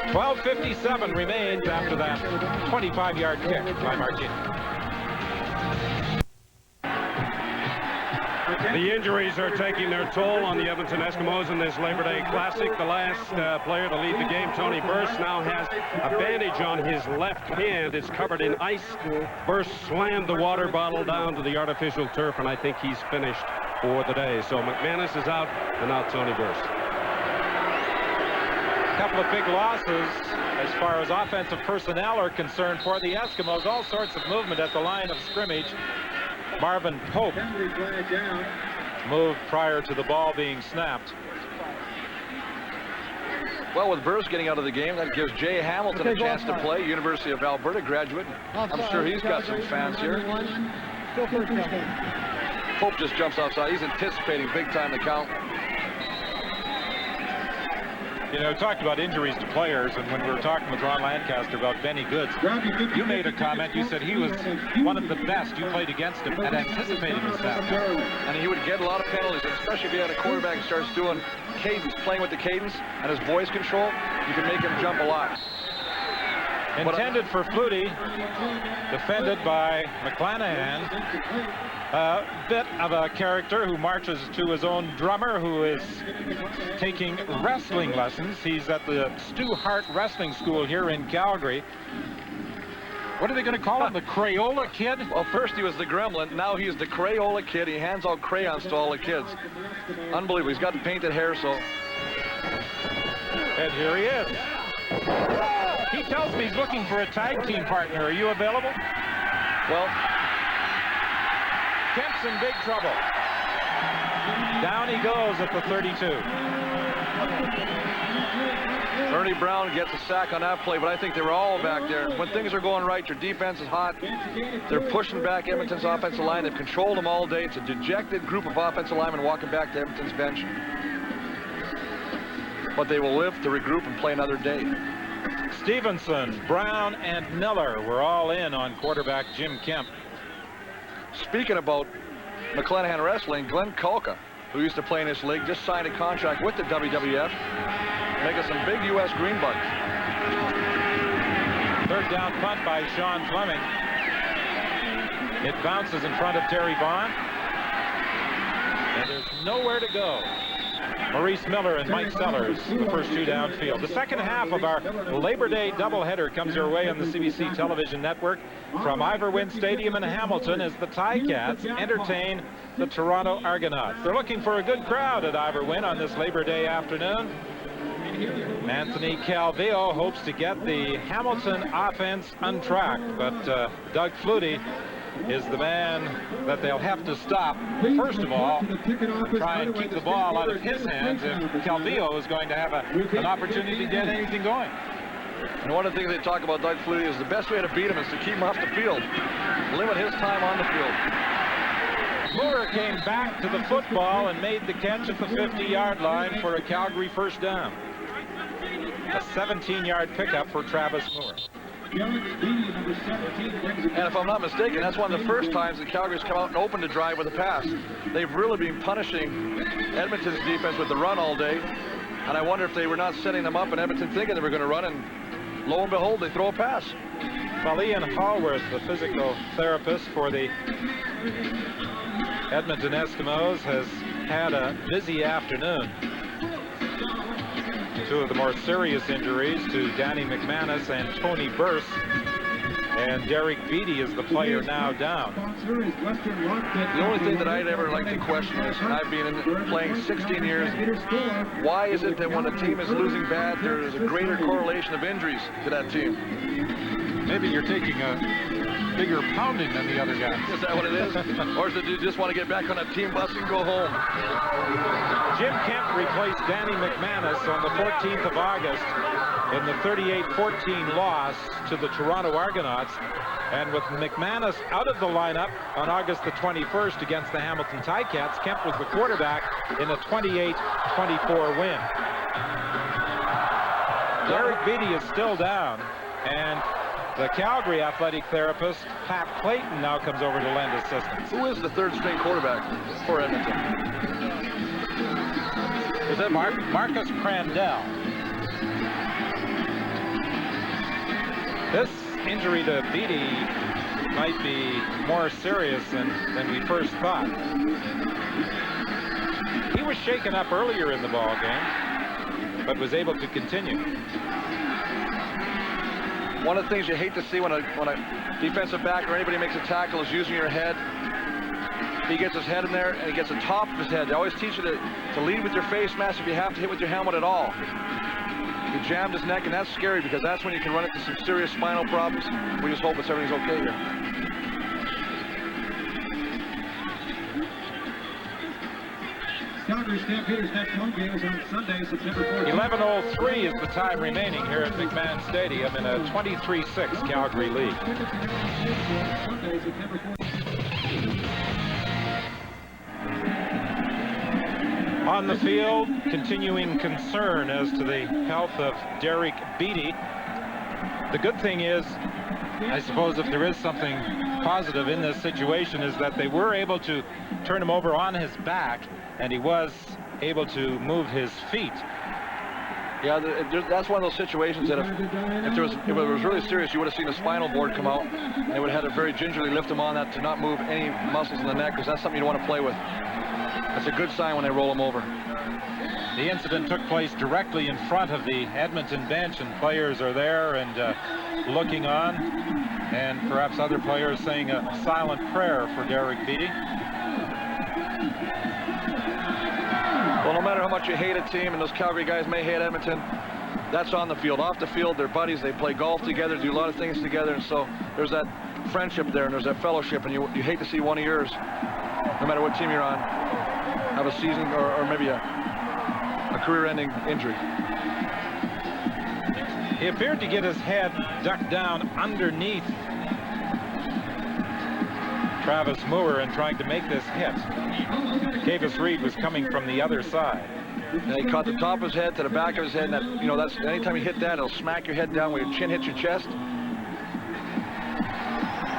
12:57 remains after that 25-yard kick by Martino. The injuries are taking their toll on the Edmonton Eskimos in this Labor Day Classic. The last player to lead the game, Tony Burst, now has a bandage on his left hand. It's covered in ice. Burst slammed the water bottle down to the artificial turf, and I think he's finished for the day. So McManus is out, and now Tony Burst. A couple of big losses as far as offensive personnel are concerned for the Eskimos. All sorts of movement at the line of scrimmage. Marvin Pope moved prior to the ball being snapped. Well, with Burst getting out of the game, that gives Jay Hamilton a chance to play. University of Alberta graduate. I'm sure he's got some fans here. Pope just jumps outside. He's anticipating big time to count. You know, talked about injuries to players, and when we were talking with Ron Lancaster about Benny Goods, you made a comment. You said he was one of the best. You played against him at anticipating his snap. And he would get a lot of penalties, especially if you had a quarterback who starts doing cadence, playing with the cadence and his voice control. You can make him jump a lot. Intended for Flutie, defended by McClanahan. A bit of a character who marches to his own drummer, who is taking wrestling lessons. He's at the Stu Hart Wrestling School here in Calgary. What are they going to call him? The Crayola Kid? Well, first he was the Gremlin. Now he's the Crayola Kid. He hands out crayons to all the kids. Unbelievable. He's got the painted hair, so And here he is. He tells me he's looking for a tag team partner. Are you available? Well, Kemp's in big trouble. Down he goes at the 32. Ernie Brown gets a sack on that play, but I think they were all back there. When things are going right, your defense is hot. They're pushing back Edmonton's offensive line. They've controlled them all day. It's a dejected group of offensive linemen walking back to Edmonton's bench. But they will live to regroup and play another day. Stevenson, Brown, and Miller were all in on quarterback Jim Kemp. Speaking about McClanahan Wrestling, Glenn Kalka, who used to play in this league, just signed a contract with the WWF, making some big U.S. greenbucks. Third down punt by Sean Fleming. It bounces in front of Terry Vaughn. And there's nowhere to go. Maurice Miller and Mike Sellers, the first two downfield. The second half of our Labor Day doubleheader comes your way on the CBC television network from Iverwin Stadium in Hamilton as the Ticats entertain the Toronto Argonauts. They're looking for a good crowd at Iverwin on this Labor Day afternoon. Anthony Calvillo hopes to get the Hamilton offense untracked, but Doug Flutie is the man that they'll have to stop. First of all, try and keep the ball out of his hands if Calvillo is going to have an opportunity to get anything going. And one of the things they talk about Doug Flutie is the best way to beat him is to keep him off the field. Limit his time on the field. Moore came back to the football and made the catch at the 50-yard line for a Calgary first down. A 17-yard pickup for Travis Moore. And if I'm not mistaken, that's one of the first times that Calgary's come out and opened a drive with a pass. They've really been punishing Edmonton's defense with the run all day. And I wonder if they were not setting them up and Edmonton thinking they were going to run, and lo and behold, they throw a pass. Well, Ian Hallworth, the physical therapist for the Edmonton Eskimos, has had a busy afternoon. Two of the more serious injuries to Danny McManus and Tony Burse. And Derek Beatty is the player now down. The only thing that I'd ever like to question is, I've been playing 16 years, why is it that when a team is losing bad, there's a greater correlation of injuries to that team? Maybe you're taking a bigger pounding than the other guy. Is that what it is? Or is it you just want to get back on that team bus and go home? Jim Kemp replaced Danny McManus on the 14th of August in the 38-14 loss to the Toronto Argonauts. And with McManus out of the lineup on August the 21st against the Hamilton Ticats, Kemp was the quarterback in a 28-24 win. Derek Beatty is still down, and the Calgary athletic therapist, Pat Clayton, now comes over to lend assistance. Who is the third string quarterback for Edmonton? Is that Marcus Crandell? This injury to Beatty might be more serious than we first thought. He was shaken up earlier in the ball game, but was able to continue. One of the things you hate to see when a defensive back or anybody makes a tackle is using your head. He gets his head in there and he gets the top of his head. They always teach you to lead with your face mask if you have to hit with your helmet at all. He jammed his neck, and that's scary because that's when you can run into some serious spinal problems. We just hope everything's okay here. Calgary Stampeders next home game is on Sunday, September 14th. 11:03 is the time remaining here at McMahon Stadium in a 23-6 Calgary lead. Sunday, September 14th. On the field, continuing concern as to the health of Derek Beatty. The good thing is, I suppose if there is something positive in this situation, is that they were able to turn him over on his back, and he was able to move his feet. Yeah, that's one of those situations that if it was really serious, you would have seen a spinal board come out, and they would have had to very gingerly lift him on that to not move any muscles in the neck, because that's something you don't want to play with. That's a good sign when they roll him over. The incident took place directly in front of the Edmonton bench, and players are there and looking on, and perhaps other players saying a silent prayer for Derek Beatty. Well, no matter how much you hate a team, and those Calgary guys may hate Edmonton, That's on the field. Off the field, they're buddies. They play golf together, do a lot of things together, and so there's that friendship there, and there's that fellowship, and you hate to see one of yours, no matter what team you're on, have a season or maybe a career-ending injury. He appeared to get his head ducked down underneath Travis Moore in trying to make this hit. Kavis Reed was coming from the other side. And he caught the top of his head to the back of his head, and that, you know, that's anytime you hit that, it'll smack your head down where your chin hits your chest.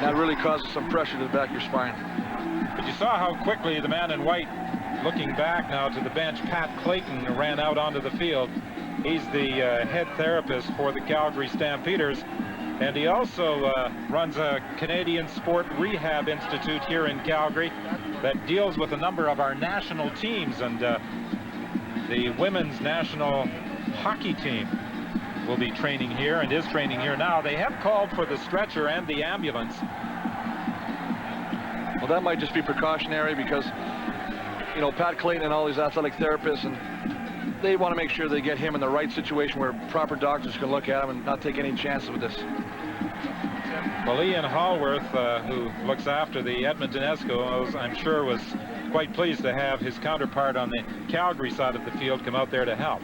That really causes some pressure to the back of your spine. But you saw how quickly the man in white, looking back now to the bench, Pat Clayton, ran out onto the field. He's the head therapist for the Calgary Stampeders, and he also runs a Canadian Sport Rehab Institute here in Calgary that deals with a number of our national teams, and the women's national hockey team will be training here and is training here now. They have called for the stretcher and the ambulance. Well, that might just be precautionary because, you know, Pat Clayton and all these athletic therapists, and they want to make sure they get him in the right situation where proper doctors can look at him and not take any chances with this. Well, Ian Hallworth, who looks after the Edmonton Eskimos, I'm sure was quite pleased to have his counterpart on the Calgary side of the field come out there to help.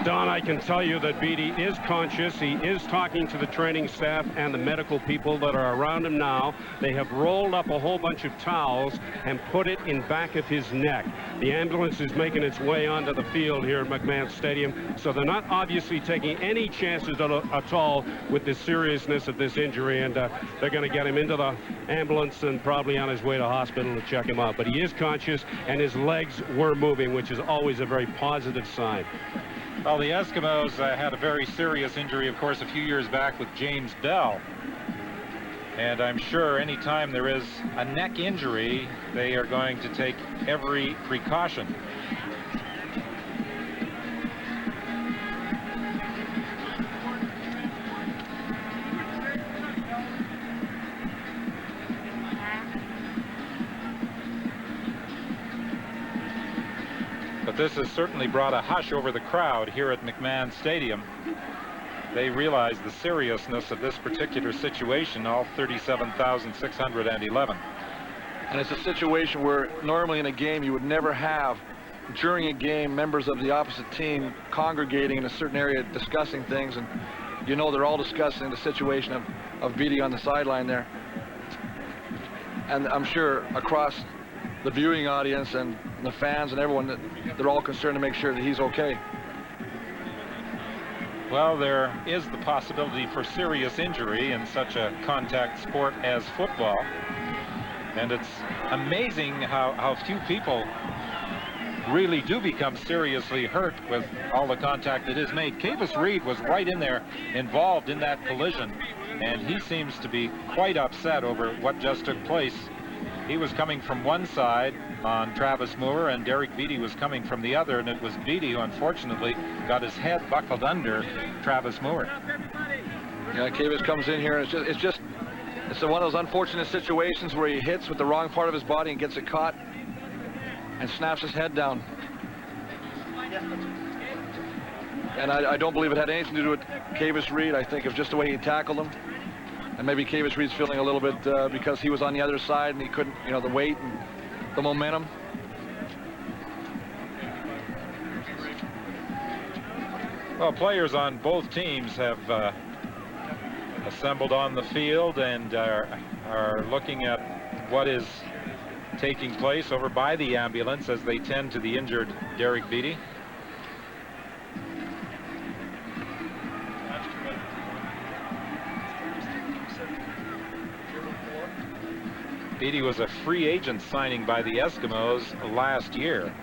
Don, I can tell you that Beatty is conscious. He is talking to the training staff and the medical people that are around him now. They have rolled up a whole bunch of towels and put it in back of his neck. The ambulance is making its way onto the field here at McMahon Stadium, so they're not obviously taking any chances at all with the seriousness of this injury, and they're going to get him into the ambulance and probably on his way to hospital to check him out. But he is conscious, and his legs were moving, which is always a very positive sign. Well, the Eskimos had a very serious injury, of course, a few years back with James Bell. And I'm sure anytime there is a neck injury, they are going to take every precaution. But this has certainly brought a hush over the crowd here at McMahon Stadium. They realize the seriousness of this particular situation, all 37,611. And it's a situation where normally in a game you would never have, during a game, members of the opposite team congregating in a certain area discussing things, and you know they're all discussing the situation of Beatty on the sideline there. And I'm sure across the viewing audience and the fans and everyone, they're all concerned to make sure that he's okay. Well, there is the possibility for serious injury in such a contact sport as football. And it's amazing how few people really do become seriously hurt with all the contact that is made. Kavis Reed was right in there involved in that collision, and he seems to be quite upset over what just took place. He was coming from one side on Travis Moore, and Derek Beatty was coming from the other, and it was Beatty who unfortunately got his head buckled under Travis Moore. Yeah, Kavis comes in here, and it's one of those unfortunate situations where he hits with the wrong part of his body and gets it caught and snaps his head down. And I don't believe it had anything to do with Kavis Reed. I think it was just the way he tackled him. And maybe Kavis Reed's feeling a little bit because he was on the other side and he couldn't, you know, the weight and the momentum. Well, players on both teams have assembled on the field and are looking at what is taking place over by the ambulance as they tend to the injured Derek Beatty. Beatty was a free agent signing by the Eskimos last year.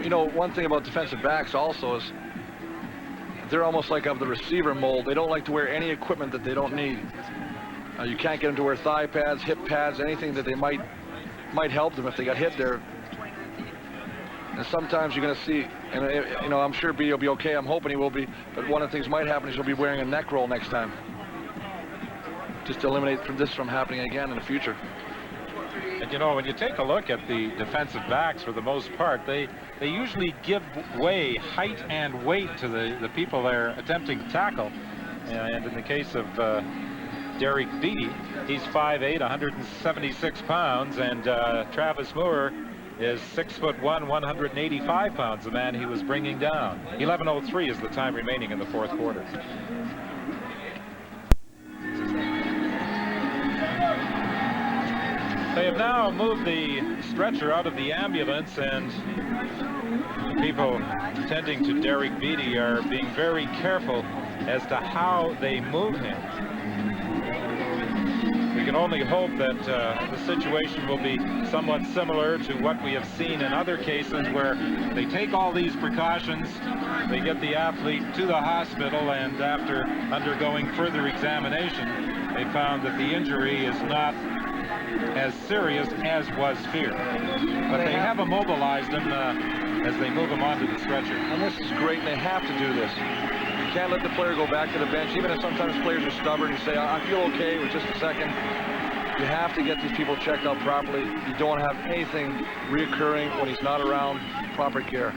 You know, one thing about defensive backs also is they're almost like of the receiver mold. They don't like to wear any equipment that they don't need. You can't get them to wear thigh pads, hip pads, anything that they might help them if they got hit there. And sometimes you're going to see, and you know, I'm sure Beatty will be okay. I'm hoping he will be. But one of the things might happen is he'll be wearing a neck roll next time. just eliminate this from happening again in the future. And you know, when you take a look at the defensive backs, for the most part, they usually give way, height and weight to the people they're attempting to tackle. And in the case of Derek Beattie, he's 5'8", 176 pounds, and Travis Moore is 6'1", 185 pounds, the man he was bringing down. 11:03 is the time remaining in the fourth quarter. They have now moved the stretcher out of the ambulance, and the people tending to Derek Beattie are being very careful as to how they move him. We can only hope that the situation will be somewhat similar to what we have seen in other cases where they take all these precautions, they get the athlete to the hospital, and after undergoing further examination, they found that the injury is not as serious as was feared. But they have immobilized him as they move him onto the stretcher. And this is great, and they have to do this. You can't let the player go back to the bench, even if sometimes players are stubborn and say, I feel okay with just a second. You have to get these people checked out properly. You don't have anything reoccurring when he's not around. Proper care.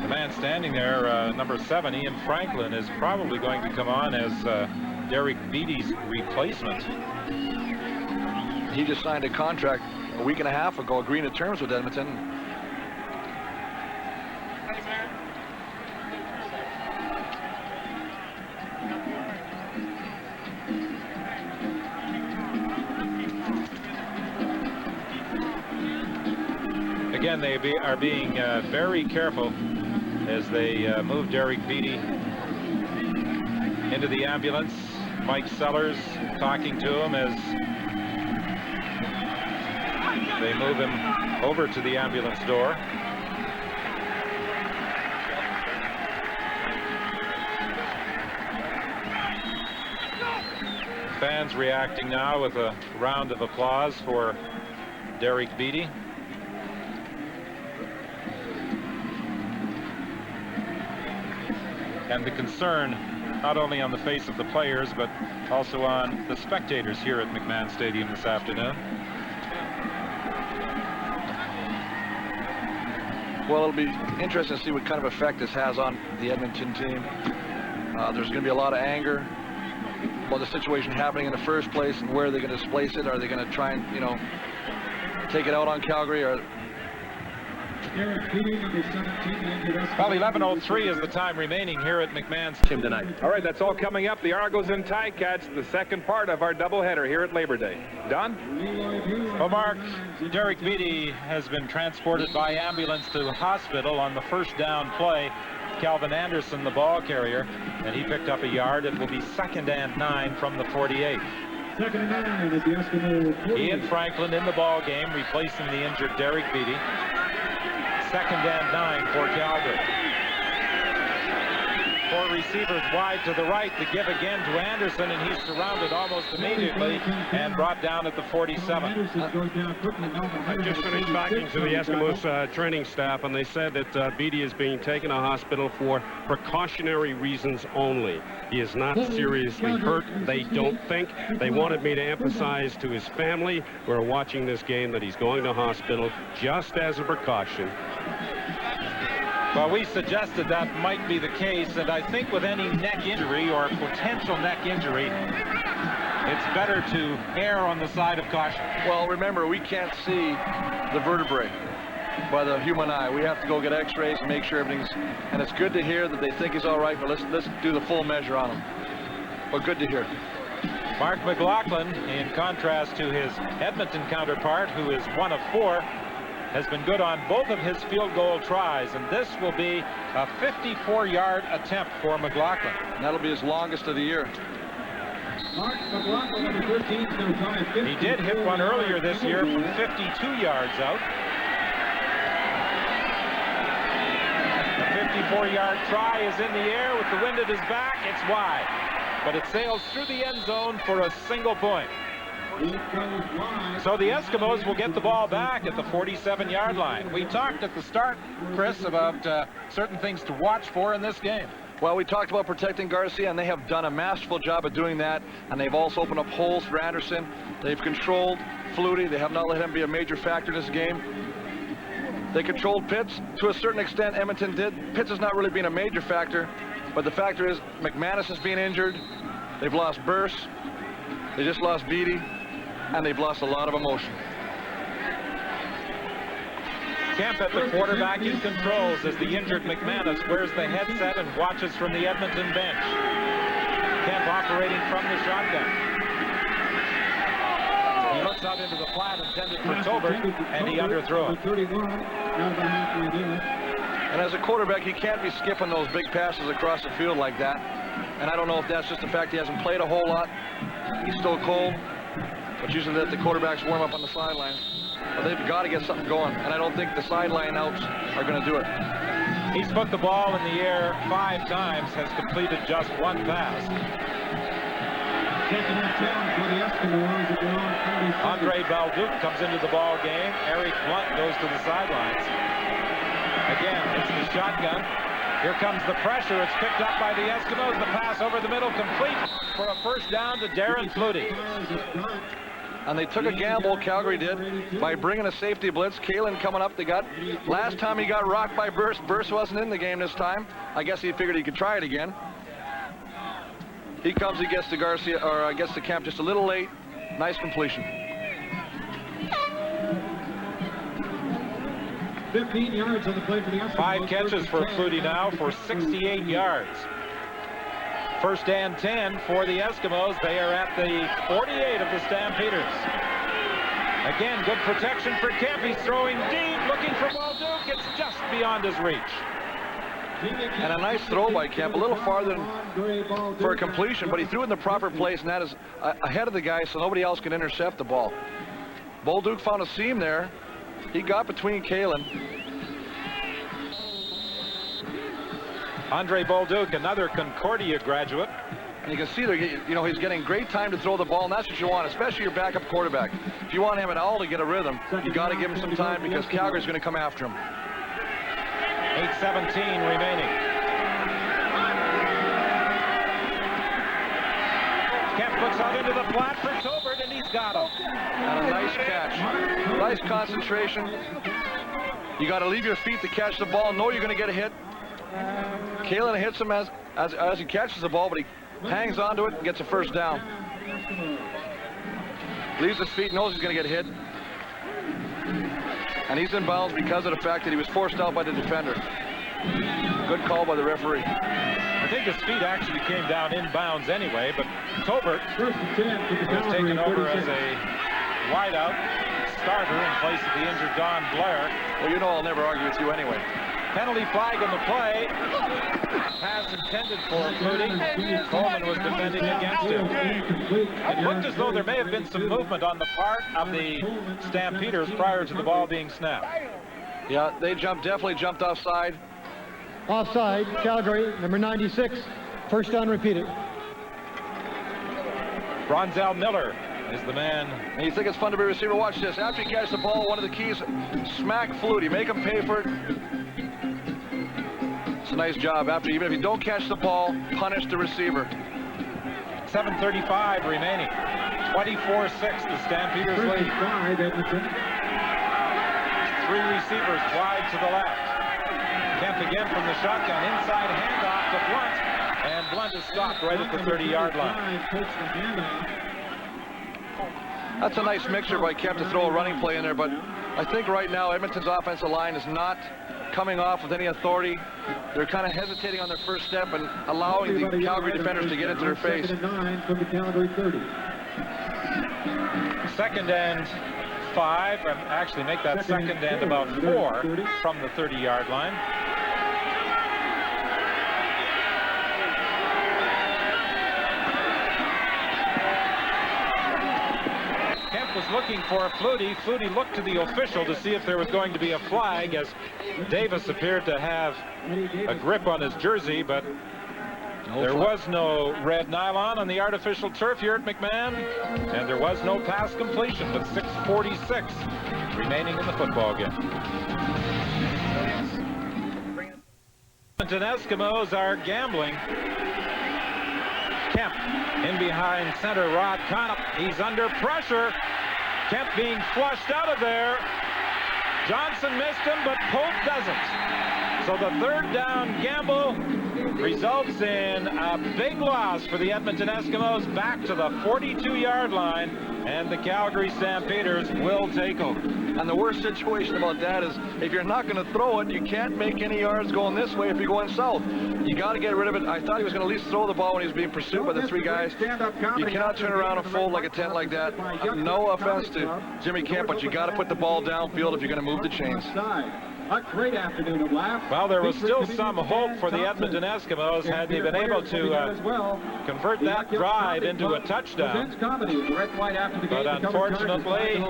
The man standing there, number 7, Ian Franklin, is probably going to come on as Derek Beattie's replacement. He just signed a contract a week and a half ago, agreeing to terms with Edmonton. Again, they are being very careful as they move Derek Beattie into the ambulance. Mike Sellers talking to him as they move him over to the ambulance door. Fans reacting now with a round of applause for Derek Beattie. And the concern not only on the face of the players, but also on the spectators here at McMahon Stadium this afternoon. Well, it'll be interesting to see what kind of effect this has on the Edmonton team. There's going to be a lot of anger about the situation happening in the first place, and where are they going to displace it? Are they going to try and, you know, take it out on Calgary? Or well, 11:03 is the time remaining here at McMahon's team tonight. All right, that's all coming up. The Argos and Ticats, the second part of our doubleheader here at Labor Day. Don? Well, Mark, Derek Beattie has been transported by ambulance to the hospital on the first down play. Calvin Anderson, the ball carrier, and he picked up a yard. It will be 2nd and 9 from the 48. 2nd and 9 at the Eskimo 48. Ian Franklin in the ball game, replacing the injured Derek Beattie. 2nd and 9 for Calgary. 4 receivers wide to the right. The give again to Anderson, and he's surrounded almost immediately and brought down at the 47. I just finished talking to the Eskimos training staff, and they said that Beattie is being taken to hospital for precautionary reasons only. He is not seriously hurt, they don't think. They wanted me to emphasize to his family who are watching this game that he's going to hospital just as a precaution. Well, we suggested that might be the case, and I think with any neck injury or potential neck injury, it's better to err on the side of caution. Well, remember, we can't see the vertebrae by the human eye. We have to go get x-rays and make sure everything's, and it's good to hear that they think he's all right, but let's do the full measure on him. But good to hear. Mark McLaughlin, in contrast to his Edmonton counterpart, who is 1 of 4, has been good on both of his field goal tries, and this will be a 54-yard attempt for McLaughlin. And that'll be his longest of the year. Mark McLaughlin, number 13, is going to try 54. He did hit one earlier this year from 52 yards out. A 54-yard try is in the air with the wind at his back. It's wide, but it sails through the end zone for a single point. So the Eskimos will get the ball back at the 47-yard line. We talked at the start, Chris, about certain things to watch for in this game. Well, we talked about protecting Garcia, and they have done a masterful job of doing that, and they've also opened up holes for Anderson. They've controlled Flutie. They have not let him be a major factor in this game. They controlled Pitts to a certain extent. Edmonton did. Pitts has not really been a major factor, but the factor is McManus has been injured. They've lost Burse. They just lost Beattie, and they've lost a lot of emotion. Kemp at the quarterback in controls as the injured McManus wears the headset and watches from the Edmonton bench. Kemp operating from the shotgun. He looks out into the flat intended for Tolbert, and he underthrew it. And as a quarterback, he can't be skipping those big passes across the field like that. And I don't know if that's just the fact he hasn't played a whole lot. He's still cold, but usually let the quarterbacks warm up on the sideline. But they've got to get something going, and I don't think the sideline outs are going to do it. He's put the ball in the air 5 times, has completed just 1 pass. Andre Balduc comes into the ball game. Eric Blunt goes to the sidelines. Again, it's the shotgun. Here comes the pressure. It's picked up by the Eskimos. The pass over the middle, complete for a first down to Darren Flutie. And they took a gamble, Calgary did, by bringing a safety blitz. Kalen coming up. Last time he got rocked by Burse. Burse wasn't in the game this time. I guess he figured he could try it again. He comes, he gets to Garcia, or gets to Kemp just a little late. Nice completion. 15 yards on the play for the Eskimos. 5 catches for Flutie now for 68 yards. First and 10 for the Eskimos. They are at the 48 of the Stampeders. Again, good protection for Kemp. He's throwing deep, looking for Balduc. It's just beyond his reach. And a nice throw by Kemp, a little farther for a completion, but he threw it in the proper place, and that is ahead of the guy so nobody else can intercept the ball. Balduc found a seam there. He got between Kalen. Andre Balduc, another Concordia graduate. And you can see there, he's getting great time to throw the ball, and that's what you want, especially your backup quarterback. If you want him at all to get a rhythm, you got to give him some time because Calgary's going to come after him. 8:17 remaining. Kemp looks out into the flat for Tolbert, and he's got him. And a nice catch. Nice concentration. You got to leave your feet to catch the ball. Know you're going to get a hit. Kalen hits him as he catches the ball, but he hangs onto it and gets a first down. Leaves his feet, knows he's going to get hit. And he's in bounds because of the fact that he was forced out by the defender. Good call by the referee. I think his feet actually came down in bounds anyway, but Tolbert was taken over as a wideout starter in place of the injured Don Blair. Well, I'll never argue with you anyway. Penalty flag on the play. Pass intended for Flutie. Coleman was defending against him. It looked as though there may have been some movement on the part of the Stampeders prior to the ball being snapped. Yeah, they definitely jumped offside. Offside, Calgary, number 96. First down repeated. Bronzel Miller is the man. And you think it's fun to be a receiver? Watch this. After you catch the ball, one of the keys, smack Flutie. Make him pay for it. It's a nice job. Even if you don't catch the ball, punish the receiver. 7:35 remaining. 24-6, the Stampeders lead. 3 receivers wide to the left. Kemp again from the shotgun. Inside handoff to Blunt. And Blunt is stopped right at the 30-yard line. That's a nice mixture by Kemp to throw a running play in there, but I think right now Edmonton's offensive line is not coming off with any authority. They're kind of hesitating on their first step and allowing the Calgary defenders to get into their face. 2nd and 5, and actually make that 2nd and about 4 from the 30-yard line. Kemp was looking for a Flutie. Flutie looked to the official to see if there was going to be a flag, as Davis appeared to have a grip on his jersey, but there was no red nylon on the artificial turf here at McMahon, and there was no pass completion with 6:46 remaining in the football game. Edmonton Eskimos are gambling. Kemp in behind center. Rod Conop. He's under pressure. Kemp being flushed out of there. Johnson missed him, but Pope doesn't. So the third down gamble results in a big loss for the Edmonton Eskimos, back to the 42-yard line, and the Calgary Stampeders will take over. And the worst situation about that is if you're not going to throw it, you can't make any yards going this way if you're going south. You got to get rid of it. I thought he was going to at least throw the ball when he was being pursued by the three guys. You cannot turn around and fold like a tent like that. No offense to Jimmy Kemp, but you got to put the ball downfield if you're going to move the chains. A great afternoon of laughs. Well, there was still some hope for the Edmonton Eskimos had they been able to convert that drive into a touchdown. But unfortunately,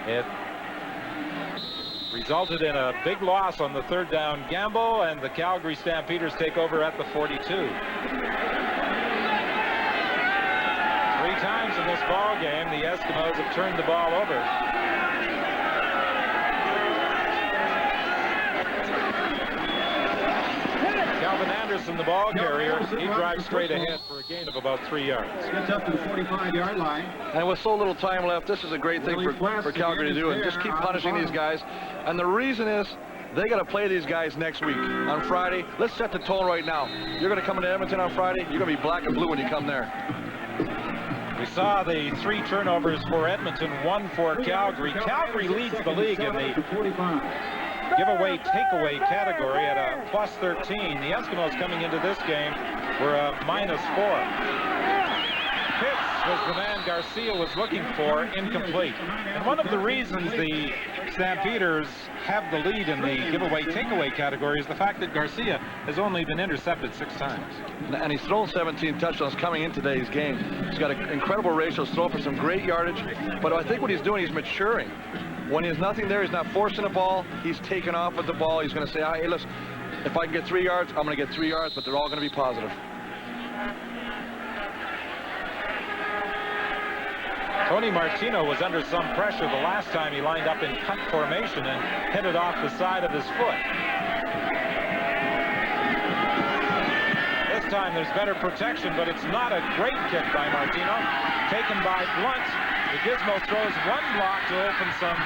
it resulted in a big loss on the third down gamble, and the Calgary Stampeders take over at the 42. 3 times in this ball game, the Eskimos have turned the ball over. Calvin Anderson, the ball carrier, he drives straight ahead for a gain of about 3 yards. Gets up to the 45-yard line. And with so little time left, this is a great thing for Calgary to do, and just keep punishing these guys. And the reason is they got to play these guys next week on Friday. Let's set the tone right now. You're going to come into Edmonton on Friday, you're going to be black and blue when you come there. We saw the 3 turnovers for Edmonton, 1 for Calgary. Calgary leads the league in the giveaway takeaway category at a plus 13. The Eskimos coming into this game were a minus 4. Pitts was the man Garcia was looking for, incomplete. And one of the reasons the Stampeders have the lead in the giveaway takeaway category is the fact that Garcia has only been intercepted 6 times. And he's thrown 17 touchdowns coming in today's game. He's got an incredible ratio, he's thrown for some great yardage. But I think what he's doing, he's maturing. When there's nothing there, he's not forcing the ball. He's taking off with the ball. He's going to say, hey, listen, if I can get 3 yards, I'm going to get 3 yards, but they're all going to be positive. Tony Martino was under some pressure the last time he lined up in cut formation and headed off the side of his foot. This time there's better protection, but it's not a great kick by Martino. Taken by Blunt. The Gizmo throws 1 block to open some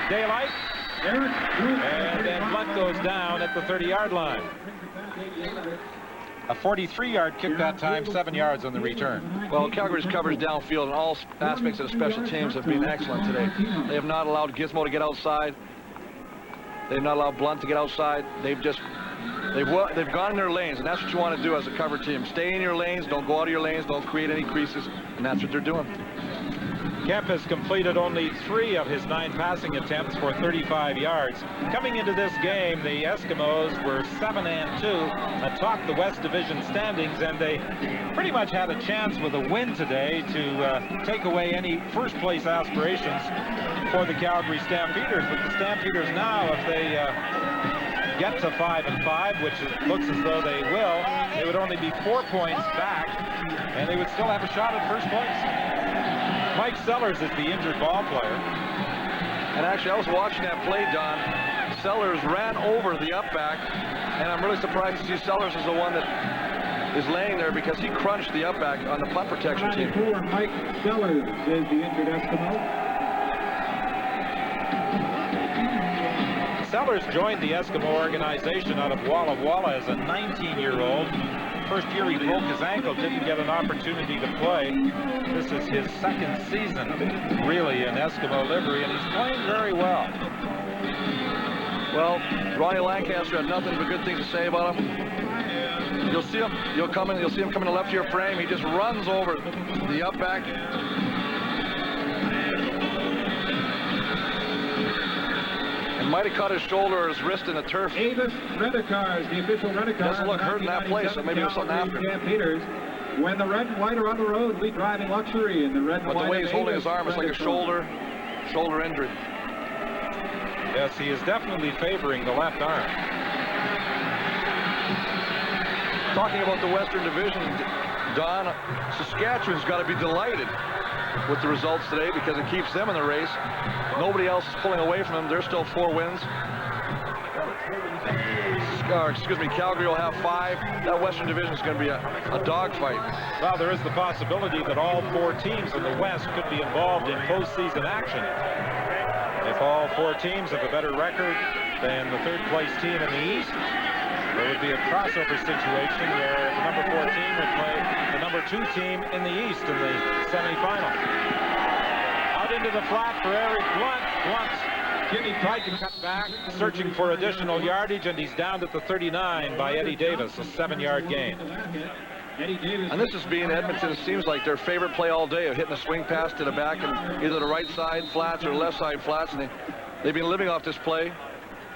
daylight. And then Blunt goes down at the 30-yard line. A 43-yard kick that time, 7 yards on the return. Well, Calgary's coverage downfield and all aspects of the special teams have been excellent today. They have not allowed Gizmo to get outside. They've not allowed Blunt to get outside. They've gone in their lanes, and that's what you want to do as a cover team. Stay in your lanes, don't go out of your lanes, don't create any creases, and that's what they're doing. Kemp has completed only 3 of his 9 passing attempts for 35 yards. Coming into this game, the Eskimos were 7-2 atop the West Division standings, and they pretty much had a chance with a win today to take away any first-place aspirations for the Calgary Stampeders. But the Stampeders now, if they get to 5-5, which it looks as though they will, they would only be 4 points back, and they would still have a shot at first place. Mike Sellers is the injured ball player. And actually, I was watching that play, Don. Sellers ran over the up back, and I'm really surprised to see Sellers is the one that is laying there because he crunched the up back on the punt protection team. Mike Sellers is the injured Eskimo. Sellers joined the Eskimo organization out of Walla Walla as a 19-year-old. First year he broke his ankle, didn't get an opportunity to play. This is his 2nd season, really, in Eskimo livery, and he's playing very well. Well, Ronnie Lancaster had nothing but good things to say about him. You'll see him. You'll see him coming to left of your frame. He just runs over the up back. Might have caught his shoulder or his wrist in the turf. Avis Rent-A-Car is the official rent-a-car. Doesn't look hurt in that place, so maybe it was something after. Stampeders. When the red and white are on the road, we drive in luxury in the red and white. But the way he's holding his arm is like a shoulder injury. Yes, he is definitely favoring the left arm. Talking about the Western Division, Don, Saskatchewan's got to be delighted with the results today because it keeps them in the race. Nobody else is pulling away from them. They're still 4 wins. Calgary will have 5. That Western Division is going to be a dogfight. Well, there is the possibility that all 4 teams in the West could be involved in postseason action. If all 4 teams have a better record than the third-place team in the East, there would be a crossover situation where the number 4 team would play the number 2 team in the East in the semifinal. Out into the flat for Eric Blunt. Blunt tried to cut back, searching for additional yardage, and he's down at the 39 by Eddie Davis, a 7-yard gain. And this has been Edmonton, it seems like their favorite play all day, of hitting a swing pass to the back and either the right side flats or the left side flats, and they've been living off this play.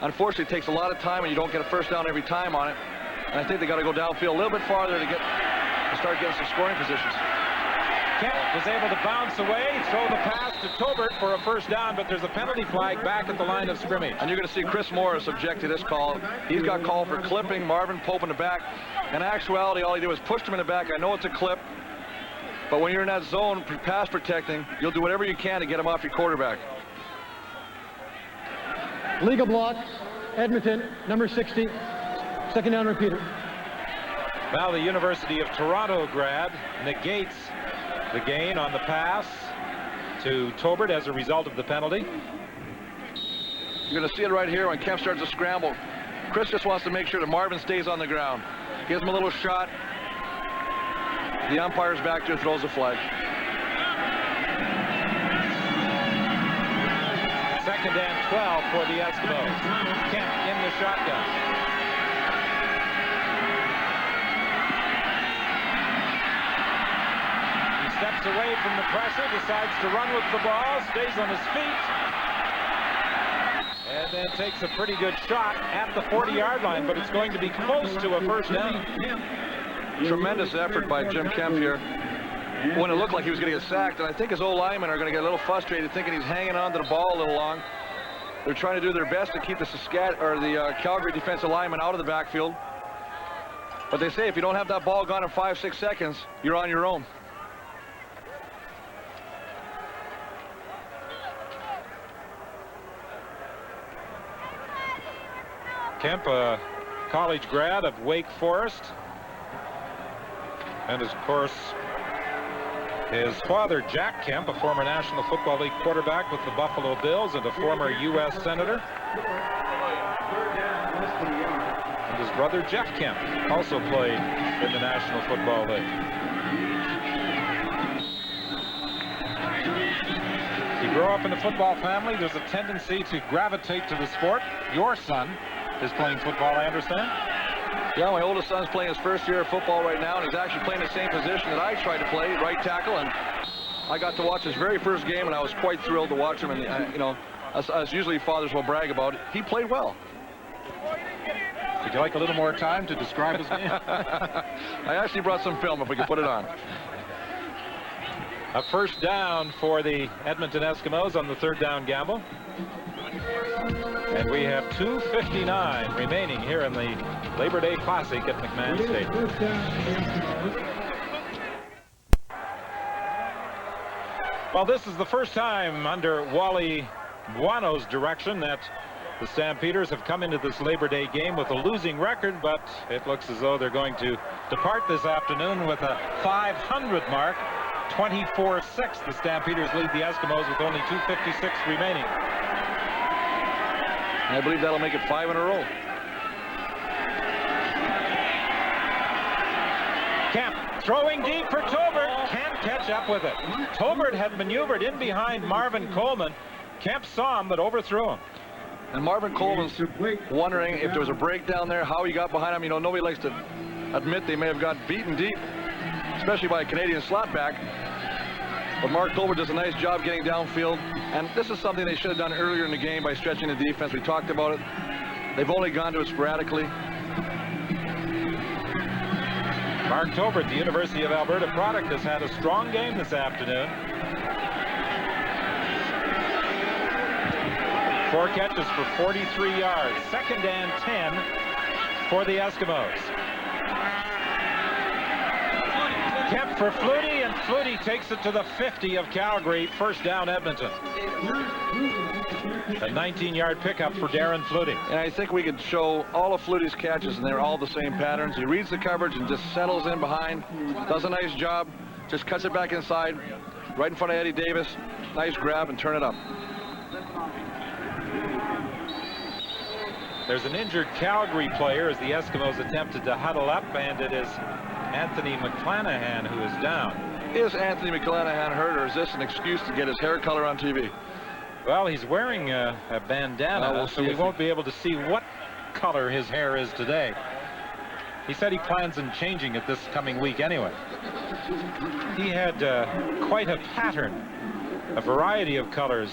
Unfortunately, it takes a lot of time, and you don't get a first down every time on it. And I think they got to go downfield a little bit farther to start getting some scoring positions. Kemp was able to bounce away, throw the pass to Tobert for a first down, but there's a penalty flag back at the line of scrimmage. And you're going to see Chris Morris object to this call. He's got called for clipping Marvin Pope in the back. In actuality, all he did was push him in the back. I know it's a clip, but when you're in that zone pass protecting, you'll do whatever you can to get him off your quarterback. Legal block, Edmonton, number 60, second down repeater. Now the University of Toronto grad negates the gain on the pass to Tobert as a result of the penalty. You're going to see it right here when Kemp starts to scramble. Chris just wants to make sure that Marvin stays on the ground. Gives him a little shot. The umpire's back there, throws a flag. Second and 12 for the Eskimos. Kemp in the shotgun. He steps away from the pressure, decides to run with the ball, stays on his feet, and then takes a pretty good shot at the 40-yard line, but it's going to be close to a first down. Tremendous effort by Jim Kemp here when it looked like he was going to get sacked, and I think his O-linemen are going to get a little frustrated thinking he's hanging on to the ball a little long. They're trying to do their best to keep the Calgary defensive lineman out of the backfield. But they say if you don't have that ball gone in 5-6 seconds, you're on your own. Kemp, a college grad of Wake Forest, and of course his father, Jack Kemp, a former National Football League quarterback with the Buffalo Bills and a former U.S. Senator. And his brother, Jeff Kemp, also played in the National Football League. You grow up in a football family, there's a tendency to gravitate to the sport. Your son is playing football, I understand? Yeah, my oldest son's playing his first year of football right now, and he's actually playing the same position that I tried to play, right tackle, and I got to watch his very first game, and I was quite thrilled to watch him, and you know, as usually fathers will brag about, he played well. Would you like a little more time to describe his game? I actually brought some film if we could put it on. A first down for the Edmonton Eskimos on the third down gamble. And we have 2:59 remaining here in the Labor Day Classic at McMahon Stadium. Well, this is the first time under Wally Buono's direction that the Stampeders have come into this Labor Day game with a losing record, but it looks as though they're going to depart this afternoon with a 500 mark. 24-6, the Stampeders lead the Eskimos with only 2:56 remaining. I believe that'll make it 5 in a row. Kemp throwing deep for Tobert. Can't catch up with it. Tobert had maneuvered in behind Marvin Coleman. Kemp saw him, but overthrew him. And Marvin Coleman's wondering if there was a break down there, how he got behind him. You know, nobody likes to admit they may have got beaten deep, especially by a Canadian slot back. But Mark Tobert does a nice job getting downfield, and this is something they should have done earlier in the game by stretching the defense. We talked about it. They've only gone to it sporadically. Mark Tobert, the University of Alberta product, has had a strong game this afternoon. 4 catches for 43 yards. Second and 10 for the Eskimos. Kemp for Flutie, and Flutie takes it to the 50 of Calgary. First down, Edmonton. A 19-yard pickup for Darren Flutie. And I think we could show all of Flutie's catches, and they're all the same patterns. He reads the coverage and just settles in behind, does a nice job, just cuts it back inside, right in front of Eddie Davis. Nice grab and turn it up. There's an injured Calgary player as the Eskimos attempted to huddle up, and it is Anthony McClanahan who is down. Is Anthony McClanahan hurt, or is this an excuse to get his hair color on TV? Well, he's wearing a bandana, we'll so we won't be able to see what color his hair is today. He said he plans on changing it this coming week anyway. He had quite a pattern, a variety of colors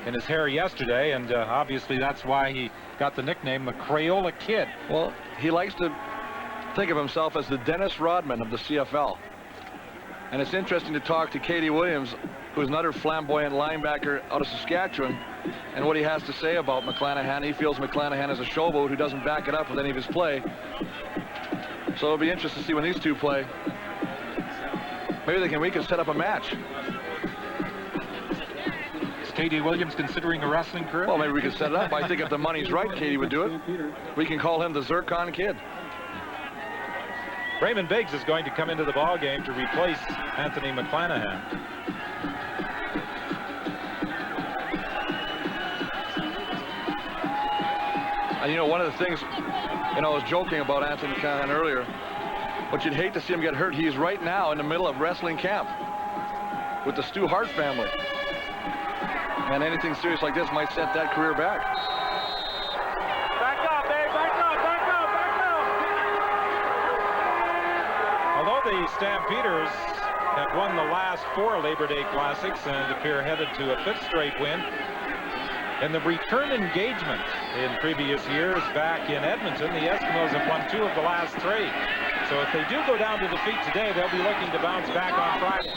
in his hair yesterday, and obviously that's why he got the nickname the Crayola Kid. Well, he likes to think of himself as the Dennis Rodman of the CFL. And it's interesting to talk to Katie Williams, who's another flamboyant linebacker out of Saskatchewan, and what he has to say about McClanahan. He feels McClanahan is a showboat who doesn't back it up with any of his play. So it'll be interesting to see when these two play. Maybe we can set up a match. Is Katie Williams considering a wrestling career? Well, maybe we could set it up. I think if the money's right, Katie would do it. We can call him the Zircon Kid. Raymond Biggs is going to come into the ball game to replace Anthony McClanahan. And you know, one of the things, I was joking about Anthony McClanahan earlier, but you'd hate to see him get hurt. He's right now in the middle of wrestling camp with the Stu Hart family. And anything serious like this might set that career back. Back up, babe, back up, back up, back up. Although the Stampeders have won the last 4 Labor Day Classics and appear headed to a 5th straight win, in the return engagement in previous years back in Edmonton, the Eskimos have won 2 of the last 3. So if they do go down to defeat today, they'll be looking to bounce back on Friday.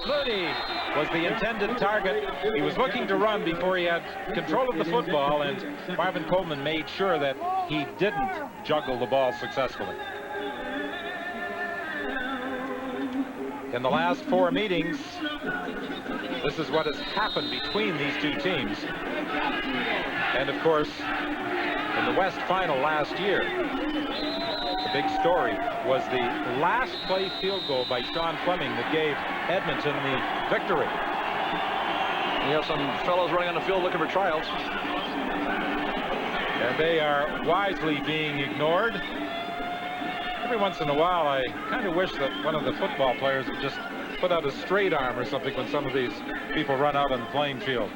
Flutie was the intended target. He was looking to run before he had control of the football, and Marvin Coleman made sure that he didn't juggle the ball successfully. In the last 4 meetings, this is what has happened between these two teams. And of course, in the West Final last year, the big story was the last play field goal by Sean Fleming that gave Edmonton the victory. You have some fellows running on the field looking for tryouts. And they are wisely being ignored. Every once in a while, I kind of wish that one of the football players would just put out a straight arm or something when some of these people run out on the playing field.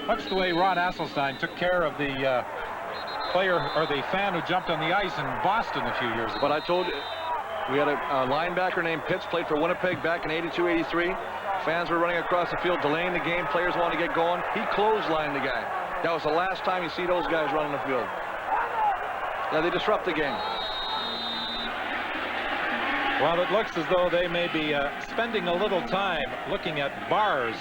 Much the way Ron Asselstein took care of the player or the fan who jumped on the ice in Boston a few years ago. But I told you, we had a linebacker named Pitts, played for Winnipeg back in 82, 83. Fans were running across the field, delaying the game. Players wanted to get going. He clotheslined the guy. That was the last time you see those guys running the field. Yeah, they disrupt the game. Well, it looks as though they may be spending a little time looking at bars.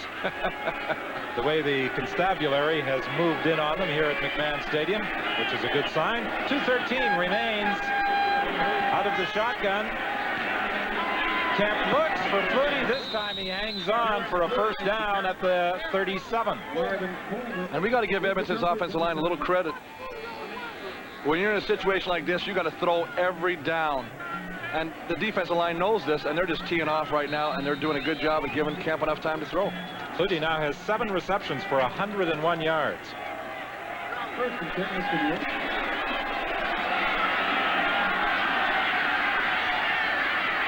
The way the constabulary has moved in on them here at McMahon Stadium, which is a good sign. 2:13 remains out of the shotgun. Kemp looks for Flutie. This time he hangs on for a first down at the 37. And we got to give Edmonton's offensive line a little credit. When you're in a situation like this, you got to throw every down. And the defensive line knows this, and they're just teeing off right now, and they're doing a good job of giving Kemp enough time to throw. Flutie now has 7 receptions for 101 yards.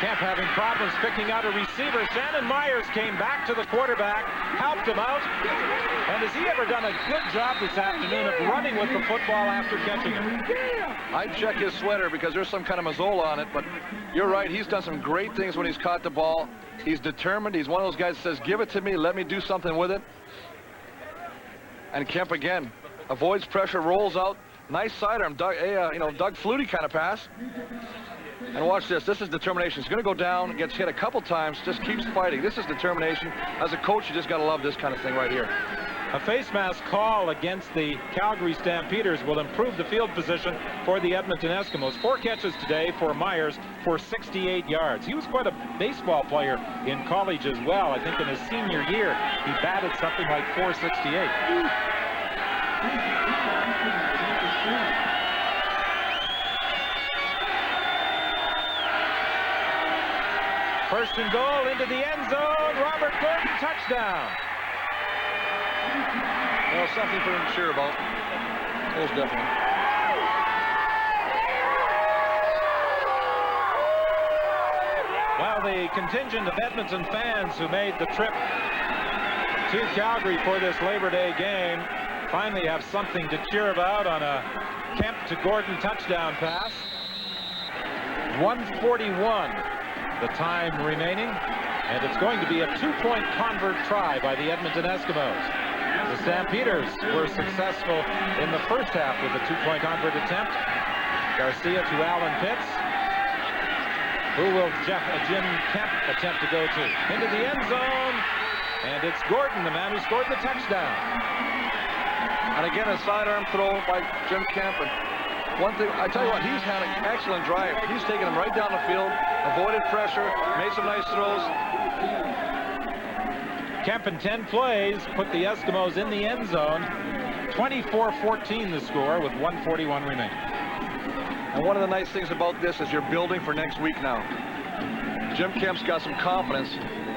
Kemp having problems picking out a receiver. Shannon Myers came back to the quarterback, helped him out. And has he ever done a good job this afternoon of running with the football after catching it? I'd check his sweater because there's some kind of Mazzola on it, but you're right. He's done some great things when he's caught the ball. He's determined. He's one of those guys that says, give it to me, let me do something with it. And Kemp again avoids pressure, rolls out. Nice sidearm, Doug Flutie kind of pass. And watch this. This is determination. He's going to go down, gets hit a couple times, just keeps fighting. This is determination. As a coach, you just got to love this kind of thing right here. A face mask call against the Calgary Stampeders will improve the field position for the Edmonton Eskimos. 4 catches today for Myers for 68 yards. He was quite a baseball player in college as well. I think in his senior year, he batted something like .468. First and goal into the end zone. Robert Gordon, touchdown. Well, something for him to cheer about. Most definitely. Well, the contingent of Edmonton fans who made the trip to Calgary for this Labor Day game finally have something to cheer about on a Kemp to Gordon touchdown pass. 1:41 the time remaining, and it's going to be a 2-point convert try by the Edmonton Eskimos. The Stampeders were successful in the first half with a 2-point convert attempt. Garcia to Alan Pitts. Who will Jim Kemp attempt to go to? Into the end zone, and it's Gordon, the man who scored the touchdown. And again, a sidearm throw by Jim Kemp. And one thing, I tell you what, he's had an excellent drive. He's taken him right down the field, avoided pressure, made some nice throws. Kemp in 10 plays put the Eskimos in the end zone. 24-14 the score with 1:41 remaining. And one of the nice things about this is you're building for next week now. Jim Kemp's got some confidence.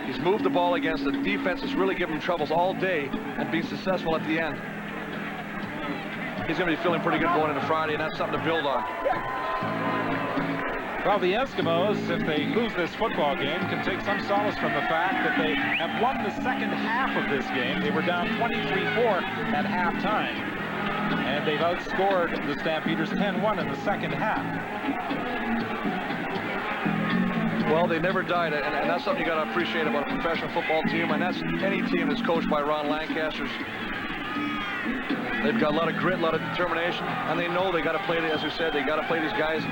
He's moved the ball against the defense that's really given him troubles all day and being successful at the end. He's going to be feeling pretty good going into Friday, and that's something to build on. Well, the Eskimos, if they lose this football game, can take some solace from the fact that they have won the second half of this game. They were down 23-4 at halftime, and they've outscored the Stampeders 10-1 in the second half. Well, they never died, and that's something you got to appreciate about a professional football team, and that's any team that's coached by Ron Lancaster. They've got a lot of grit, a lot of determination, and they know they got to play, as you said, they got to play these guys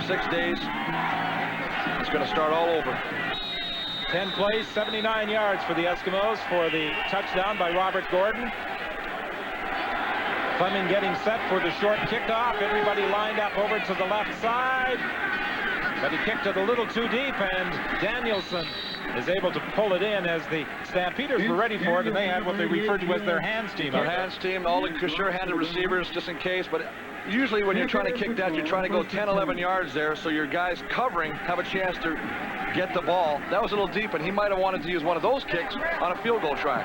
6 days. It's going to start all over. 10 plays, 79 yards for the Eskimos for the touchdown by Robert Gordon. Fleming getting set for the short kickoff. Everybody lined up over to the left side. But he kicked it a little too deep, and Danielson is able to pull it in as the Stampeders were ready for it, and they had what they referred to as their hands team. Their hands team, all the sure-handed receivers just in case, but usually when you're trying to kick that, you're trying to go 10, 11 yards there, so your guys covering have a chance to get the ball. That was a little deep, and he might have wanted to use one of those kicks on a field goal try.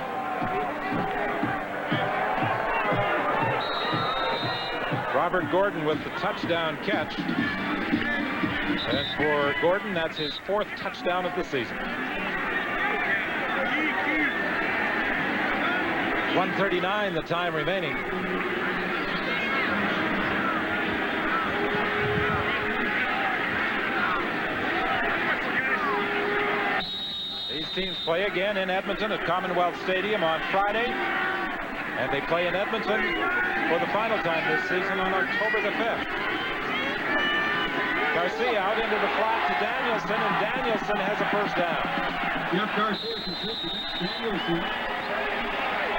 Robert Gordon with the touchdown catch. And for Gordon, that's his 4th touchdown of the season. 1:39 the time remaining. These teams play again in Edmonton at Commonwealth Stadium on Friday. And they play in Edmonton for the final time this season on October the 5th. Garcia out into the flat to Danielson, and Danielson has a first down.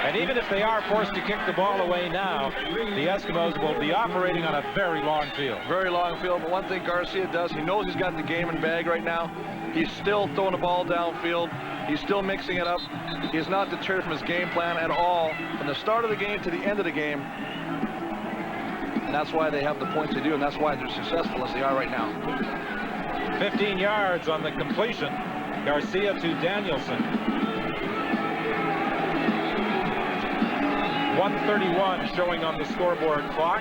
And even if they are forced to kick the ball away now, the Eskimos will be operating on a very long field. Very long field, but one thing Garcia does, he knows he's got the game in bag right now. He's still throwing the ball downfield. He's still mixing it up. He is not deterred from his game plan at all, from the start of the game to the end of the game. And that's why they have the points they do, and that's why they're successful as they are right now. 15 yards on the completion. Garcia to Danielson. 1:31 showing on the scoreboard clock.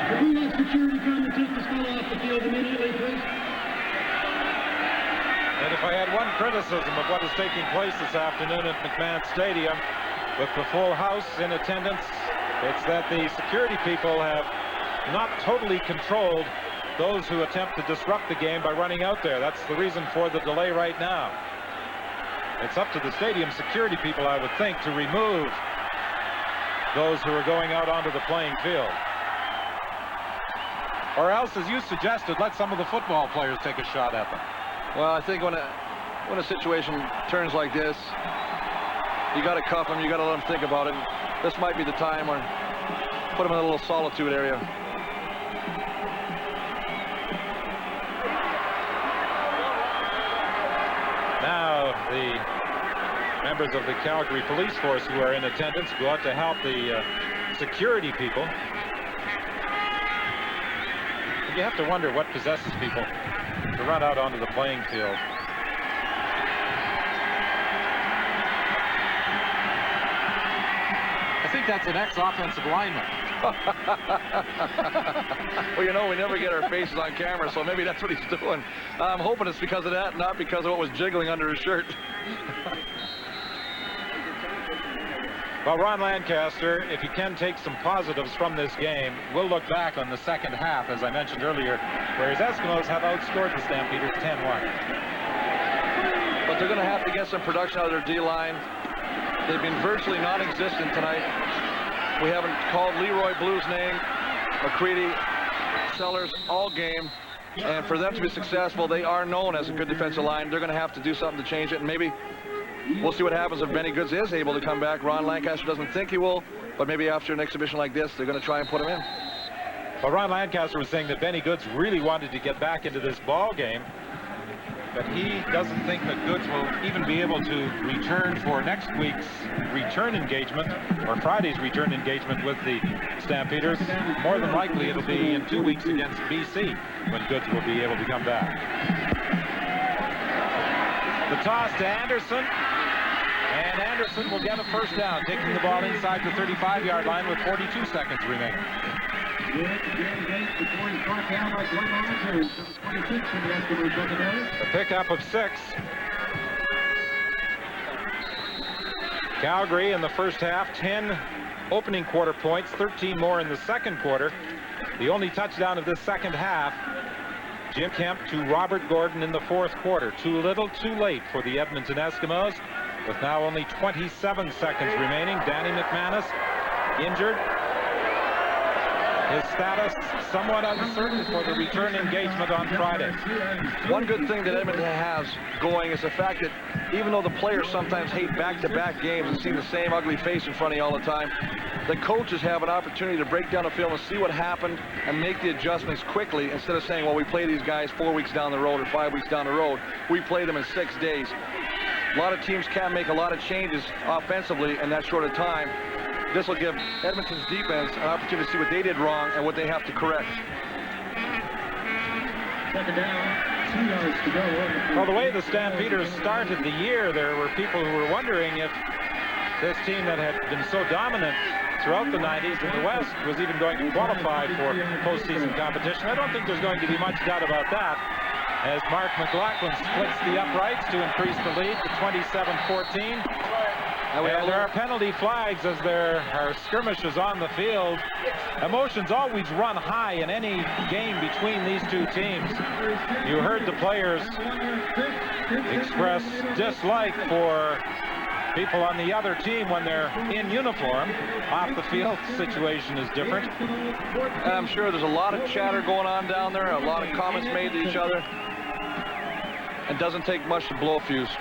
If we have security come and take this fellow off the field immediately, please. And if I had one criticism of what is taking place this afternoon at McMahon Stadium with the full house in attendance, it's that the security people have not totally controlled those who attempt to disrupt the game by running out there. That's the reason for the delay right now. It's up to the stadium security people, I would think, to remove those who are going out onto the playing field. Or else, as you suggested, let some of the football players take a shot at them. Well, I think when a situation turns like this, you got to cuff them. You got to let them think about it. This might be the time where put them in a little solitude area. Now the members of the Calgary police force who are in attendance go out to help the security people. You have to wonder what possesses people to run out onto the playing field. I think that's an ex-offensive lineman. Well, you know, we never get our faces on camera, so maybe that's what he's doing. I'm hoping it's because of that, not because of what was jiggling under his shirt. Well, Ron Lancaster, if you can take some positives from this game, we'll look back on the second half, as I mentioned earlier, whereas Eskimos have outscored the Stampeders 10-1. But they're going to have to get some production out of their D-line. They've been virtually non-existent tonight. We haven't called Leroy Blue's name, McCready, Sellers, all game. And for them to be successful, they are known as a good defensive line. They're going to have to do something to change it, and maybe we'll see what happens if Benny Goods is able to come back. Ron Lancaster doesn't think he will, but maybe after an exhibition like this, they're going to try and put him in. Well, Ron Lancaster was saying that Benny Goods really wanted to get back into this ball game, but he doesn't think that Goods will even be able to return for next week's return engagement, or Friday's return engagement with the Stampeders. More than likely, it'll be in 2 weeks against BC when Goods will be able to come back. The toss to Anderson, and Anderson will get a first down, taking the ball inside the 35-yard line with 42 seconds remaining. A pickup of 6. Calgary in the first half, 10 opening quarter points, 13 more in the second quarter. The only touchdown of this second half, Jim Kemp to Robert Gordon in the fourth quarter. Too little, too late for the Edmonton Eskimos, with now only 27 seconds remaining. Danny McManus injured. His status somewhat uncertain for the return engagement on Friday. One good thing that Edmonton has going is the fact that even though the players sometimes hate back-to-back games and see the same ugly face in front of you all the time, the coaches have an opportunity to break down the film and see what happened and make the adjustments quickly, instead of saying, well, we play these guys 4 weeks down the road or 5 weeks down the road. We played them in 6 days. A lot of teams can't make a lot of changes offensively in that short of time. This will give Edmonton's defense an opportunity to see what they did wrong and what they have to correct. Second down, 2 yards to go. Well, the way the Stampeders started the year, there were people who were wondering if this team that had been so dominant throughout the 90s in the West was even going to qualify for postseason competition. I don't think there's going to be much doubt about that, as Mark McLaughlin splits the uprights to increase the lead to 27-14. And there are penalty flags as there are skirmishes on the field. Emotions always run high in any game between these two teams. You heard the players express dislike for people on the other team when they're in uniform. Off the field, the situation is different. And I'm sure there's a lot of chatter going on down there, a lot of comments made to each other. It doesn't take much to blow a fuse.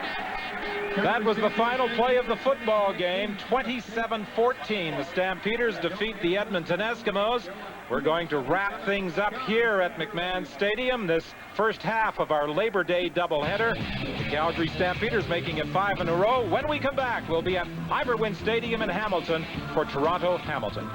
That was the final play of the football game. 27-14. The Stampeders defeat the Edmonton Eskimos. We're going to wrap things up here at McMahon Stadium, this first half of our Labor Day doubleheader. The Calgary Stampeders making it 5 in a row. When we come back, we'll be at Iverwin Stadium in Hamilton for Toronto-Hamilton.